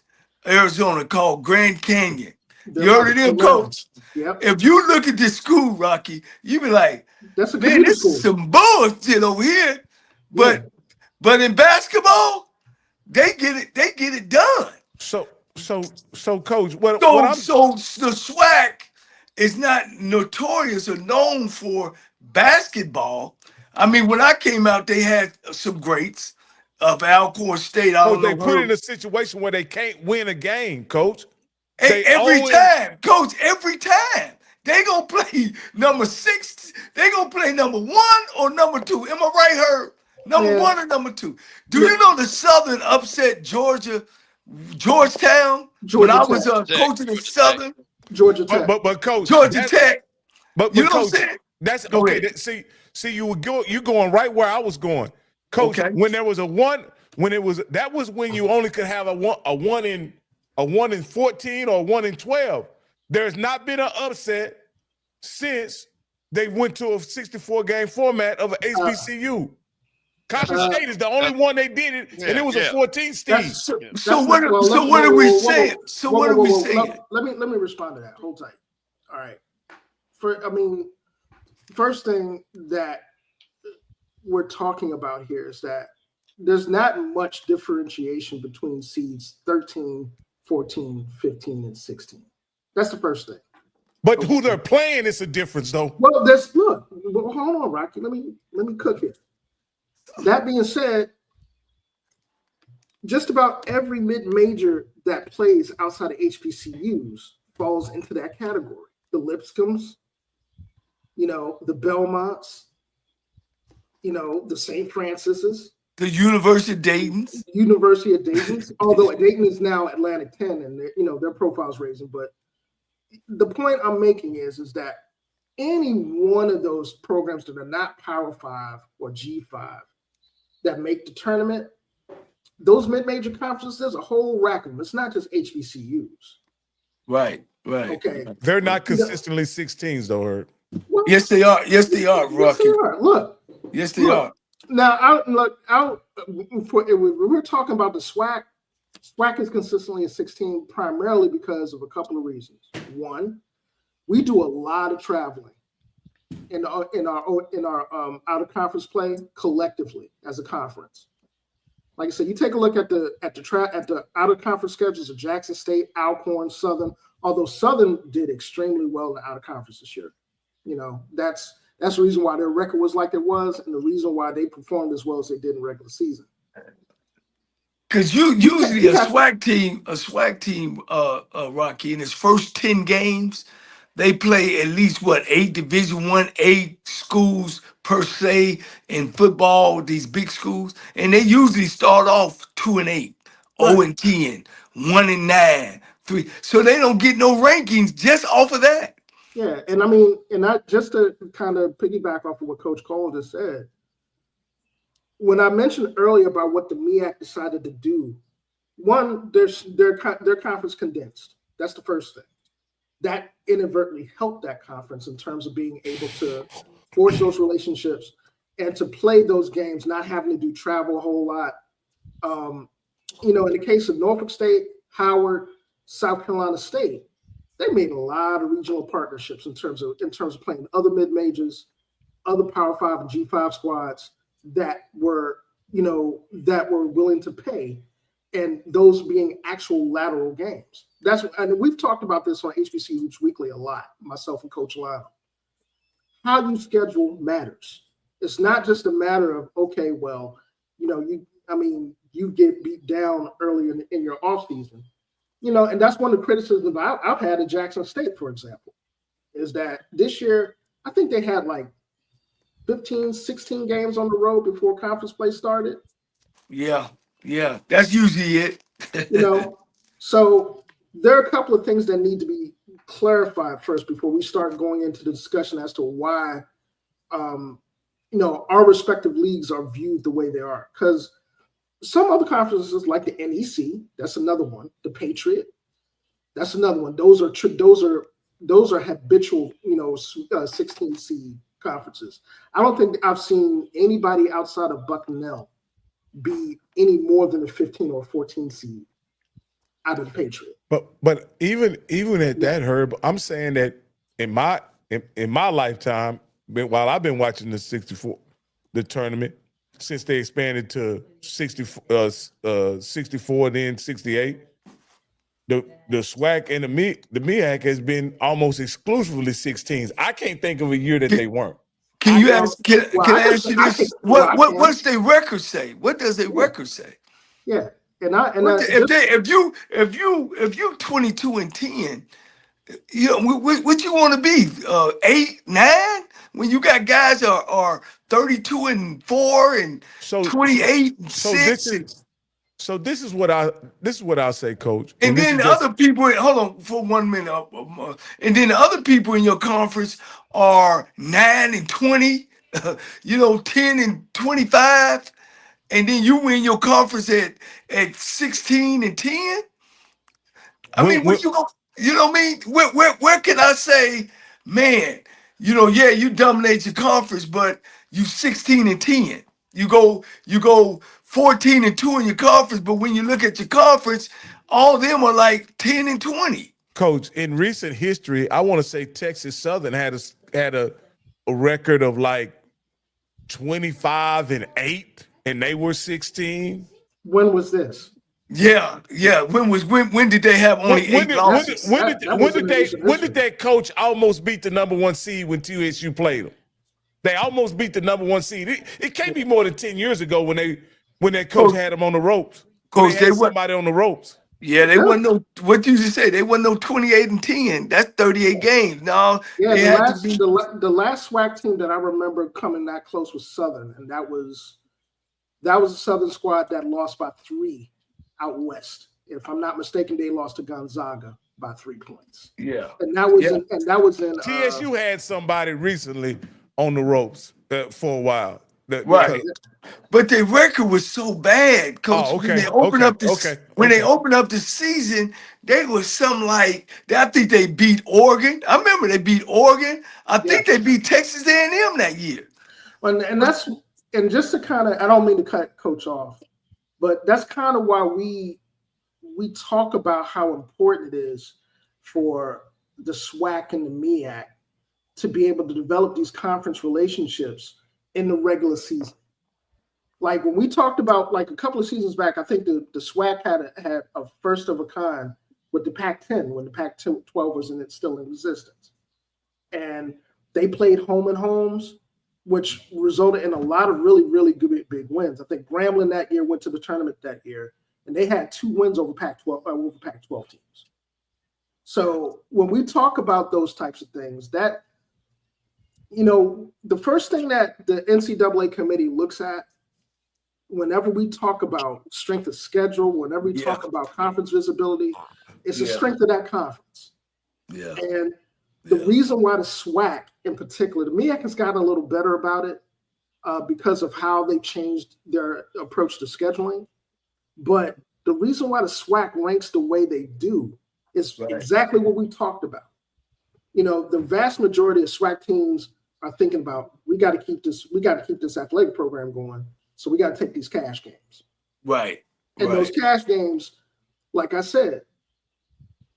Arizona called Grand Canyon. You heard of them, Coach? Yep. If you look at this school, Rocky, you be like, That's a man, community this school. is some bullshit over here. But in basketball, they get it done. So Coach, what So I'm the SWAC is not notorious or known for basketball. I mean, when I came out, they had some greats of Alcorn State. I don't know. they put in a situation where they can't win a game, Coach. Every time, Coach, every time. They gonna play number 6. They gonna play number 1 or number 2. Am I right, Herb? Number 1 or number 2? Do you know the Southern upset Georgetown? When I was coaching in Southern, Georgia Tech. But Coach, Georgia Tech. But You know Coach, what I'm saying? that's Go okay. ahead. See, you going right where I was going, Coach. Okay. When there was that was when you only could have a 1 in 14 or 1 in 12. There's not been an upset since they went to a 64 game format of an HBCU. Conference State is the only one they did it, and it was a 14 seed. So what are we saying? So what are we saying? Let me respond to that. Hold tight. All right. First thing that we're talking about here is that there's not much differentiation between seeds 13, 14, 15, and 16. That's the first thing. But who they're playing is a difference, though. Well, hold on, Rocky. Let me cook it. That being said, just about every mid-major that plays outside of HBCUs falls into that category. The Lipscombs, the Belmonts, the St. Francis's. The University of Dayton's. Although Dayton is now Atlantic 10 and their profile's raising. But the point I'm making is that any one of those programs that are not Power 5 or G5 that make the tournament, those mid-major conferences, there's a whole rack of them. It's not just HBCUs. Right. Okay. They're not consistently 16s, though, Herb. Well, Yes, they are. Yes, they are, Rocky. Yes, they are. Look. Yes, they are. Now, we're talking about the SWAC. SWAC is consistently a 16 primarily because of a couple of reasons. One, we do a lot of traveling in our out of conference play collectively as a conference. Like I said, you take a look at the out of conference schedules of Jackson State, Alcorn, Southern. Although Southern did extremely well in the out of conference this year, that's the reason why their record was like it was, and the reason why they performed as well as they did in regular season. Because usually a SWAC team, Rocky, in its first 10 games, they play at least 8 Division I schools per se in football, these big schools, and they usually start off 2-8, 0-10, 1-9, 3. So they don't get no rankings just off of that. Yeah, and just to kind of piggyback off of what Coach Cole just said, when I mentioned earlier about what the MEAC decided to do, one, their conference condensed. That's the first thing. That inadvertently helped that conference in terms of being able to forge those relationships and to play those games, not having to do travel a whole lot. In the case of Norfolk State, Howard, South Carolina State, they made a lot of regional partnerships in terms of playing other mid majors, other Power 5 and G5 squads that were willing to pay, and those being actual lateral games. And we've talked about this on HBCU Hoops Weekly a lot, myself and Coach Lionel. How you schedule matters. It's not just a matter of, okay, well, you get beat down early in your off season. And that's one of the criticisms I've had at Jackson State, for example, is that this year, I think they had 15, 16 games on the road before conference play started. Yeah, that's usually it. So there are a couple of things that need to be clarified first before we start going into the discussion as to why our respective leagues are viewed the way they are. Because some other conferences like the NEC, that's another one. The Patriot, that's another one. Those are habitual, 16 seed conferences. I don't think I've seen anybody outside of Bucknell be any more than a 15 or 14 seed out of the Patriot. But even at that, Herb, I'm saying that in my lifetime, while I've been watching the tournament since they expanded to 64, then 68, the SWAC and the MEAC has been almost exclusively 16s. I can't think of a year that they weren't. Can I ask you this? What's their record say? What does their record say? Yeah, if you 22 and 10, what you want to be? 8, 9? When you got guys are 32 and 4 and 28 and 6. So this is what I'll say, Coach. And then the other people, hold on for 1 minute. And then the other people in your conference are 9 and 20, 10 and 25. And then you win your conference at 16 and 10. Where can I say, man, you dominate your conference, but you 16 and 10. You go 14 and 2 in your conference, but when you look at your conference, all of them are like 10 and 20. Coach, in recent history, I want to say Texas Southern had a record of like 25 and 8, and they were 16. When was this? Yeah. When did they have only 8 losses? When did that coach almost beat the number 1 seed when TSU played them? They almost beat the number 1 seed. It can't be more than 10 years ago when that coach had them on the ropes. Coach, they had somebody on the ropes. Yeah, they wasn't no. What you just say? They wasn't no 28 and 10. That's 38 games. No, yeah. The last SWAC team that I remember coming that close was Southern, and that was a Southern squad that lost by 3 out west. If I'm not mistaken, they lost to Gonzaga by 3 points. Yeah, and that was in TSU had somebody recently on the ropes for a while. Right. But their record was so bad, Coach. When they opened up the season, they was something like, I think they beat Oregon. I remember they beat Oregon. I think they beat Texas A&M that year. And just to kind of, I don't mean to cut Coach off, but that's kind of why we talk about how important it is for the SWAC and the MEAC to be able to develop these conference relationships in the regular season. Like when we talked about like a couple of seasons back, I think the SWAC had a first of a kind with the Pac-10 when the Pac-12 was still in existence. And they played home and homes, which resulted in a lot of really, really good big wins. I think Grambling that year went to the tournament that year, and they had 2 wins over Pac-12 teams. So when we talk about those types of things, that the first thing that the NCAA committee looks at whenever we talk about strength of schedule, whenever we talk about conference visibility, it's the strength of that conference. Yeah. And the reason why the SWAC in particular, the MEAC has gotten a little better about it because of how they changed their approach to scheduling. But the reason why the SWAC ranks the way they do is exactly what we talked about. The vast majority of SWAC teams are thinking about, we got to keep this athletic program going. So we got to take these cash games. Right. And those cash games, like I said,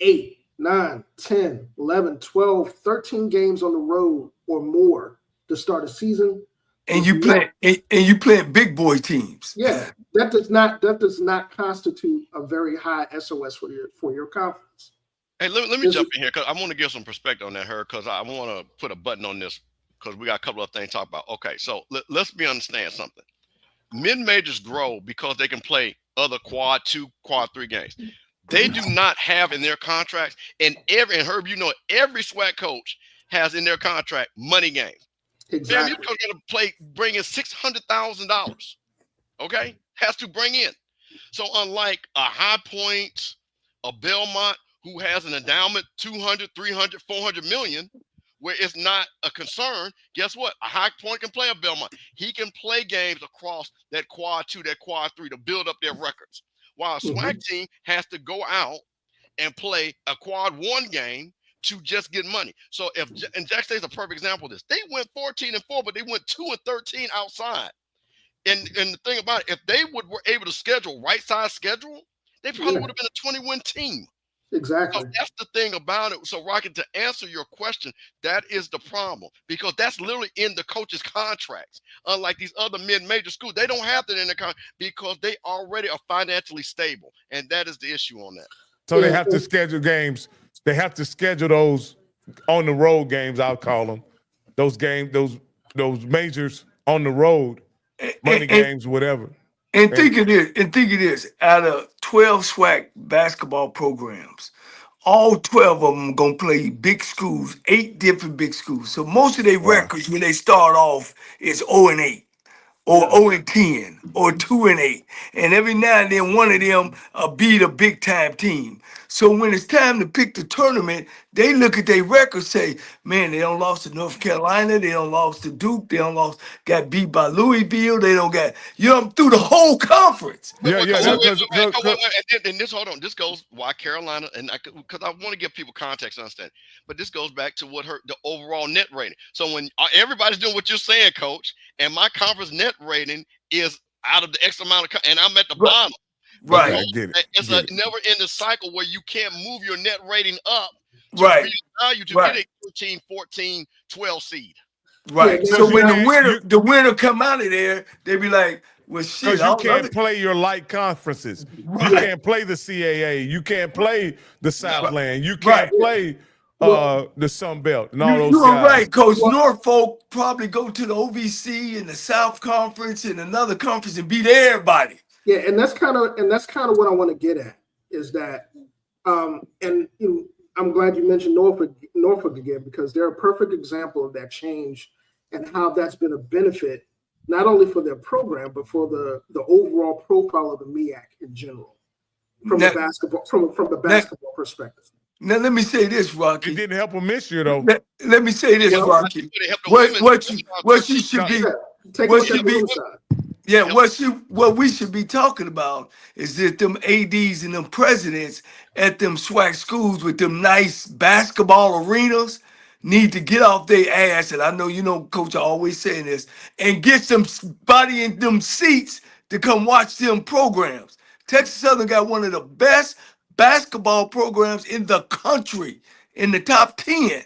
8, 9, 10, 11, 12, 13 games on the road or more to start a season. And you play big boy teams. Yeah. That does not constitute a very high SOS for your conference. Hey, let me jump in here because I want to give some perspective on that, because I want to put a button on this because we got a couple of things to talk about. Okay, so let's understand something. Mid-majors grow because they can play other quad 2, quad 3 games. They do not have in their contracts, and Herb, every SWAC coach has in their contract money games. Exactly. You're going to bring in $600,000. Okay, has to bring in. So unlike a High Point, a Belmont, who has an endowment 200, 300, 400 million, where it's not a concern, guess what? A High Point can play a Belmont. He can play games across that quad 2, that quad 3 to build up their records. While a SWAC team has to go out and play a quad 1 game to just get money. So and Jack State's a perfect example of this. They went 14-4, but they went 2-13 outside. And the thing about it, if they were able to schedule right side schedule, they probably would have been a 20-win team. Exactly. So that's the thing about it. So, Rocky, to answer your question, that is the problem, because that's literally in the coaches' contracts. Unlike these other mid-major schools, they don't have that in their contract because they already are financially stable, and that is the issue on that. So they have to schedule games. They have to schedule those on the road games, I'll call them. Those games, those majors on the road, money games, whatever. And think of this, out of 12 SWAC basketball programs, all 12 of them gonna play big schools, 8 different big schools. So most of their records when they start off is 0-8 or 0-10 or 2-8. And every now and then one of them beat a big time team. So when it's time to pick the tournament, they look at their records, say, man, they don't lost to North Carolina, they don't lost to Duke, they don't got beat by Louisville, they don't got, through the whole conference. And this, hold on, this goes why Carolina, and because I want to give people context to understand, but this goes back to what the overall net rating. So when everybody's doing what you're saying, Coach, and my conference net rating is out of the X amount of, and I'm at the bottom. Right. It's a never-ending cycle where you can't move your net rating up to get a 13, 14, 12 seed. Right. So when the winner come out of there, they be like, well, shit. Because you can't play your light conferences. You can't play the CAA. You can't play the Southland. You can't play the Sun Belt and all those You're guys. right, Coach. Norfolk probably go to the OVC and the South Conference and another conference and beat everybody. Yeah, and that's kind of what I want to get at is that, and I'm glad you mentioned Norfolk again, because they're a perfect example of that change and how that's been a benefit not only for their program but for the overall profile of the MEAC in general from the basketball perspective. Now let me say this, Rocky. It didn't help them this year, though. Let me say this, Rocky. What you should be. Yeah, what we should be talking about is that them ADs and them presidents at them SWAC schools with them nice basketball arenas need to get off their ass, and I know Coach, I always saying this, and get somebody in them seats to come watch them programs. Texas Southern got one of the best basketball programs in the country, in the top 10.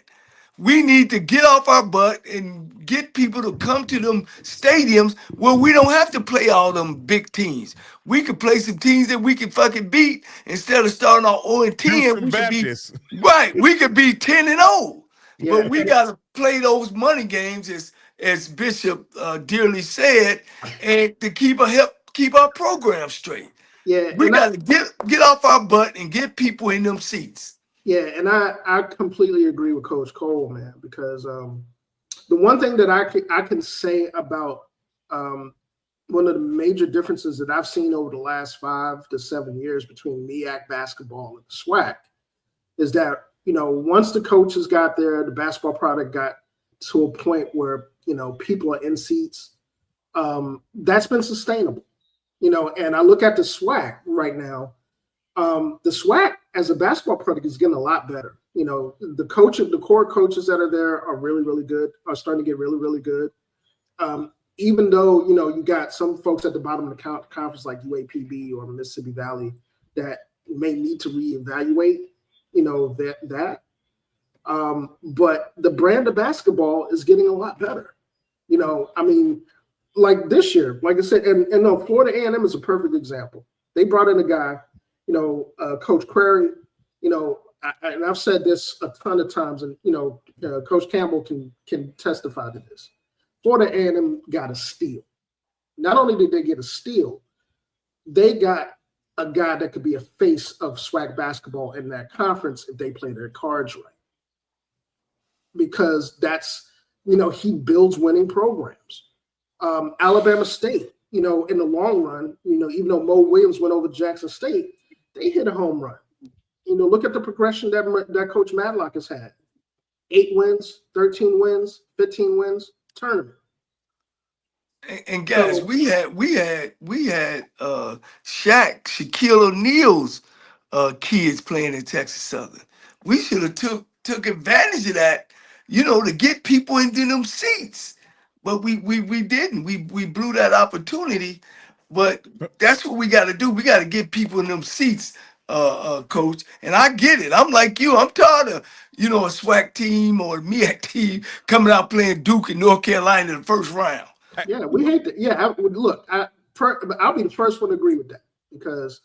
We need to get off our butt and get people to come to them stadiums where we don't have to play all them big teams. We could play some teams that we can fucking beat instead of starting off 0-10. We could be 10-0. Yeah. But we got to play those money games, as Bishop dearly said, and to keep our program straight. Yeah, we got to get off our butt and get people in them seats. Yeah, and I completely agree with Coach Cole, man, because the one thing that I can say about one of the major differences that I've seen over the last 5 to 7 years between MEAC basketball and the SWAC is that, once the coaches got there, the basketball product got to a point where, people are in seats, that's been sustainable, and I look at the SWAC right now. The SWAC as a basketball product is getting a lot better. The core coaches that are there are really, really good, are starting to get really, really good. Even though, you got some folks at the bottom of the conference like UAPB or Mississippi Valley that may need to reevaluate, but the brand of basketball is getting a lot better. Like this year, like I said, and no, Florida A&M is a perfect example. They brought in a guy, Coach Query, and I've said this a ton of times, and Coach Campbell can testify to this. Florida A&M got a steal. Not only did they get a steal, they got a guy that could be a face of SWAC basketball in that conference if they play their cards right. Because that's, he builds winning programs. Alabama State, in the long run, even though Mo Williams went over Jackson State, they hit a home run. Look at the progression that Coach Madlock has had. 8 wins, 13 wins, 15 wins, tournament. And guys, So, we had Shaquille O'Neal's kids playing in Texas Southern. We should have took advantage of that, to get people into them seats. But we didn't. We blew that opportunity. But that's what we got to do. We got to get people in them seats, coach. And I get it. I'm like you. I'm tired of a SWAC team or a MEAC team coming out playing Duke in North Carolina in the first round. yeah, we hate that. Yeah, I'll be the first one to agree with that, because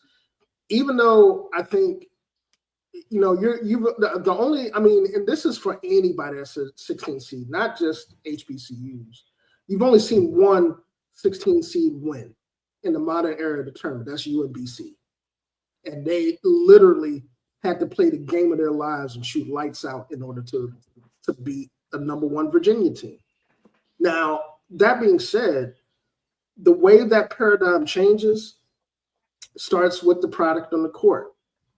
even though I think, the only, and this is for anybody that's a 16 seed, not just HBCUs. You've only seen one 16 seed win in the modern era of the tournament. That's UMBC. And they literally had to play the game of their lives and shoot lights out in order to beat a #1 Virginia team. Now, that being said, the way that paradigm changes starts with the product on the court,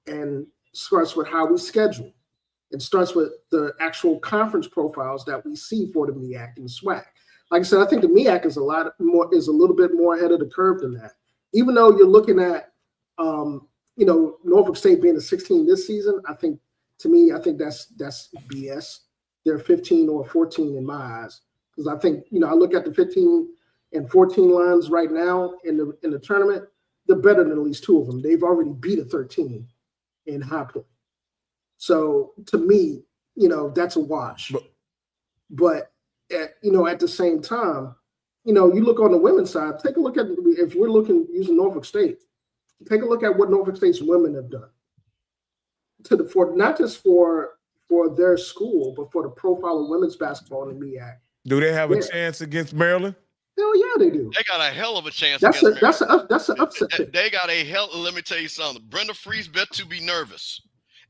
and starts with how we schedule, and starts with the actual conference profiles that we see for the MEAC and the SWAC. Like I said, I think the MEAC is a little bit more ahead of the curve than that. Even though you're looking at, Norfolk State being a 16 this season, I think that's BS. They're 15 or 14 in my eyes. Because I think, I look at the 15 and 14 lines right now in the tournament, they're better than at least 2 of them. They've already beat a 13 in High Point. So to me, that's a wash. But at the same time, you look on the women's side, take a look at, if we're using Norfolk State, take a look at what Norfolk State's women have done not just for their school, but for the profile of women's basketball in the MEAC. Do they have a chance against Maryland? Hell yeah, they do. They got a hell of a chance. That's an upset pick. They got a hell. Let me tell you something. Brenda Freese bet to be nervous.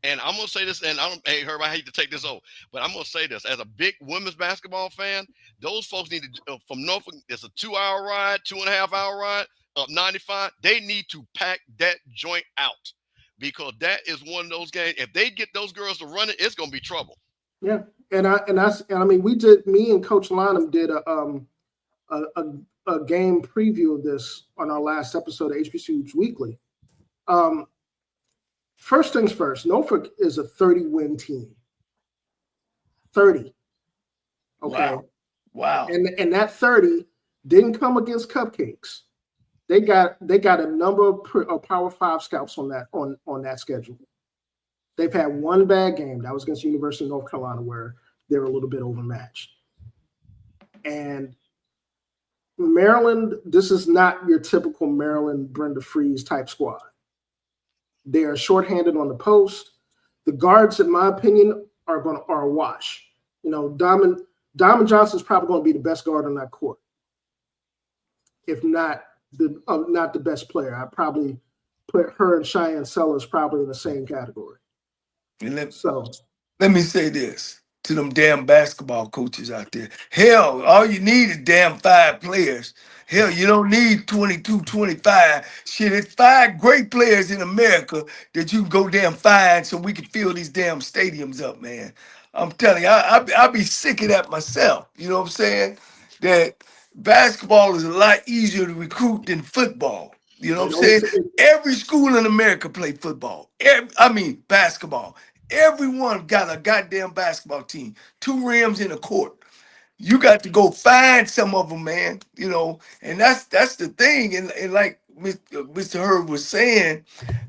And I'm gonna say this, and hey Herb, I hate to take this over, but I'm gonna say this as a big women's basketball fan. Those folks need to from Norfolk. It's a 2-hour ride, 2.5-hour ride up 95. They need to pack that joint out, because that is one of those games. If they get those girls to run it, it's gonna be trouble. Yeah, me and Coach Lynham did a game preview of this on our last episode of HBCU Weekly. First things first, Norfolk is a 30-win team. 30. Okay. Wow. And that 30 didn't come against cupcakes. They got a number of Power 5 scouts on that schedule. They've had one bad game. That was against the University of North Carolina, where they're a little bit overmatched. And Maryland, this is not your typical Maryland Brenda Freese type squad. They are shorthanded on the post. The guards, in my opinion, are a wash. Diamond Johnson's probably going to be the best guard on that court, if not the best player. I probably put her and Cheyenne Sellers probably in the same category. And let me say this to them damn basketball coaches out there. Hell, all you need is damn 5 players. Hell, you don't need 22, 25. Shit, it's 5 great players in America that you can go damn find so we can fill these damn stadiums up, man. I'm telling you, I'll be sick of that myself. You know what I'm saying? That basketball is a lot easier to recruit than football. You know what I'm saying? Every school in America play football. Basketball. Everyone got a goddamn basketball team. 2 rims in a court. You got to go find some of them, man. And that's the thing. And like Mr. Herb was saying,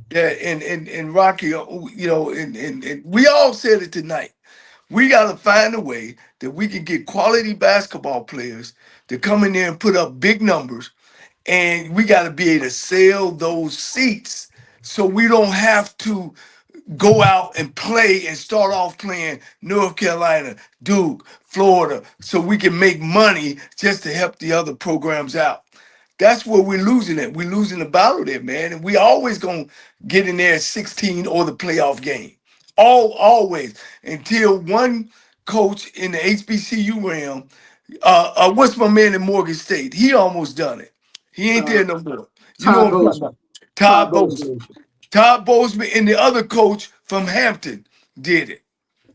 that and Rocky, and we all said it tonight. We got to find a way that we can get quality basketball players to come in there and put up big numbers. And we got to be able to sell those seats so we don't have to go out and play and start off playing North Carolina, Duke, Florida, so we can make money just to help the other programs out. That's where we're losing it. We're losing the battle there, man. And we always going to get in there at 16 or the playoff game. Always. Until one coach in the HBCU realm, what's my man in Morgan State? He almost done it. He ain't there no more. Todd Bozeman. Todd Bozeman and the other coach from Hampton did it.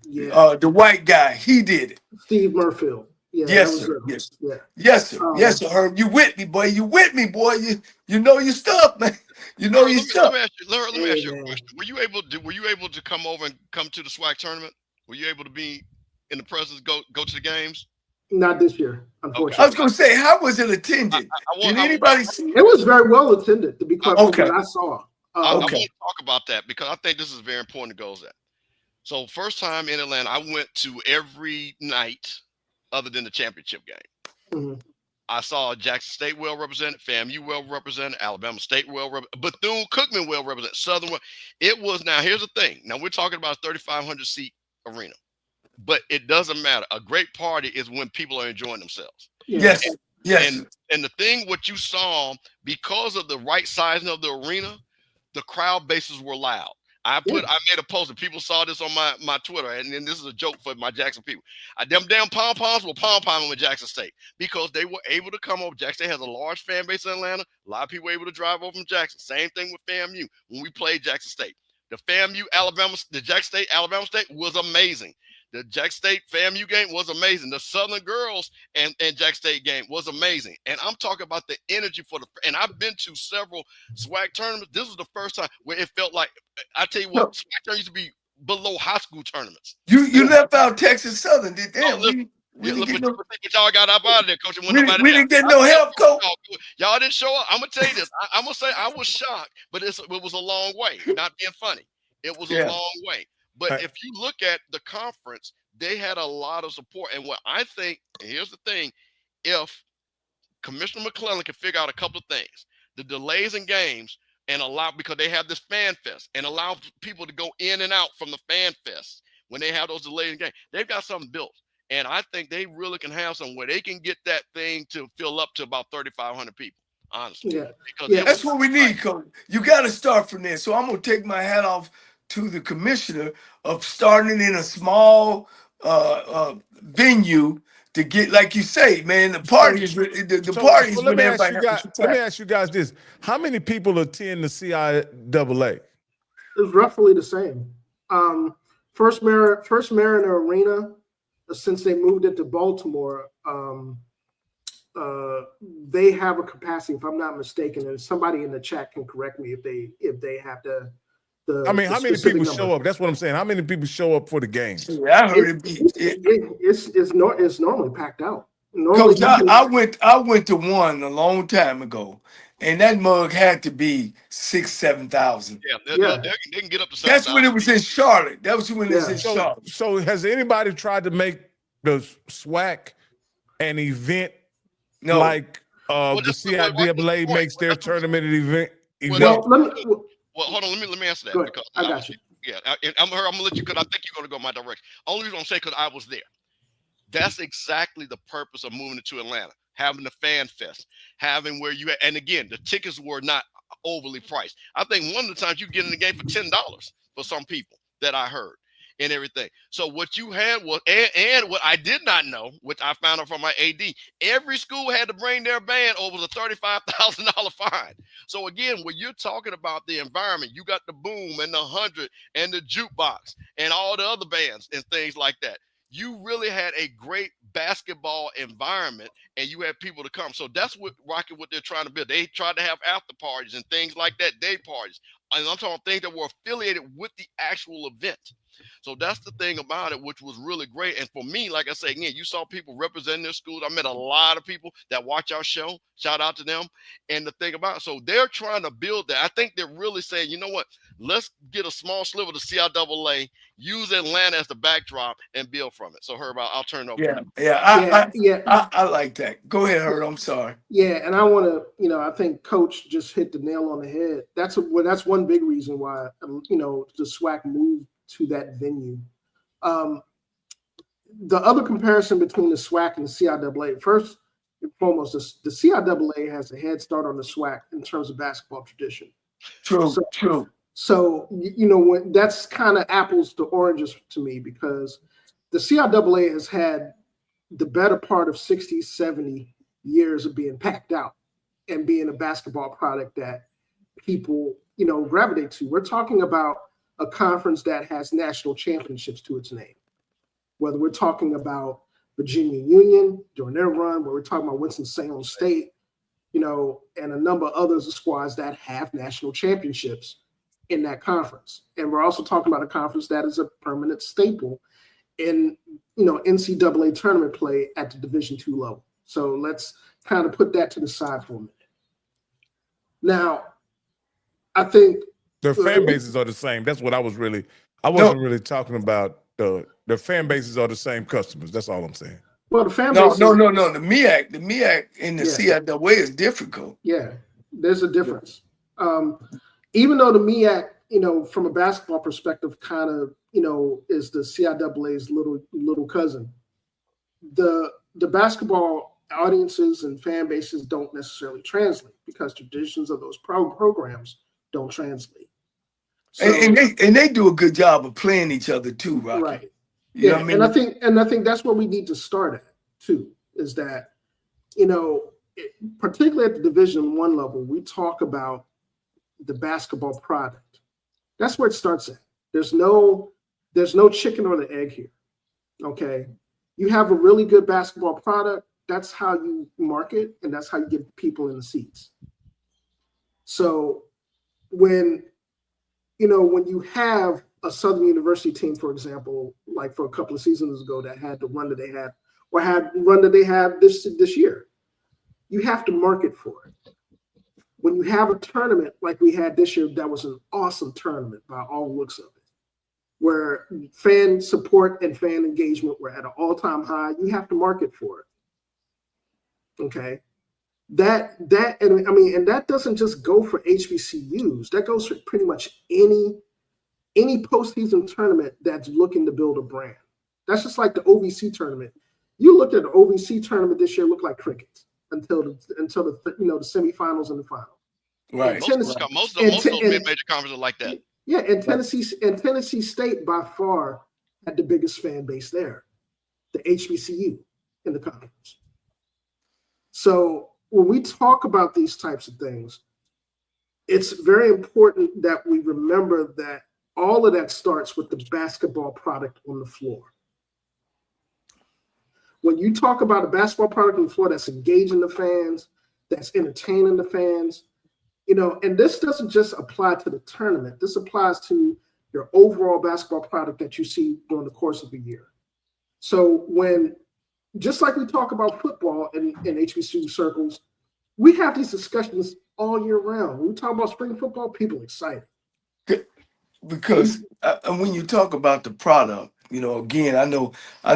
Yeah. The white guy, he did it. Steve Murfield. Yeah, Yes, that was sir. him. Yes. Yeah. Yes, sir. Yes, sir. Herb, you with me, boy. You with me, boy. You know your stuff, man. You know Harold, your let stuff. me ask you, let me Hey, ask you a man. question. Were you able to come over and come to the SWAC tournament? Were you able to be in the presence, go to the games? Not this year, I unfortunately. was going to say, how was it attended? Did anybody see It was very well attended, to be quite frank, Okay. what I saw. I want Okay. to talk about that because I think this is very important to go at. So first time in Atlanta, I went to every night other than the championship game. Mhm. I saw Jackson State well represented, FAMU well represented, Alabama State well represented, Bethune-Cookman well represented, Southern well. It was, now here's the thing. Now we're talking about a 3,500 seat arena, but it doesn't matter. A great party is when people are enjoying themselves. Yeah. Yes. Yes. And the thing, what you saw, because of the right sizing of the arena, the crowd bases were loud. I made a post and people saw this on my Twitter, and then this is a joke for my Jackson people. Them damn pom-poms were pom-pomming with Jackson State because they were able to come over. Jackson State has a large fan base in Atlanta. A lot of people were able to drive over from Jackson. Same thing with FAMU when we played Jackson State. The Jackson State, Alabama State was amazing. The Jackson State FAMU game was amazing. The Southern girls and Jackson State game was amazing. And I'm talking about the energy and I've been to several SWAC tournaments. This was the first time where it felt like, I tell you what, SWAC tournaments used to be below high school tournaments. You left out Texas Southern, did they? Y'all got up out of there, coach. We didn't get no help, coach. Y'all didn't show up. I'm gonna tell you this. I'm gonna say I was shocked, but it was a long way. Not being funny, it was a long way. But if you look at the conference, they had a lot of support. And what I think, and here's the thing, if Commissioner McClellan can figure out a couple of things, the delays in games, and allow, because they have this fan fest, and allow people to go in and out from the fan fest when they have those delays in games, they've got something built. And I think they really can have something where they can get that thing to fill up to about 3,500 people, honestly. Yeah. That's what we need, coach. You got to start from there. So I'm going to take my hat off to the commissioner of starting in a small venue to get, like you say, man, the party is parties when everybody has let me ask you guys this. How many people attend the CIAA? It's roughly the same. First Mariner Arena, since they moved it to Baltimore, they have a capacity, if I'm not mistaken, and somebody in the chat can correct me if they have how many people show up? That's what I'm saying. How many people show up for the games? Yeah, I heard it's normally packed out. Coach, I went to one a long time ago, and that mug had to be 6,000-7,000. Yeah, they can get up to 7,000. That's when it was in Charlotte. That was when it was in Charlotte. So has anybody tried to make the SWAC an event like the CIAA makes their tournament event? Well, hold on. Let me answer that. Because I got you. Yeah, I'm gonna let you, because I think you're gonna go my direction. Only reason I'm saying, because I was there. That's exactly the purpose of moving it to Atlanta, having the fan fest, having where you, and again, the tickets were not overly priced. I think one of the times you get in the game for $10 for some people that I heard and everything. So what you had was, and what I did not know, which I found out from my AD, every school had to bring their band, or it was a $35,000 fine. So again, when you're talking about the environment, you got the Boom and the 100 and the Jukebox and all the other bands and things like that. You really had a great basketball environment, and you had people to come. So that's what Rocket, what they're trying to build. They tried to have after parties and things like that, day parties. And I'm talking things that were affiliated with the actual event. So that's the thing about it, which was really great. And for me, like I say, again, you saw people representing their schools. I met a lot of people that watch our show. Shout out to them. And the thing about it, so they're trying to build that. I think they're really saying, you know what, let's get a small sliver of the CIAA, use Atlanta as the backdrop, and build from it. So Herb, I'll turn it over. I like that. Go ahead, Herb. I'm sorry. Yeah, and I want to, I think Coach just hit the nail on the head. That's one big reason why, the SWAC moved to that venue. The other comparison between the SWAC and the CIAA, first and foremost, the CIAA has a head start on the SWAC in terms of basketball tradition. True. So, when that's kind of apples to oranges to me, because the CIAA has had the better part of 60, 70 years of being packed out and being a basketball product that people, gravitate to. We're talking about a conference that has national championships to its name. whether we're talking about Virginia Union during their run, where we're talking about Winston-Salem State, you know, and a number of others of squads that have national championships in that conference. And we're also talking about a conference that is a permanent staple in, you know, NCAA tournament play at the Division II level. So let's kind of put that to the side for a minute. Now, I think their fan bases are the same. That's what I wasn't really talking about. The fan bases are the same customers. That's all I'm saying. Well, the fan No, base. no. The MEAC and the CIAA is difficult. Yeah, there's a difference. Even though the MEAC, you know, from a basketball perspective, kind of, you know, is the CIAA's little cousin. The basketball audiences and fan bases don't necessarily translate because traditions of those programs don't translate. So, and they do a good job of playing each other too, Rocky. Right. You know what I mean? And I think that's what we need to start at too, is that, you know, particularly at the Division I level, we talk about the basketball product. That's where it starts at. There's no chicken or the egg here. Okay. You have a really good basketball product. That's how you market, and that's how you get people in the seats. So when you have a Southern University team, for example, like for a couple of seasons ago that had the run that they had, or had the run that they have this year, you have to market for it. When you have a tournament like we had this year, that was an awesome tournament by all looks of it, where fan support and fan engagement were at an all-time high, you have to market for it. Okay. And that doesn't just go for HBCUs. That goes for pretty much any postseason tournament that's looking to build a brand. That's just like the OVC tournament. You looked at the OVC tournament this year, looked like crickets until the semifinals and the final. Right. Most of those mid-major conferences are like that. Yeah, and Tennessee State by far had the biggest fan base there, the HBCU in the conference. So when we talk about these types of things, it's very important that we remember that all of that starts with the basketball product on the floor. When you talk about a basketball product on the floor that's engaging the fans, that's entertaining the fans, you know, and this doesn't just apply to the tournament. This applies to your overall basketball product that you see during the course of a year. So just like we talk about football in HBCU circles, we have these discussions all year round. When we talk about spring football, people are excited. Because when you talk about the product, you know, again, I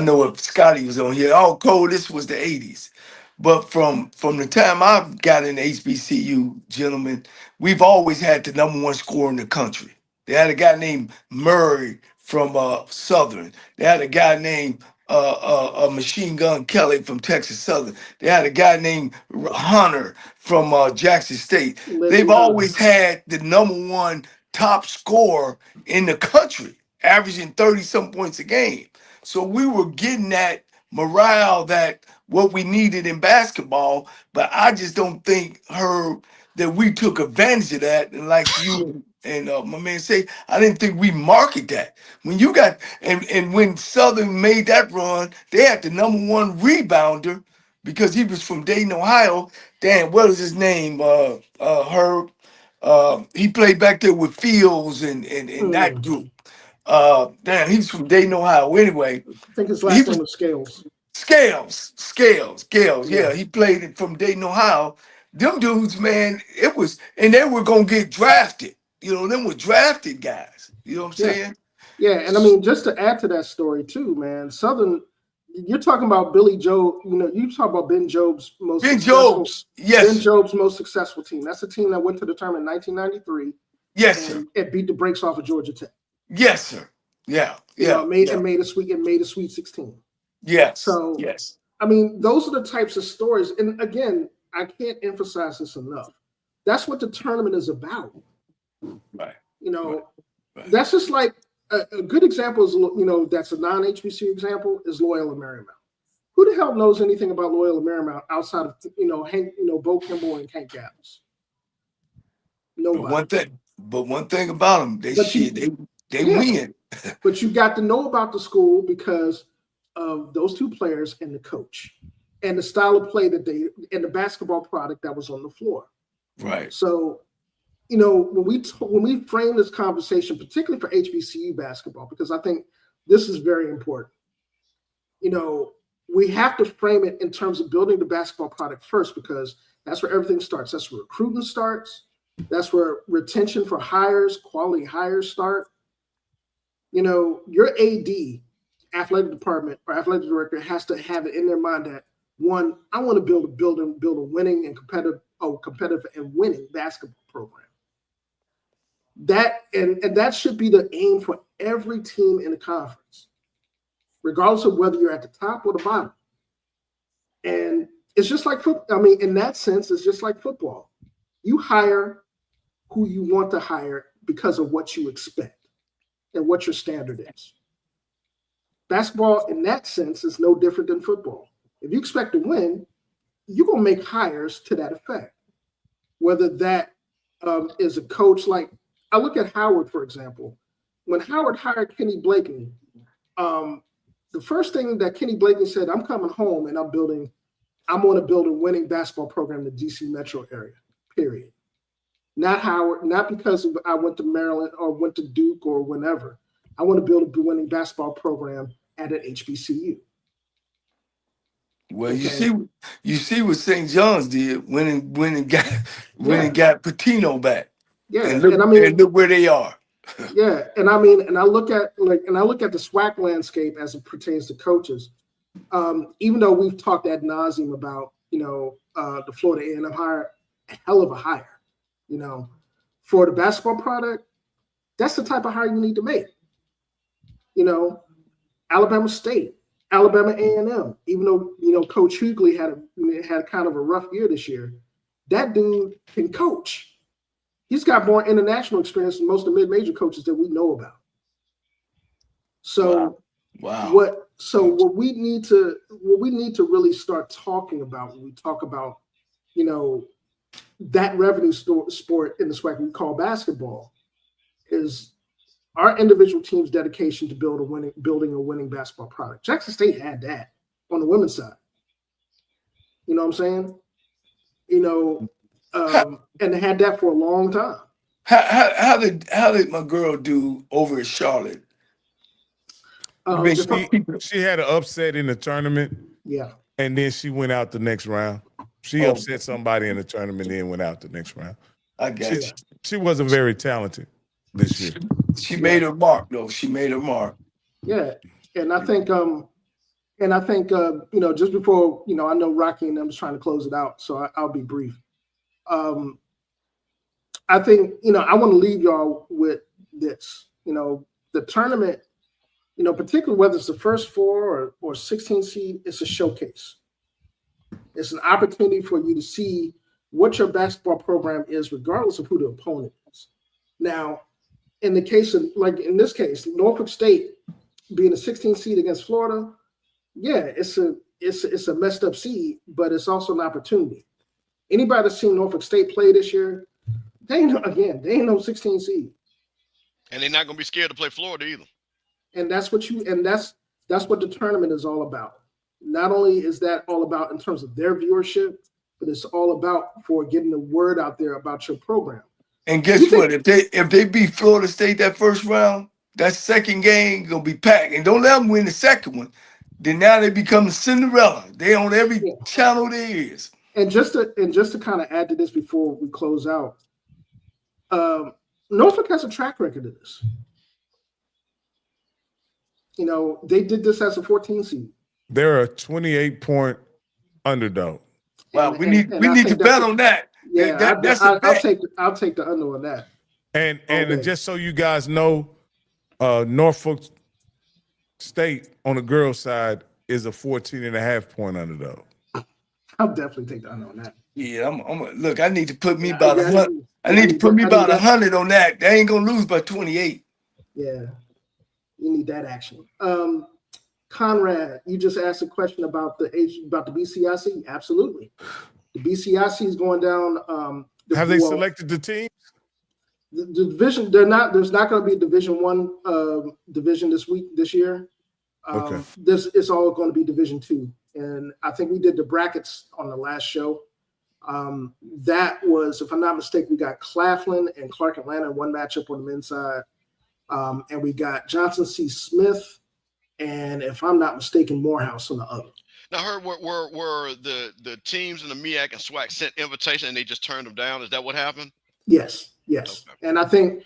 know if Scotty was on here, oh, Cole, this was the 80s. But from the time I've got in HBCU, gentlemen, we've always had the #1 scorer in the country. They had a guy named Murray from Southern. They had a guy named Machine Gun Kelly from Texas Southern. They had a guy named Hunter from Jackson State. They've always had the #1 top scorer in the country, averaging 30-some points a game. So we were getting that morale, that what we needed in basketball, but I just don't think, Herb, that we took advantage of that. And like you and my man say, I didn't think we market that. When you got, and when Southern made that run, they had the #1 rebounder because he was from Dayton, Ohio. Damn, what is his name? Herb. He played back there with Fields and that group. Damn, he's from Dayton, Ohio. Anyway, I think his last name was Scales. Scales. Yeah, he played it from Dayton, Ohio. Them dudes, man, and they were gonna get drafted. You know, them were drafted guys. You know what I'm saying? Yeah, and I mean, just to add to that story too, man, Southern, you're talking about Billy Joe, you know, you talk about Ben Job's most successful team. That's a team that went to the tournament in 1993. Yes, sir. It beat the brakes off of Georgia Tech. Yes, sir. Yeah. It made a Sweet 16. Yeah. So yes. I mean, those are the types of stories. And again, I can't emphasize this enough. That's what the tournament is about. Right. You know, right. That's just like a good example is, you know, that's a non-HBCU example is Loyola Marymount. Who the hell knows anything about Loyola Marymount outside of, Bo Kimball and Hank Gaddis? Nobody. But one thing about them, they win. But you got to know about the school because of those two players and the coach and the style of play that they and the basketball product that was on the floor. Right. So, you know, when we frame this conversation, particularly for HBCU basketball, because I think this is very important, you know, we have to frame it in terms of building the basketball product first, because that's where everything starts. That's where recruiting starts. That's where retention for hires, quality hires start. You know, your AD, athletic department or athletic director has to have it in their mind that, one, I want to build a winning and competitive and winning basketball program. That and that should be the aim for every team in the conference, regardless of whether you're at the top or the bottom. And it's just like football. I mean, in that sense, it's just like football. You hire who you want to hire because of what you expect and what your standard is. Basketball, in that sense, is no different than football. If you expect to win, you're going to make hires to that effect. Whether that is a coach, like I look at Howard, for example. When Howard hired Kenny Blakeney, the first thing that Kenny Blakeney said, I'm coming home and I'm going to build a winning basketball program in the DC metro area, period. Not Howard, not because I went to Maryland or went to Duke or whenever. I want to build a winning basketball program at an HBCU. Well, Okay. you see what St. John's did when it got Patino back. Yeah, and look where they are. Yeah, and I look at the SWAC landscape as it pertains to coaches. Even though we've talked ad nauseum about, you know, the Florida A&M hire, a hell of a hire, you know, for the basketball product, that's the type of hire you need to make. You know, Alabama State, Alabama A&M, even though, you know, Coach Hughley had kind of a rough year this year, that dude can coach. He's got more international experience than most of the mid-major coaches that we know about. So, wow. What we need to really start talking about when we talk about, you know, that revenue sport in the SWAC we call basketball is our individual team's dedication to building a winning basketball product. Jackson State had that on the women's side. You know what I'm saying? You know, and they had that for a long time. How did my girl do over in Charlotte? She had an upset in the tournament. Yeah. And then she went out the next round. She upset somebody in the tournament, then went out the next round. I got you. She wasn't very talented this year. She made her mark, though. She made her mark. Yeah, and I think, you know, just before, you know, I know Rocky and them was trying to close it out, so I'll be brief. I think, you know, I want to leave y'all with this. You know, the tournament, you know, particularly whether it's the first 4 or 16 seed, it's a showcase. It's an opportunity for you to see what your basketball program is, regardless of who the opponent is. Now, in the case of, like in this case, Norfolk State being a 16 seed against Florida, yeah, it's a messed up seed, but it's also an opportunity. Anybody that's seen Norfolk State play this year, they ain't no 16 seed. And they're not going to be scared to play Florida either. And that's what the tournament is all about. Not only is that all about in terms of their viewership, but it's all about for getting the word out there about your program. And guess what? If they beat Florida State that first round, that second game gonna be packed. And don't let them win the second one. Then now they become the Cinderella. They on every channel there is. And just to kind of add to this before we close out, Norfolk has a track record of this. You know, they did this as a 14 seed. They're a 28-point underdog. Wow, we need to bet on that. Yeah, I'll take the under on that. And just so you guys know, Norfolk State on the girls' side is a 14.5-point underdog. I'll definitely take the under on that. Yeah, look. I need to put me about 100. I need to put me about 100 on that. They ain't gonna lose by 28. Yeah, you need that action. Conrad, you just asked a question about the BCIC. Absolutely, the BCIC is going down. Have they selected the team? The division, there's not going to be a Division I division this year. Okay. This is all going to be Division II. And I think we did the brackets on the last show. That was, if I'm not mistaken, we got Claflin and Clark Atlanta in one matchup on the men's side. And we got Johnson C. Smith and, if I'm not mistaken, Morehouse on the other. Now, I heard were the teams in the MEAC and SWAC sent invitation and they just turned them down? Is that what happened? Yes. Okay. And I think,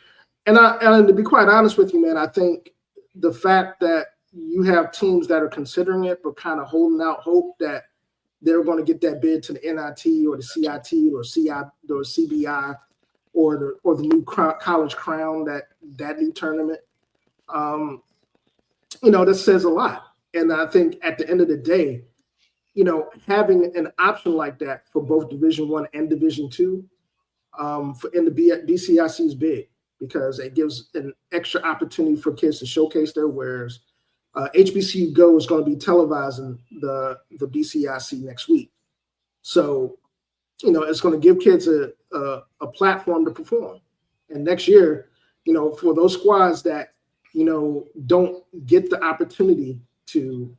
and to be quite honest with you, man, I think the fact that you have teams that are considering it but kind of holding out hope that they're going to get that bid to the NIT or the CIT or CBI or the new college crown, that new tournament, that says a lot. And I think at the end of the day, having an option like that for both Division I and Division II in the BCIC is big, because it gives an extra opportunity for kids to showcase their wares. HBCU Go is going to be televising the BCIC next week. So, it's going to give kids a platform to perform. And next year, for those squads that, don't get the opportunity to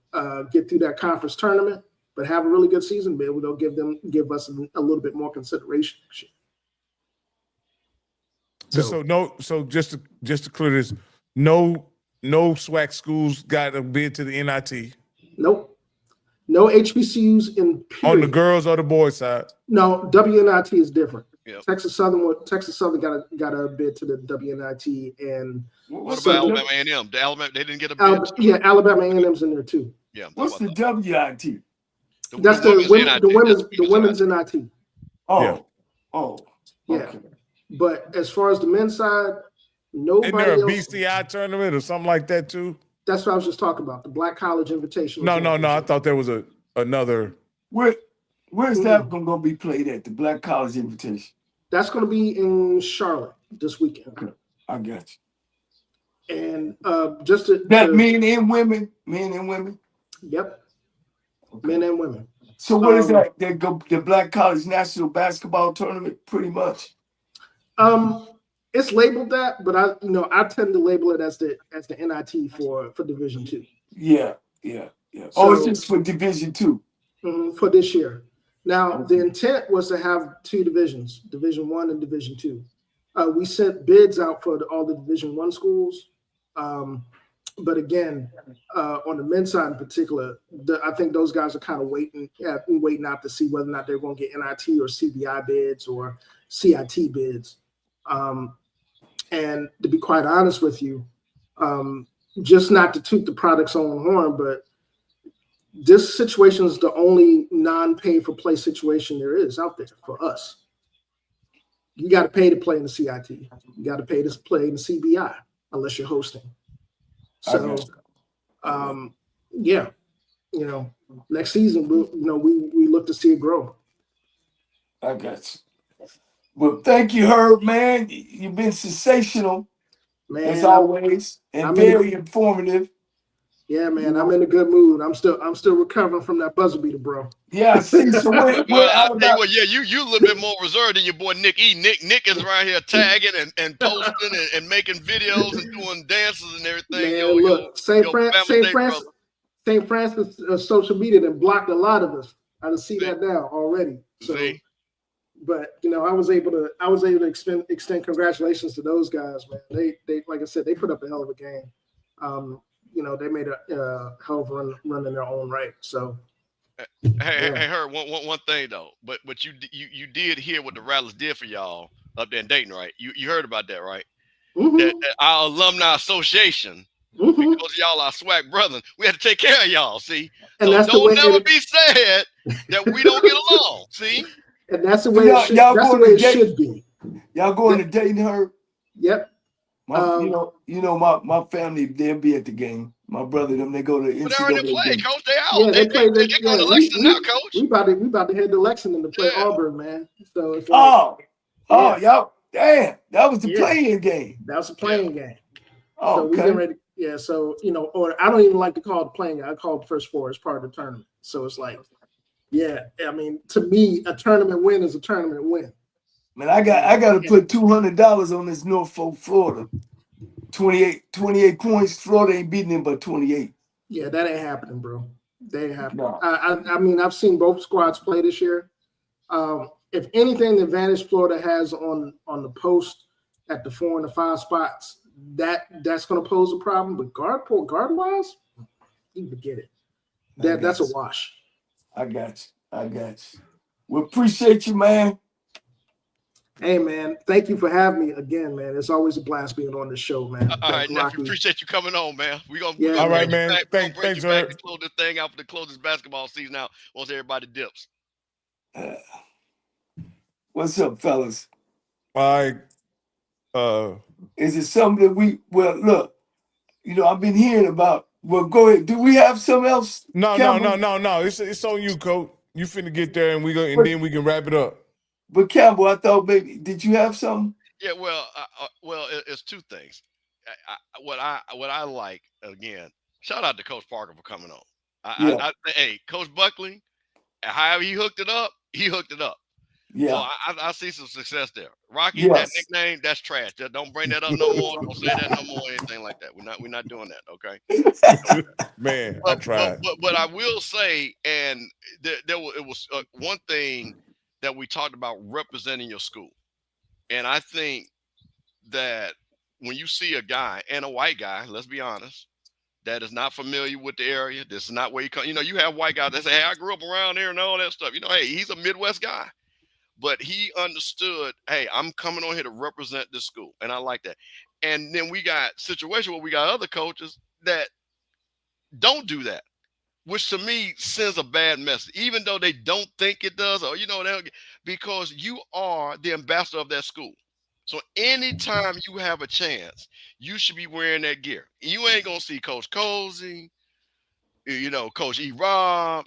get through that conference tournament, but have a really good season, maybe they'll give us a little bit more consideration next year. So just to clear this, no SWAC schools got a bid to the NIT. Nope. No HBCUs in period. On the girls or the boys side. No, WNIT is different. Yep. Texas Southern got a bid to the WNIT, and What about Alabama A&M? They didn't get a bid. Alabama A&M's in there too. Yeah. What's the WIT? That's the women's NIT. Oh, Yeah. Oh, yeah. okay. But as far as the men's side, nobody Isn't there a else. BCI tournament or something like that too? That's what I was just talking about. The Black College Invitational. No. I thought there was another. Where's that going to be played at? The Black College Invitation. That's going to be in Charlotte this weekend. Okay, I got you. And men and women. Yep. Okay. Men and women. So what is that? The Black College National Basketball Tournament, pretty much. It's labeled that, but I tend to label it as the NIT for Division II. Yeah. So, it's just for Division II. For this year. Now, the intent was to have two divisions, Division I and Division II. We sent bids out for all the Division I schools. But again, on the men's side in particular, I think those guys are kind of waiting out to see whether or not they're going to get NIT or CBI bids or CIT bids. And to be quite honest with you, just not to toot the product's own horn, but this situation is the only non-pay-for-play situation there is out there for us. You got to pay to play in the CIT. You got to pay to play in the CBI unless you're hosting. So, next season we look to see it grow. I got you. Well, thank you, Herb, man. You've been sensational, man, as always, and very informative. Yeah, man, I'm in a good mood. I'm still recovering from that buzzer beater, bro. Yeah, I see. So you a little bit more reserved than your boy Nick E. Nick is right here tagging and posting and making videos and doing dances and everything. Man, look, St. Francis social media that blocked a lot of us. I can see that now already. So, but I was able to extend congratulations to those guys, man. They like I said, they put up a hell of a game. They made a hell of a run in their own right. So, hey, Herb, one thing though, but you did hear what the Rattlers did for y'all up there in Dayton, right? You heard about that, right? Mm-hmm. That our alumni association, because y'all are SWAC brethren, we had to take care of y'all. See, and so don't never be sad that we don't get along. See, and that's the way it should be. Y'all going to Dayton, Herb? Yep. My family, they'll be at the game. My brother, they go to. But they already played, Coach. They out. Yeah, they going to Lexington now, Coach. We about to head to Lexington to play Auburn, man. So it's y'all, damn, that was the playing game. That was the playing game. Oh, so okay. we getting ready. Yeah, so or I don't even like to call it the playing game. I call it the first four as part of the tournament. So it's like, I mean, to me, a tournament win is a tournament win. Man, I got to put $200 on this Norfolk, Florida. 28 points. Florida ain't beating them but 28. Yeah, that ain't happening, bro. They ain't happening. No. I mean, I've seen both squads play this year. If anything, the advantage Florida has on the post at the 4 and the 5 spots, that's going to pose a problem. But guard wise, you forget it. That's a wash. I got you. We appreciate you, man. Hey, man, thank you for having me again, man. It's always a blast being on the show, man. All right, nephew, appreciate you coming on, man. We're gonna All right, man. Bring Thanks, you back to close this thing out for the close this basketball season out once everybody dips. What's up, fellas? All right. Is it something that look, I've been hearing about. Well, go ahead. Do we have something else? No. It's on you, Coach. You finna get there, and then we can wrap it up. But Campbell, I thought maybe did you have something? Yeah, well, it's two things. What I like again. Shout out to Coach Parker for coming on. Hey, Coach Buckley, however he hooked it up. Yeah. So I see some success there. Rocky, that nickname, that's trash. Just don't bring that up no more. Don't say that no more. Anything like that. We're not doing that. Okay. Man, I tried. But I will say, and it was one thing that we talked about representing your school, and I think that when you see a guy and a white guy, let's be honest, that is not familiar with the area, this is not where you come. You have white guys that say, "Hey, I grew up around there," and all that stuff. Hey, he's a Midwest guy. But he understood, hey, I'm coming on here to represent this school. And I like that. And then we got situations where we got other coaches that don't do that, which to me sends a bad message, even though they don't think it does, or, because you are the ambassador of that school. So anytime you have a chance, you should be wearing that gear. You ain't going to see Coach Cozy, Coach E-Rob,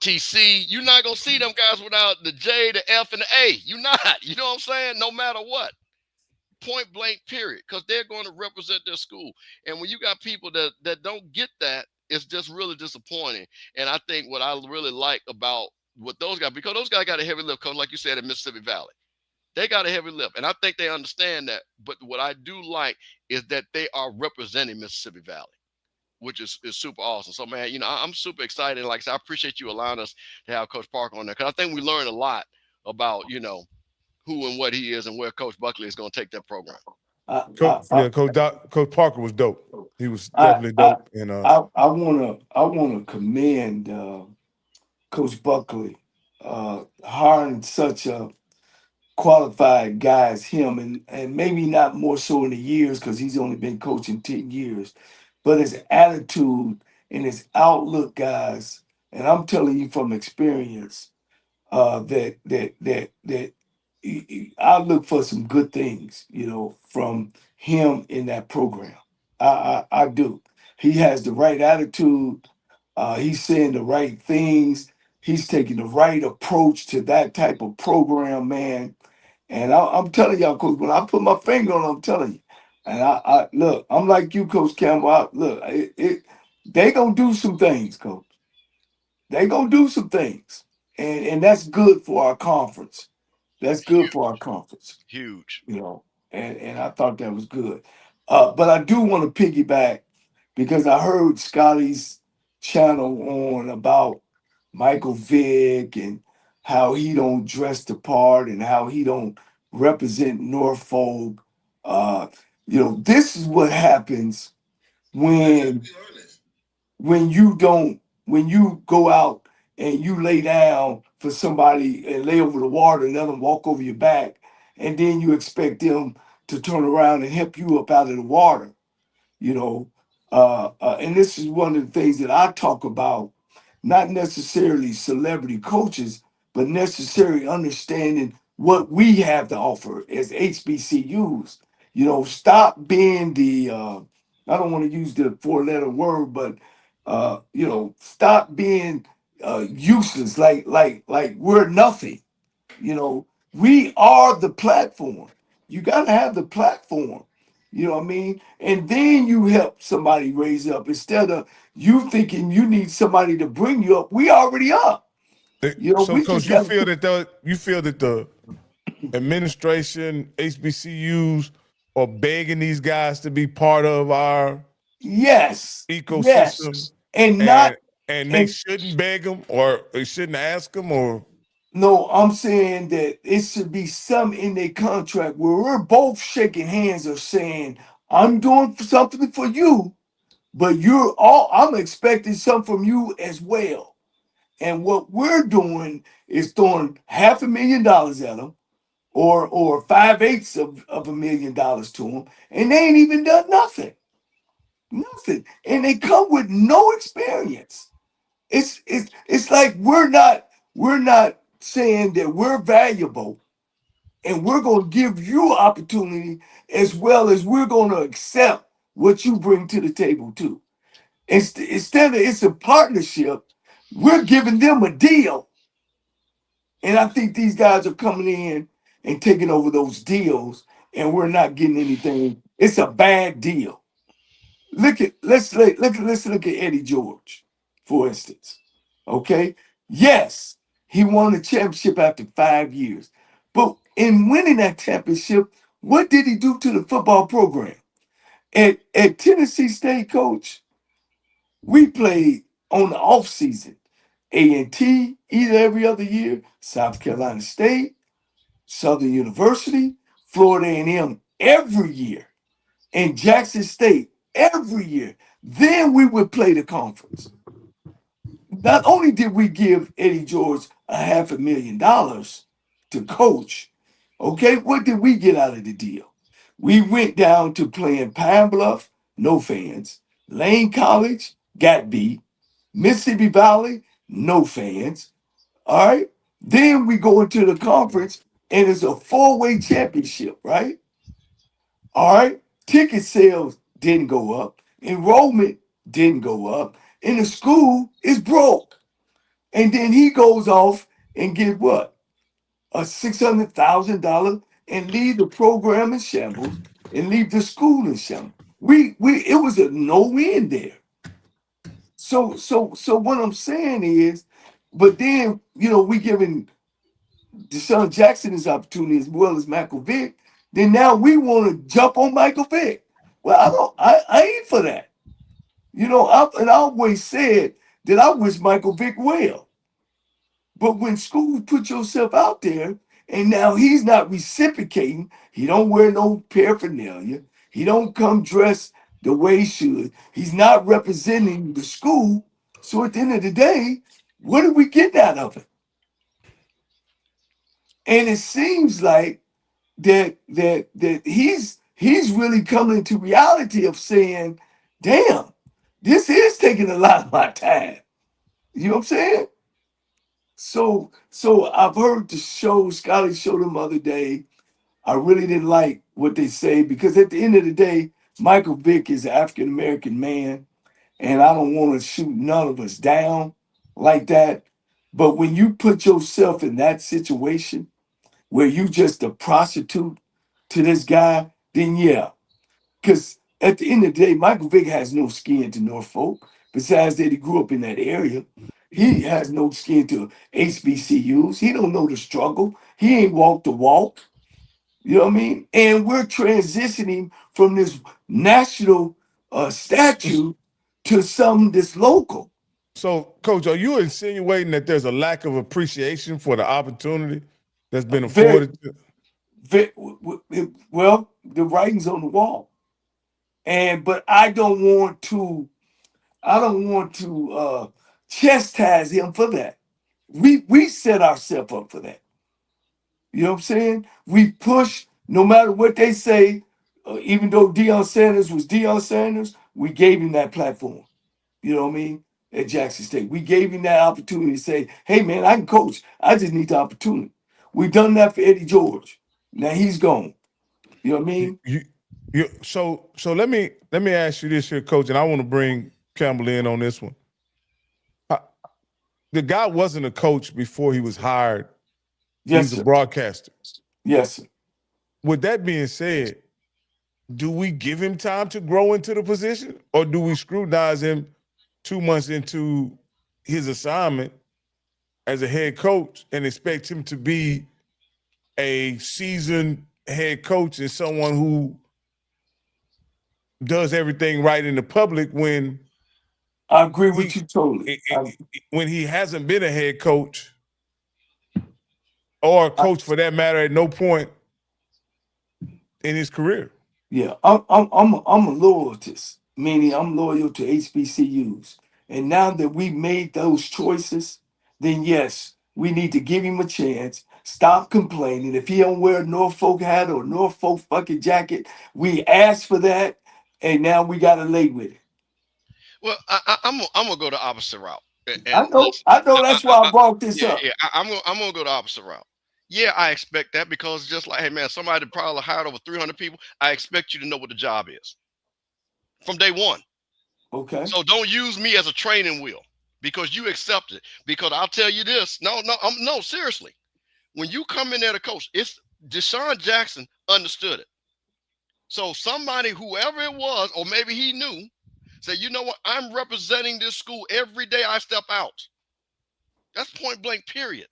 TC, you're not going to see them guys without the J, the F, and the A. You're not. You know what I'm saying? No matter what. Point blank, period. Because they're going to represent their school. And when you got people that don't get that, it's just really disappointing. And I think what I really like about what those guys, because those guys got a heavy lift, Coach, like you said, in Mississippi Valley. They got a heavy lift. And I think they understand that. But what I do like is that they are representing Mississippi Valley, which is super awesome. So, man, I'm super excited. Like I said, I appreciate you allowing us to have Coach Parker on there, because I think we learned a lot about, who and what he is and where Coach Buckley is going to take that program. Coach Parker was dope. He was definitely dope. And I wanna commend Coach Buckley hiring such a qualified guy as him, and maybe not more so in the years, because he's only been coaching 10 years. But his attitude and his outlook, guys, and I'm telling you from experience, that I look for some good things, from him in that program. I do. He has the right attitude. He's saying the right things. He's taking the right approach to that type of program, man. And I'm telling y'all, Coach, when I put my finger on it, I'm telling you. And I look, I'm like you, Coach Campbell. They gonna do some things, Coach. They gonna do some things, and that's good for our conference. That's good for our conference. Huge. And I thought that was good. But I do want to piggyback, because I heard Scotty's channel on about Michael Vick and how he don't dress the part and how he don't represent Norfolk. This is what happens when you go out and you lay down for somebody and lay over the water and let them walk over your back, and then you expect them to turn around and help you up out of the water. And this is one of the things that I talk about, not necessarily celebrity coaches, but necessarily understanding what we have to offer as HBCUs. Stop being the, I don't want to use the 4-letter word, but, stop being useless, like we're nothing. We are the platform. You got to have the platform. You know what I mean? And then you help somebody raise up, instead of you thinking you need somebody to bring you up. We already up. So, Coach, you feel that the administration, HBCUs, are begging these guys to be part of our Yes. ecosystem, And not and they and shouldn't beg them or they shouldn't ask them or no, I'm saying that it should be some in their contract where we're both shaking hands of saying, I'm doing something for you, but I'm expecting something from you as well. And what we're doing is throwing $500,000 at them or 5/8 of $1 million to them, and they ain't even done nothing. Nothing. And they come with no experience. It's like we're not saying that we're valuable and we're going to give you opportunity as well as we're going to accept what you bring to the table too. Instead of it's a partnership, we're giving them a deal. And I think these guys are coming in and taking over those deals, and we're not getting anything. It's a bad deal. Let's look at Eddie George, for instance. Okay, yes, he won the championship after 5 years, but in winning that championship, what did he do to the football program? At Tennessee State, coach, we played on the off season. A&T either every other year, South Carolina State, Southern University, Florida A&M every year, and Jackson State every year. Then we would play the conference. Not only did we give Eddie George $500,000 to coach, okay, what did we get out of the deal? We went down to playing Pine Bluff, no fans, Lane College, got beat, Mississippi Valley, no fans. All right. Then we go into the conference and it's a four-way championship, right? All right. Ticket sales didn't go up. Enrollment didn't go up. And the school is broke. And then he goes off and get what? A $600,000 and leave the program in shambles and leave the school in shambles. It was a no win there. So what I'm saying is, but then we giving Deshaun Jackson his opportunity as well as Michael Vick. Then now we want to jump on Michael Vick. Well, I ain't for that. I always said that I wish Michael Vick well. But when schools put yourself out there and now he's not reciprocating, he don't wear no paraphernalia, he don't come dressed the way he should, he's not representing the school. So at the end of the day, what are we getting out of it? And it seems like that he's really coming to reality of saying, damn, this is taking a lot of my time. You know what I'm saying? So I've heard the show, Scotty showed them the other day. I really didn't like what they say because at the end of the day, Michael Vick is an African American man, and I don't want to shoot none of us down like that. But when you put yourself in that situation where you just a prostitute to this guy, then yeah. Because at the end of the day, Michael Vick has no skin to Norfolk. Besides that, he grew up in that area. He has no skin to HBCUs. He don't know the struggle. He ain't walked the walk. You know what I mean? And we're transitioning from this national statue to something that's local. So, Coach, are you insinuating that there's a lack of appreciation for the opportunity that's been afforded? Well, the writing's on the wall, but I don't want to chastise him for that. We set ourselves up for that. You know what I'm saying? We push no matter what they say. Even though Deion Sanders was Deion Sanders, we gave him that platform. You know what I mean? At Jackson State, we gave him that opportunity to say, "Hey, man, I can coach. I just need the opportunity." We've done that for Eddie George. Now he's gone. You know what I mean? So let me ask you this here, Coach, and I want to bring Campbell in on this one. The guy wasn't a coach before he was hired. Yes, He's a broadcaster. Yes, sir. With that being said, do we give him time to grow into the position, or do we scrutinize him 2 months into his assignment as a head coach and expect him to be a seasoned head coach and someone who does everything right in the public when I agree with you totally. when he hasn't been a head coach or a coach for that matter at no point in his career. Yeah, I'm a loyalist, meaning I'm loyal to HBCUs. And now that we made those choices, then yes, we need to give him a chance. Stop complaining. If he don't wear a Norfolk hat or Norfolk fucking jacket, we asked for that, and now we got to lay with it. Well, I'm gonna go the opposite route. I know. That's why I brought this up. Yeah. I'm gonna go the opposite route. Yeah, I expect that because just like, hey man, somebody probably hired over 300 people. I expect you to know what the job is from day one. Okay. So don't use me as a training wheel because you accept it. Because I'll tell you this. No, seriously. When you come in there to coach, it's Deshaun Jackson understood it. So somebody, whoever it was, or maybe he knew, said, you know what? I'm representing this school every day I step out. That's point blank, period.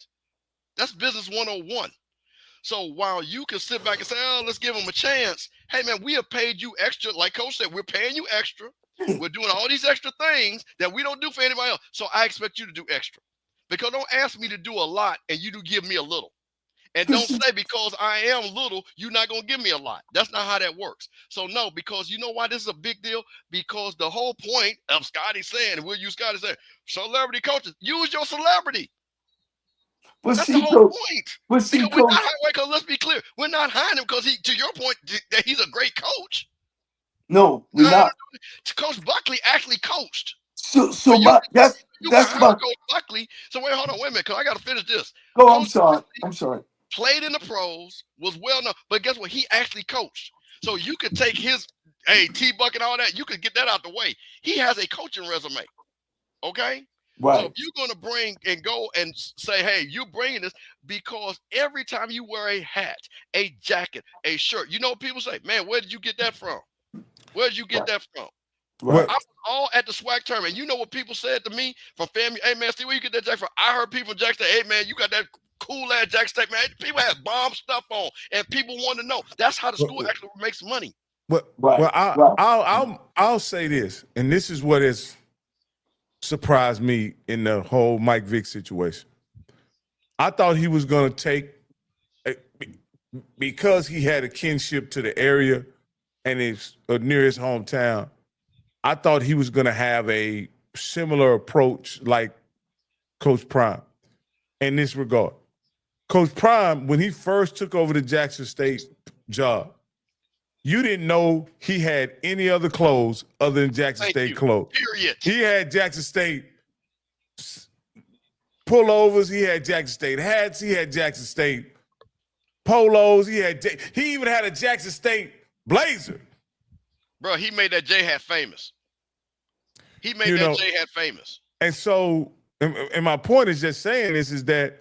That's business 101. So while you can sit back and say, oh, let's give him a chance. Hey, man, we have paid you extra. Like Coach said, we're paying you extra. We're doing all these extra things that we don't do for anybody else. So I expect you to do extra. Because don't ask me to do a lot and you do give me a little. And don't say because I am little, you're not going to give me a lot. That's not how that works. So no, because you know why this is a big deal? Because the whole point of Scotty saying, and we'll use Scotty saying, celebrity coaches, use your celebrity. But That's see, the whole point. But see, because we're not because let's be clear, we're not hiring him because he, to your point, that he's a great coach. No, we're not. Coach Buckley actually coached. So that's my Coach Buckley. So wait a minute, because I got to finish this. Oh, Coach I'm sorry. Played in the pros, was well known, but guess what? He actually coached. So you could take his T-Buck and all that, you could get that out the way. He has a coaching resume. Okay? Right. So if you're going to bring and go and say, hey, you're bringing this because every time you wear a hat, a jacket, a shirt, you know what people say, man, where did you get that from? Where did you get that from? Right. I was all at the SWAC tournament. You know what people said to me from family? Hey, man, see where you get that jacket from? I heard people from Jackson, hey, man, you got that cool ass Jack State, man. People have bomb stuff on, and people want to know. That's how the school actually makes money. I'll say this, and this is what has surprised me in the whole Mike Vick situation. I thought he was going to take, because he had a kinship to the area and it's near his hometown, I thought he was going to have a similar approach like Coach Prime in this regard. Coach Prime, when he first took over the Jackson State job, you didn't know he had any other clothes other than Jackson State clothes. Period. He had Jackson State pullovers. He had Jackson State hats. He had Jackson State polos. He even had a Jackson State blazer. Bro, he made that J hat famous. He made that J hat famous. And so, and my point is just saying this is that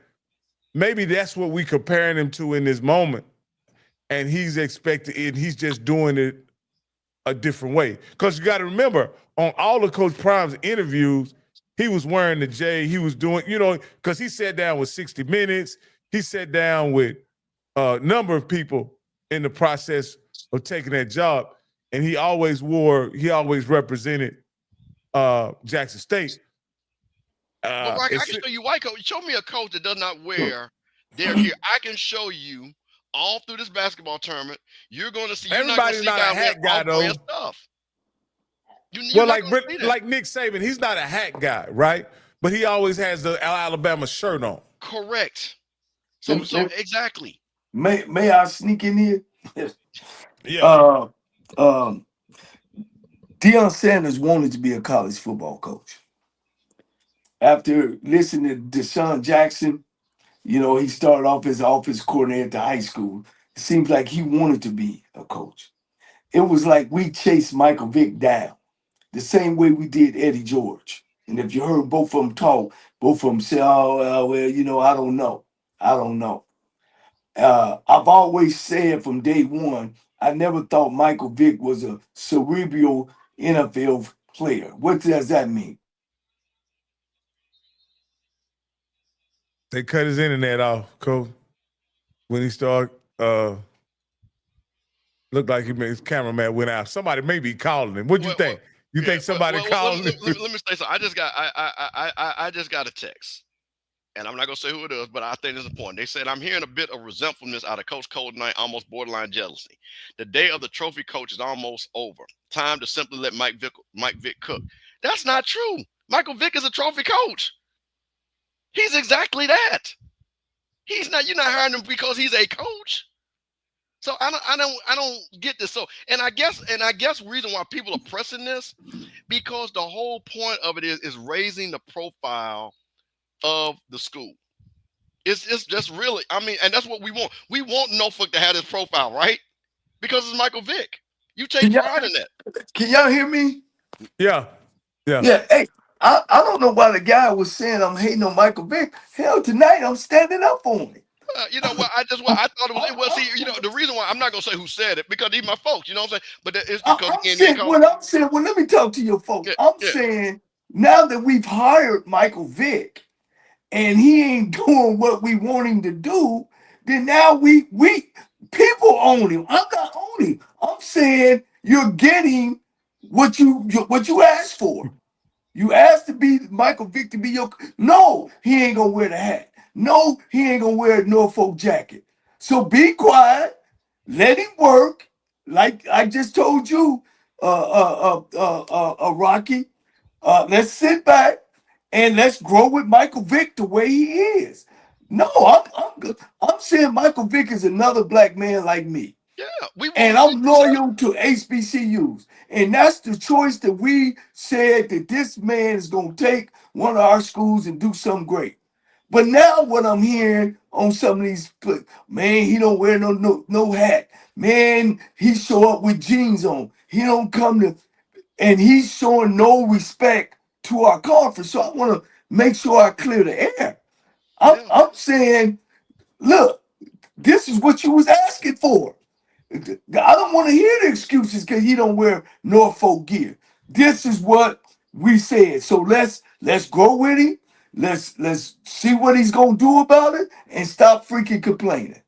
maybe that's what we comparing him to in this moment. And he's expecting it. He's just doing it a different way. Because you got to remember, on all of Coach Prime's interviews, he was wearing the J. He was doing, because he sat down with 60 Minutes. He sat down with a number of people in the process of taking that job. And he always represented Jackson State. Well, Rocky, I can show you white coach. Show me a coach that does not wear their gear. I can show you all through this basketball tournament. You're going to see. Everybody's not a hat guy, though. Stuff. Like Nick Saban, he's not a hat guy, right? But he always has the Alabama shirt on. Correct. So exactly. May I sneak in here? Yeah. Deion Sanders wanted to be a college football coach. After listening to Deshaun Jackson, he started off as an offense coordinator at the high school. It seems like he wanted to be a coach. It was like we chased Michael Vick down the same way we did Eddie George. And if you heard both of them talk, both of them say, oh, well, I don't know. I've always said from day one, I never thought Michael Vick was a cerebral NFL player. What does that mean? They cut his internet off, Coach, when he started Looked like his cameraman went out. Somebody may be calling him. What'd you think? You think somebody calling him? Let me say something. I just got a text, and I'm not gonna say who it is, but I think it's important. They said I'm hearing a bit of resentfulness out of Coach Cole tonight, almost borderline jealousy. The day of the trophy coach is almost over. Time to simply let Mike Vick cook. That's not true. Michael Vick is a trophy coach. He's exactly that. He's not. You're not hiring him because he's a coach. So I don't get this. So and I guess reason why people are pressing this, because the whole point of it is raising the profile of the school. It's just really, I mean, and that's what we want. We want Norfolk to have this profile, right? Because it's Michael Vick. You take pride in that. Can y'all hear me? Yeah. Yeah. Hey, I don't know why the guy was saying I'm hating on Michael Vick. Hell, tonight I'm standing up for him. You know what? I thought it was. See, you know, the reason why I'm not gonna say who said it, because these my folks. You know what I'm saying? But it's because well, let me talk to your folks. Yeah, I'm saying now that we've hired Michael Vick and he ain't doing what we want him to do, then now we people own him. I'm not owning him. I'm saying you're getting what you asked for. You asked to be Michael Vick to be your. No, he ain't gonna wear the hat. No, he ain't gonna wear a Norfolk jacket. So be quiet, let him work. Like I just told you, Rocky. Let's sit back and let's grow with Michael Vick the way he is. No, I'm good. I'm saying Michael Vick is another black man like me. Yeah, and I'm loyal to HBCUs. And that's the choice that we said that this man is gonna take one of our schools and do something great. But now what I'm hearing on some of these, man, he don't wear no hat. Man, he show up with jeans on. He don't come to, and he's showing no respect to our conference. So I want to make sure I clear the air. I'm saying, look, this is what you was asking for. I don't want to hear the excuses because he don't wear Norfolk gear. This is what we said. So let's go with him. Let's see what he's gonna do about it and stop freaking complaining.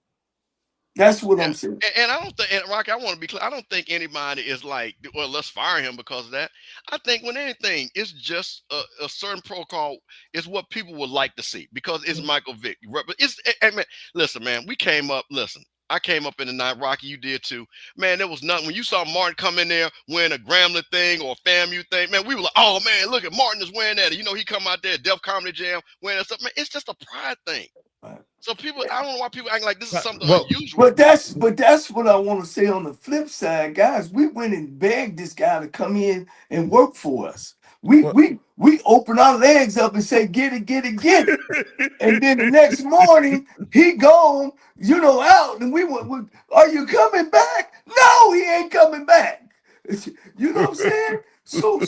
That's what I'm saying. And I don't think, and Rocky, I want to be clear. I don't think anybody is like, well, let's fire him because of that. I think when anything, it's just a certain protocol is what people would like to see because it's Michael Vick. Listen, man, we came up. Listen, I came up in the night. Rocky, you did too. Man, there was nothing. When you saw Martin come in there wearing a Grambling thing or a FAMU thing, man, we were like, oh, man, look at Martin is wearing that. You know, he come out there, Def Comedy Jam, wearing that stuff. Man, it's just a pride thing. So people, I don't know why people act like this is something unusual. But that's what I want to say on the flip side, guys. We went and begged this guy to come in and work for us. We open our legs up and say, get it. And then the next morning, he gone, out. And we went, are you coming back? No, he ain't coming back. You know what I'm saying? So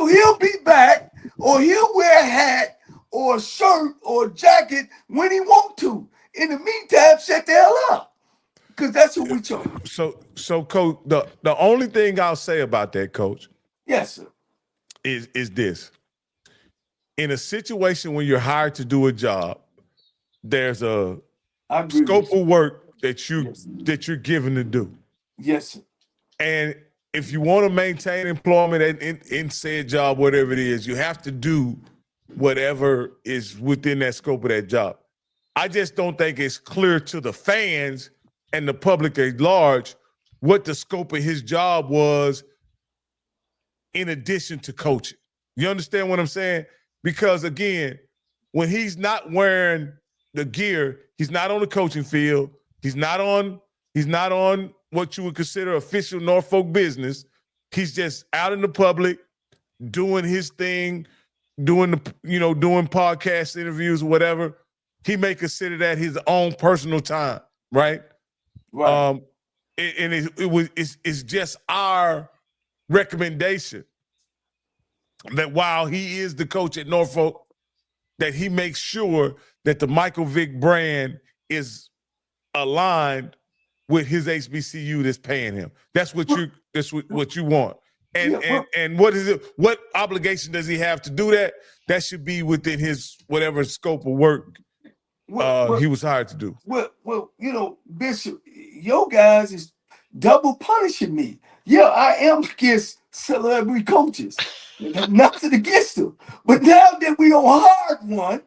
he'll be back, or he'll wear a hat or a shirt or a jacket when he want to. In the meantime, shut the hell up. Because that's what we chose. So Coach, the only thing I'll say about that, Coach. Yes, sir. Is this. In a situation when you're hired to do a job, there's a scope of work that you're given to do. Yes, sir. And if you want to maintain employment in said job, whatever it is, you have to do whatever is within that scope of that job. I just don't think it's clear to the fans and the public at large what the scope of his job was in addition to coaching. You understand what I'm saying? Because again, when he's not wearing the gear, he's not on the coaching field. He's not on what you would consider official Norfolk business. He's just out in the public doing his thing, doing podcast interviews or whatever. He may consider that his own personal time, right? Right. It's just our recommendation that while he is the coach at Norfolk, that he makes sure that the Michael Vick brand is aligned with his HBCU that's paying him. That's what you want. And what is it? What obligation does he have to do that? That should be within his whatever scope of work he was hired to do. Well, Bishop, your guys double punishing me. Yeah, I am against celebrity coaches. Nothing against them. But now that we don't hard one,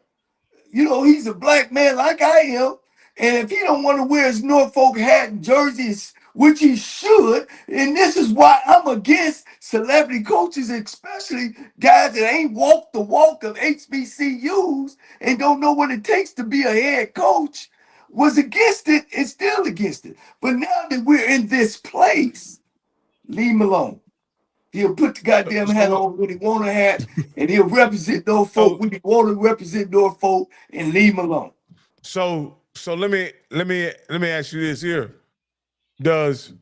you know, he's a black man like I am. And if he don't want to wear his Norfolk hat and jerseys, which he should, and this is why I'm against celebrity coaches, especially guys that ain't walked the walk of HBCUs and don't know what it takes to be a head coach, was against it and still against it. But now that we're in this place, leave him alone. He'll put the goddamn hat on when he want a hat, and he'll represent Norfolk when he want to represent Norfolk, and leave him alone. So let me ask you this here. Does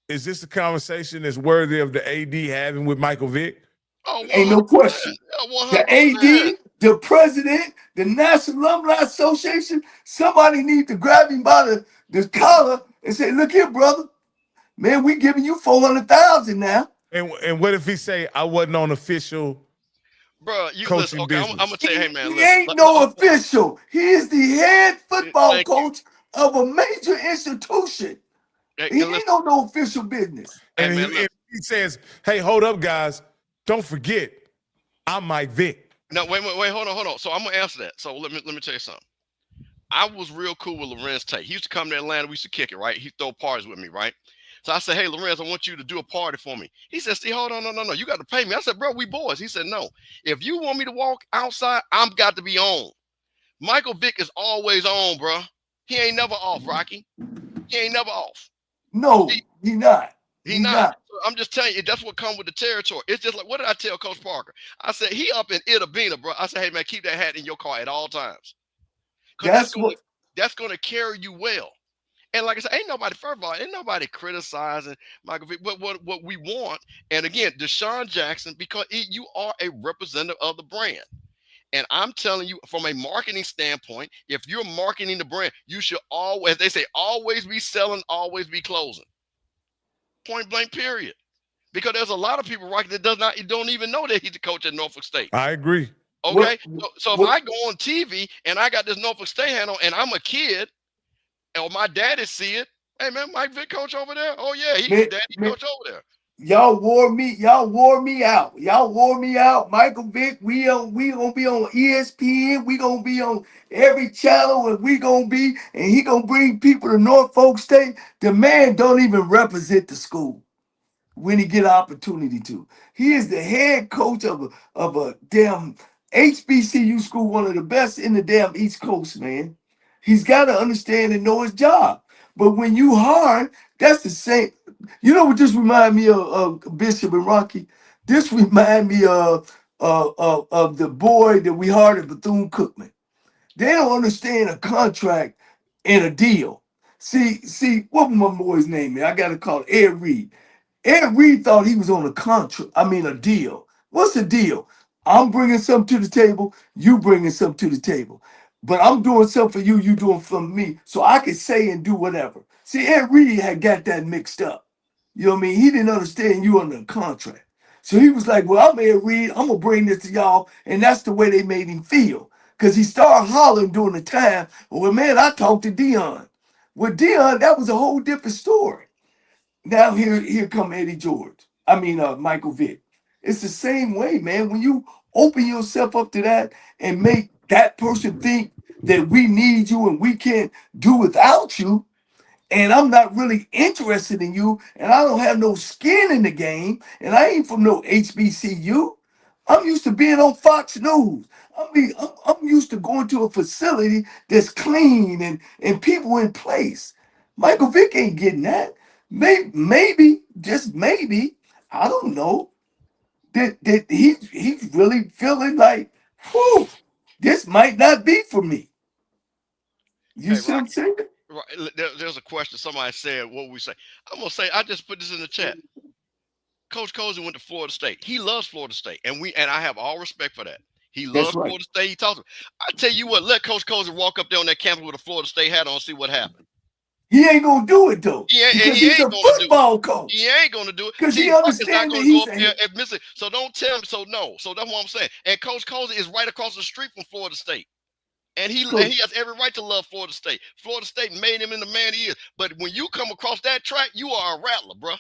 is this a conversation that's worthy of the AD having with Michael Vick? Oh, Ain't no question. Yeah, The AD, the president, the National Alumni Association, somebody need to grab him by the collar and say, "Look here, brother. Man, we giving you $400,000 now." And what if he say I wasn't on official Bro, you coaching listen. Okay, I'm business? gonna tell you, hey man, He listen. ain't no official. He is the head football Thank you. coach of a major institution. Hey, He listen. ain't no official business. Hey, And man, he says, "Hey, hold up, guys! Don't forget, I'm Mike Vick." no, wait, hold on. So I'm gonna answer that. So let me tell you something. I was real cool with Lorenz Tate. He used to come to Atlanta. We used to kick it, right? He'd throw parties with me, right? So I said, "Hey, Lorenz, I want you to do a party for me." He said, "Steve, hold on, no, you got to pay me." I said, "Bro, we boys." He said, "No, if you want me to walk outside, I'm got to be on." Michael Vick is always on, bro. He ain't never off, Rocky. He ain't never off. No, he not. He not. I'm just telling you, that's what comes with the territory. It's just like, what did I tell Coach Parker? I said, he up in Ida Bena, bro. I said, "Hey, man, keep that hat in your car at all times. Because that's gonna carry you well." And like I said, first of all, ain't nobody criticizing Michael Vick. But what we want, and again, Deshaun Jackson, because you are a representative of the brand. And I'm telling you, from a marketing standpoint, if you're marketing the brand, you should always, they say, always be selling, always be closing. Point blank, period. Because there's a lot of people, Rocky, that don't even know that he's the coach at Norfolk State. I agree. Okay, so if I go on TV and I got this Norfolk State hat on, and I'm a kid, or my daddy see it, "Hey man, Mike Vick coach over there. Oh yeah, he's daddy coach over there." Y'all wore me out. Y'all wore me out. Michael Vick, we gonna be on ESPN. We gonna be on every channel, and he gonna bring people to Norfolk State. The man don't even represent the school when he get an opportunity to. He is the head coach of a damn HBCU school, one of the best in the damn East Coast, man. He's got to understand and know his job. But when you hard, that's the same. You know what this remind me of Bishop and Rocky? This remind me of the boy that we hired at Bethune-Cookman. They don't understand a contract and a deal. See, what was my boy's name, man? I got to call it Ed Reed. Ed Reed thought he was on a deal. What's the deal? I'm bringing something to the table, you bringing something to the table. But I'm doing something for you, you doing for me, so I can say and do whatever. See, Ed Reed had got that mixed up. You know what I mean? He didn't understand you under a contract. So he was like, "Well, I'm Ed Reed, I'm going to bring this to y'all," and that's the way they made him feel. Because he started hollering during the time, "Well, man, I talked to Dion." With Dion, that was a whole different story. Now here come Michael Vick. It's the same way, man. When you open yourself up to that and make that person think that we need you and we can't do without you, and I'm not really interested in you, and I don't have no skin in the game, and I ain't from no HBCU. I'm used to being on Fox News. I'm used to going to a facility that's clean and people in place. Michael Vick ain't getting that. Maybe, just maybe, I don't know, that he's really feeling like, whew, this might not be for me. You see what I'm saying? Right, there's a question. Somebody said, "What we say?" I'm gonna say, I just put this in the chat. Coach Cozy went to Florida State. He loves Florida State, and I have all respect for that. He loves Florida State. He talks. I tell you what, let Coach Cozy walk up there on that campus with a Florida State hat on, see what happens. He ain't gonna do it though. Because he's a football coach. He ain't gonna do it. Because he understands that he's and miss it. So don't tell him. So no. So that's what I'm saying. And Coach Cozy is right across the street from Florida State. And he has every right to love Florida State. Florida State made him in the man he is. But when you come across that track, you are a rattler, bro.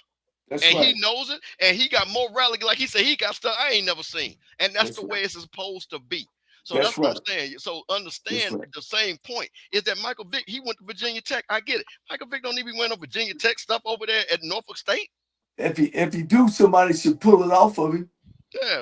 That's and right. he knows it. And he got more rally. Like he said, he got stuff I ain't never seen. And that's the way it's supposed to be. So that's what I'm saying. So understand the same point is that Michael Vick, he went to Virginia Tech. I get it. Michael Vick don't even win no Virginia Tech stuff over there at Norfolk State. If he do, somebody should pull it off of him.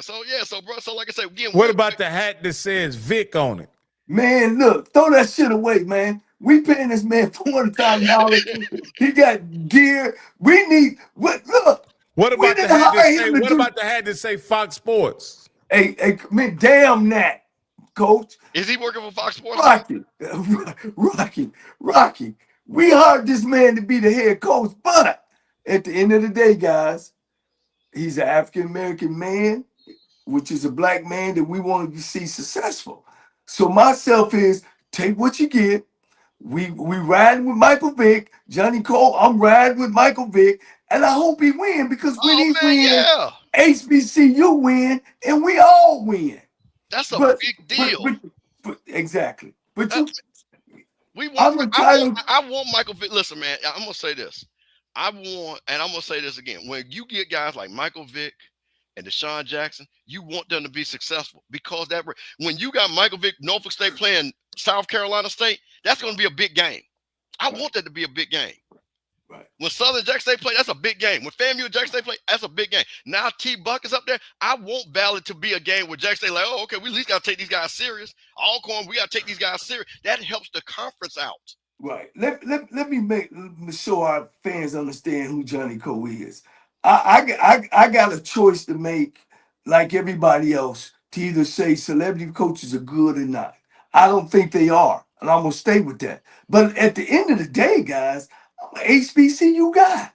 So bro. So like I said, again, what about the hat that says Vic on it? Man, look, throw that shit away, man. We paying this man $400,000. He got gear. We need what? Look. What about the hat that say? What about the hat that say Fox Sports? Hey, man, damn that, Coach. Is he working for Fox Sports? Rocky. We hired this man to be the head coach, but at the end of the day, guys, he's an African American man, which is a black man that we want to see successful. So myself is take what you get. We riding with Michael Vick, Johnny Cole. I'm riding with Michael Vick, and I hope he win because when he win, HBCU win, and we all win. That's a big deal. But exactly. But I want Michael Vick. Listen, man, I'm gonna say this. I'm gonna say this again. When you get guys like Michael Vick and Deshaun Jackson, you want them to be successful because when you got Michael Vick, Norfolk State playing South Carolina State, that's going to be a big game. I want that to be a big game. Right. When Southern Jackson State play, that's a big game. When FAMU Jackson State play, that's a big game. Now T-Buck is up there. I want Valley to be a game where Jackson State like, oh, okay, we at least got to take these guys serious. Alcorn, we got to take these guys serious. That helps the conference out. Right. Let me make sure our fans understand who Johnny Cole is. I got a choice to make, like everybody else, to either say celebrity coaches are good or not. I don't think they are, and I'm gonna stay with that. But at the end of the day, guys, I'm an HBCU guy.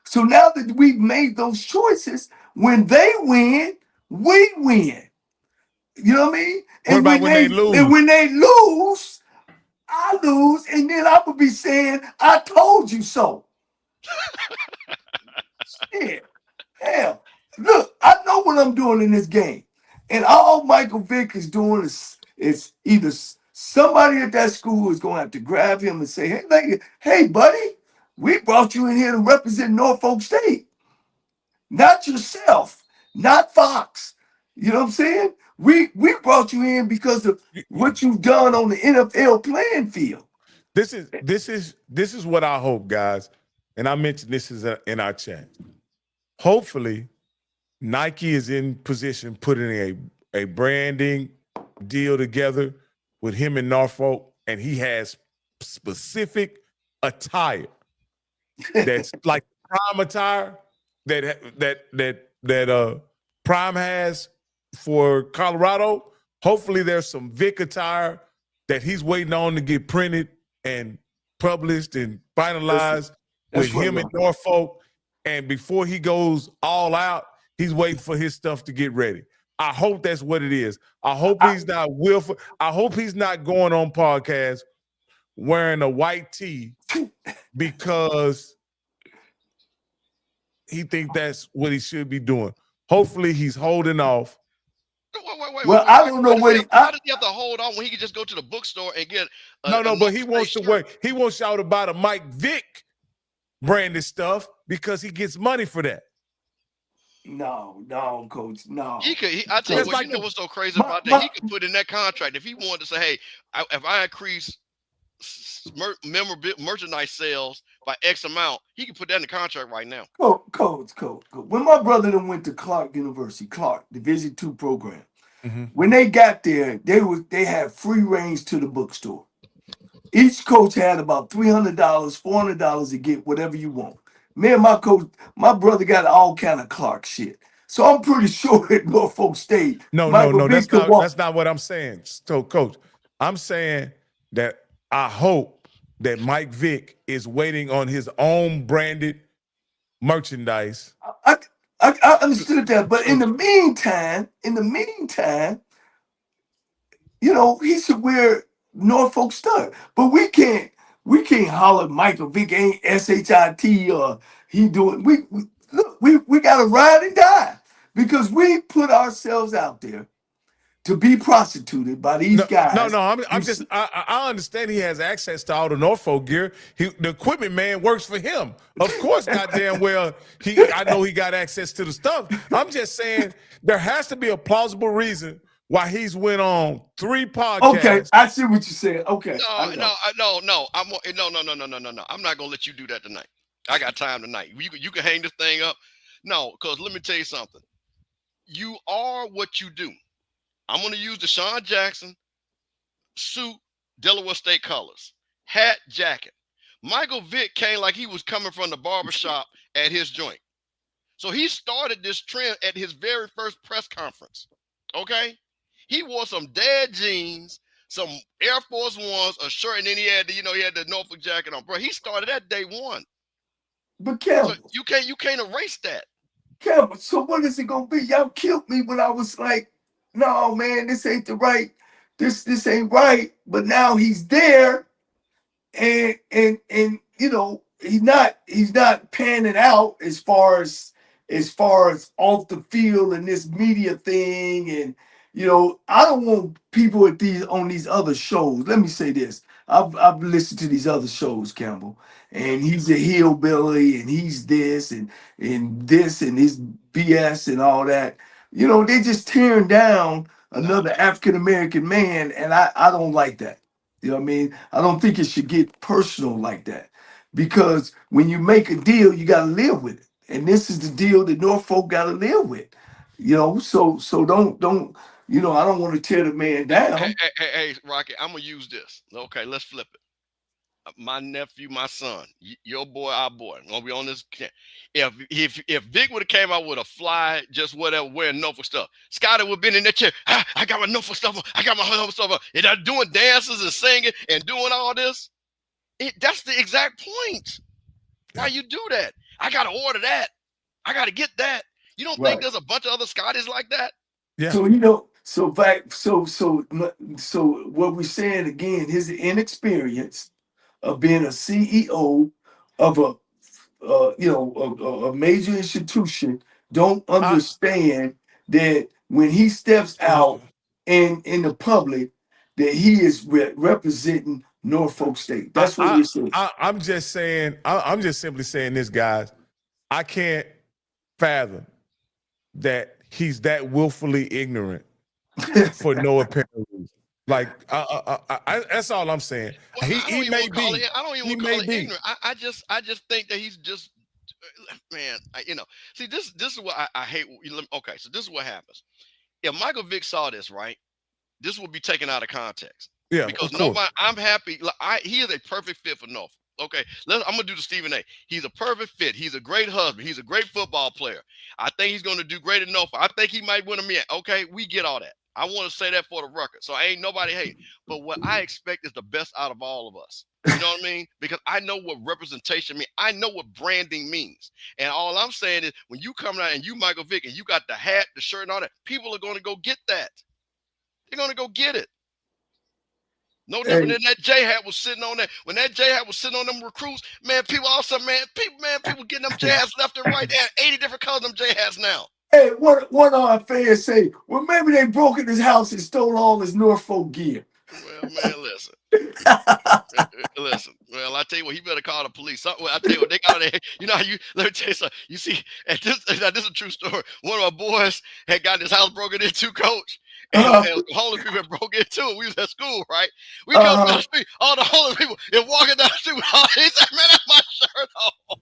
So now that we've made those choices, when they win, we win. You know what I mean? And what about when they lose? And when they lose, I lose, and then I would be saying, I told you so. Shit. Hell, look, I know what I'm doing in this game. And all Michael Vick is doing is either somebody at that school is going to have to grab him and say, hey, buddy, we brought you in here to represent Norfolk State. Not yourself, not Fox. You know what I'm saying? We brought you in because of what you've done on the NFL playing field. This is what I hope, guys. And I mentioned this in our chat. Hopefully, Nike is in position putting a branding deal together with him in Norfolk, and he has specific attire that's like Prime attire that Prime has for Colorado. Hopefully, there's some Vic attire that he's waiting on to get printed and published and finalized with him in Norfolk. And before he goes all out, he's waiting for his stuff to get ready. I hope that's what it is. I hope he's not willful. I hope he's not going on podcasts wearing a white tee because he thinks that's what he should be doing. Hopefully he's holding off. Wait, I don't know what. How does he have to hold on when he could just go to the bookstore and get? But he wants to wear. He wants y'all to buy the Mike Vick branded stuff because he gets money for that. No, Coach, no. I tell you what, you know what's so crazy about that? He could put in that contract if he wanted to say, "Hey, if I increase merchandise sales by X amount," he can put that in the contract right now. Coach. When my brother went to Clark University, Division II program, when they got there, they had free range to the bookstore. Each coach had about $300, $400 to get whatever you want. Me and my brother got all kind of Clark shit. So I'm pretty sure at Norfolk State. No, that's not what I'm saying. So, Coach, I'm saying that I hope that Mike Vick is waiting on his own branded merchandise. I understood that, but in the meantime, you know, he should wear Norfolk stuff. But we can't holler Michael Vick ain't SHIT or he doing. We got to ride and die because we put ourselves out there to be prostituted by these guys. No. I understand he has access to all the Norfolk gear. The equipment man works for him. Of course, goddamn well, I know he got access to the stuff. I'm just saying there has to be a plausible reason why he's went on 3 podcasts. Okay, I see what you're saying. Okay. No. I'm not gonna let you do that tonight. I got time tonight. You can hang this thing up. No, because let me tell you something. You are what you do. I'm gonna use the Deshaun Jackson suit, Delaware State colors, hat, jacket. Michael Vick came like he was coming from the barbershop at his joint. So he started this trend at his very first press conference. Okay? He wore some dad jeans, some Air Force Ones, a shirt, and then he had the Norfolk jacket on. Bro, he started that day one. But Campbell, So you can't erase that. Campbell, so what is it gonna be? Y'all killed me when I was like, no, man, this ain't the right, this ain't right. But now he's there, and you know, he's not panning out as far as off the field and this media thing. And you know, I don't want people on these other shows. Let me say this. I've listened to these other shows, Campbell, and he's a hillbilly and he's this and this and his BS and all that. You know, they just tearing down another African American man, and I don't like that. You know what I mean? I don't think it should get personal like that, because when you make a deal, you got to live with it, and this is the deal that Norfolk got to live with. You know, so don't. You know, I don't want to tear the man down. Hey, Rocky, I'm gonna use this. Okay, let's flip it. My nephew, my son, your boy, our boy. I'm gonna be on this. If Vic would have came out with a fly, just whatever, wearing Norfolk stuff, Scotty would have been in that chair. I got my Norfolk stuff on. I got my Norfolk stuff on. And they're doing dances and singing and doing all this. That's the exact point. Why you do that? I gotta order that. I gotta get that. You don't think there's a bunch of other Scotties like that? Yeah. So you know, so what we're saying again, his inexperience of being a CEO of a major institution, don't understand that when he steps out in the public, that he is representing Norfolk State. That's what we're saying. I'm just saying. I'm just simply saying this, guys. I can't fathom that he's that willfully ignorant for no apparent reason. Like, that's all I'm saying. Well, he may be. I don't even call it ignorant. I just think that he's just, man. See, this is what I hate. Okay, so this is what happens. If Michael Vick saw this, right, this would be taken out of context. Yeah, because nobody. I'm happy. He is a perfect fit for Norfolk. Okay, I'm gonna do the Stephen A. He's a perfect fit. He's a great husband. He's a great football player. I think he's gonna do great at Norfolk. I think he might win a man. Okay, we get all that. I want to say that for the record. So ain't nobody hating. But what I expect is the best out of all of us. You know what I mean? Because I know what representation means. I know what branding means. And all I'm saying is when you come out and you Michael Vick and you got the hat, the shirt, and all that, people are going to go get that. They're going to go get it. No different than that J hat was sitting on that. When that J hat was sitting on them recruits, man, people also, people getting them J hats left and right. They have 80 different colors of them J hats now. Hey, one of our fans say, well, maybe they broke in his house and stole all his Norfolk gear. Well, man, listen. Listen. Well, I tell you what, he better call the police. Well, I tell you what, they got it. You know, let me tell you something. You see, this is a true story. One of our boys had got his house broken into, Coach. And homeless people had broke into it. We was at school, right? We come down the street, all the homeless people, and walking down the street with all he said, man, that's my shirt on.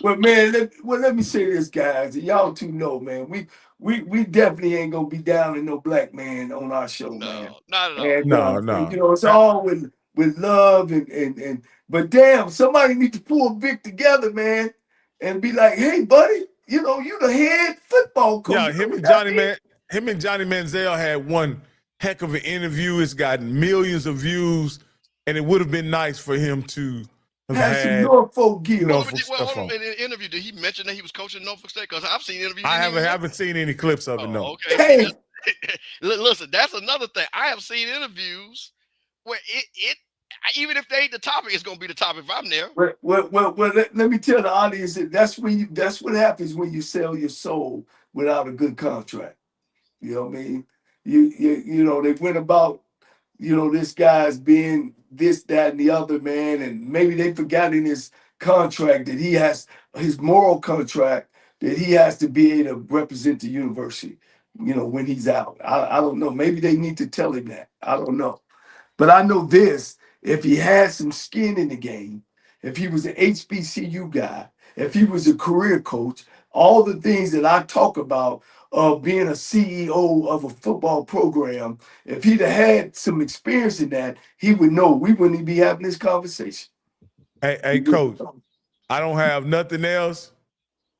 Well, man, let me say this, guys. Y'all two know, man. We definitely ain't gonna be down in no black man on our show, man. Not at all. And, No. You know, it's all with love and but damn, somebody need to pull Vic together, man, and be like, hey, buddy, you know, you the head football coach. Yeah, him and Johnny Manziel had one heck of an interview. It's gotten millions of views, and it would have been nice for him to have had some had Norfolk gear. Hold on. In the interview, did he mention that he was coaching Norfolk State? Because I've seen interviews. I haven't seen any clips of it. No. Okay. Hey. Listen, that's another thing. I have seen interviews where it even if they ain't the topic, it's gonna be the topic if I'm there. Well, let me tell the audience that that's what happens when you sell your soul without a good contract. You know what I mean? You know, they went about, you know, this guy's being this, that, and the other, man, and maybe they forgot in his contract that he has his moral contract that he has to be able to represent the university, you know, when he's out. I don't know. Maybe they need to tell him that. I don't know. But I know this, if he had some skin in the game, if he was an HBCU guy, if he was a career coach, all the things that I talk about of being a CEO of a football program, if he'd have had some experience in that, he would know we wouldn't be having this conversation. Hey, Coach, I don't have nothing else.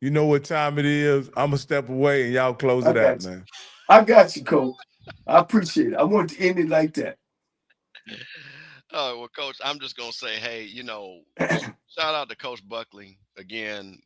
You know what time it is. I'm going to step away and y'all close it out, man. I got you, Coach. I appreciate it. I want to end it like that. Oh, well, Coach, I'm just going to say, hey, you know, shout out to Coach Buckley again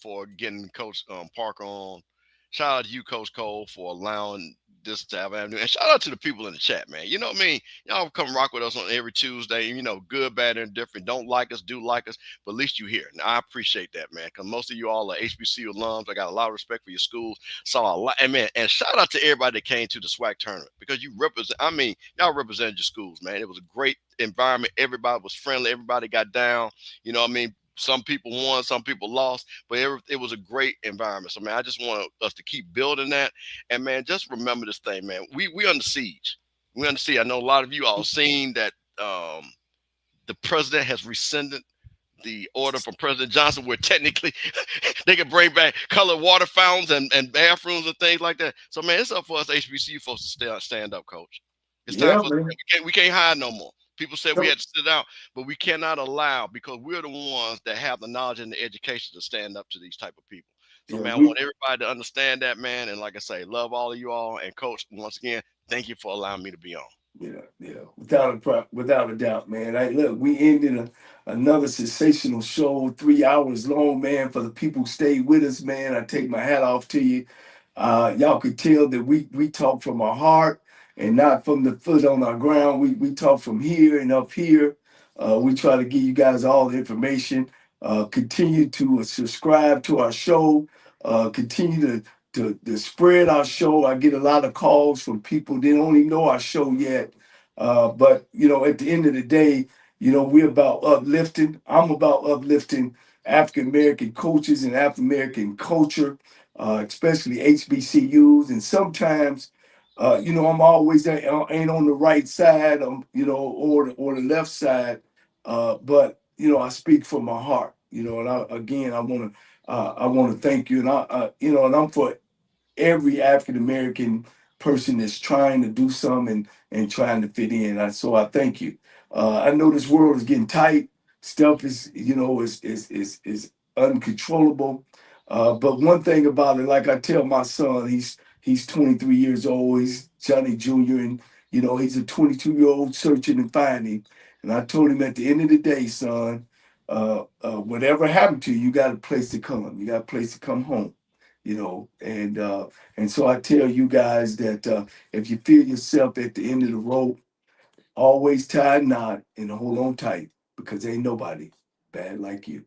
for getting Coach Parker on. Shout out to you, Coach Cole, for allowing this to have avenue. And shout out to the people in the chat, man. You know what I mean? Y'all come rock with us on every Tuesday. You know, good, bad, and different. Don't like us, do like us, but at least you here. And I appreciate that, man, because most of you all are HBCU alums. I got a lot of respect for your schools. Saw a lot. And, man, and shout out to everybody that came to the SWAC tournament because you represent, I mean, y'all represented your schools, man. It was a great environment. Everybody was friendly. Everybody got down. You know what I mean? Some people won, some people lost, but it was a great environment. So, man, I just want us to keep building that. And, man, just remember this thing, man. We under siege. We under siege. I know a lot of you all seen that the president has rescinded the order from President Johnson where technically they can bring back colored water fountains and bathrooms and things like that. So, man, it's up for us HBCU folks to stand up, Coach. It's time for us. We can't hide no more. People said we had to sit out, but we cannot allow, because we're the ones that have the knowledge and the education to stand up to these type of people. So, man, I want everybody to understand that, man. And like I say, love all of you all. And Coach, once again, thank you for allowing me to be on. Yeah, without a doubt, man. Look, we ended another sensational show, 3 hours long, man. For the people who stayed with us, man, I take my hat off to you. Y'all could tell that we talk from our heart and not from the foot on our ground. We talk from here and up here. We try to give you guys all the information. Continue to subscribe to our show. Continue to spread our show. I get a lot of calls from people that don't even know our show yet. But, you know, at the end of the day, you know, we're about uplifting. I'm about uplifting African-American coaches and African-American culture, especially HBCUs. And sometimes, you know, I'm always ain't on the right side, you know, or the left side. But, you know, I speak from my heart, you know, and I want to thank you. And you know, and I'm for every African-American person that's trying to do something and trying to fit in. So I thank you. I know this world is getting tight. Stuff is, you know, is uncontrollable. But one thing about it, like I tell my son, he's 23 years old. He's Johnny Jr. And, you know, he's a 22-year-old searching and finding. And I told him at the end of the day, son, whatever happened to you, you got a place to come. You got a place to come home. You know, and so I tell you guys that if you feel yourself at the end of the rope, always tie a knot and hold on tight, because ain't nobody bad like you.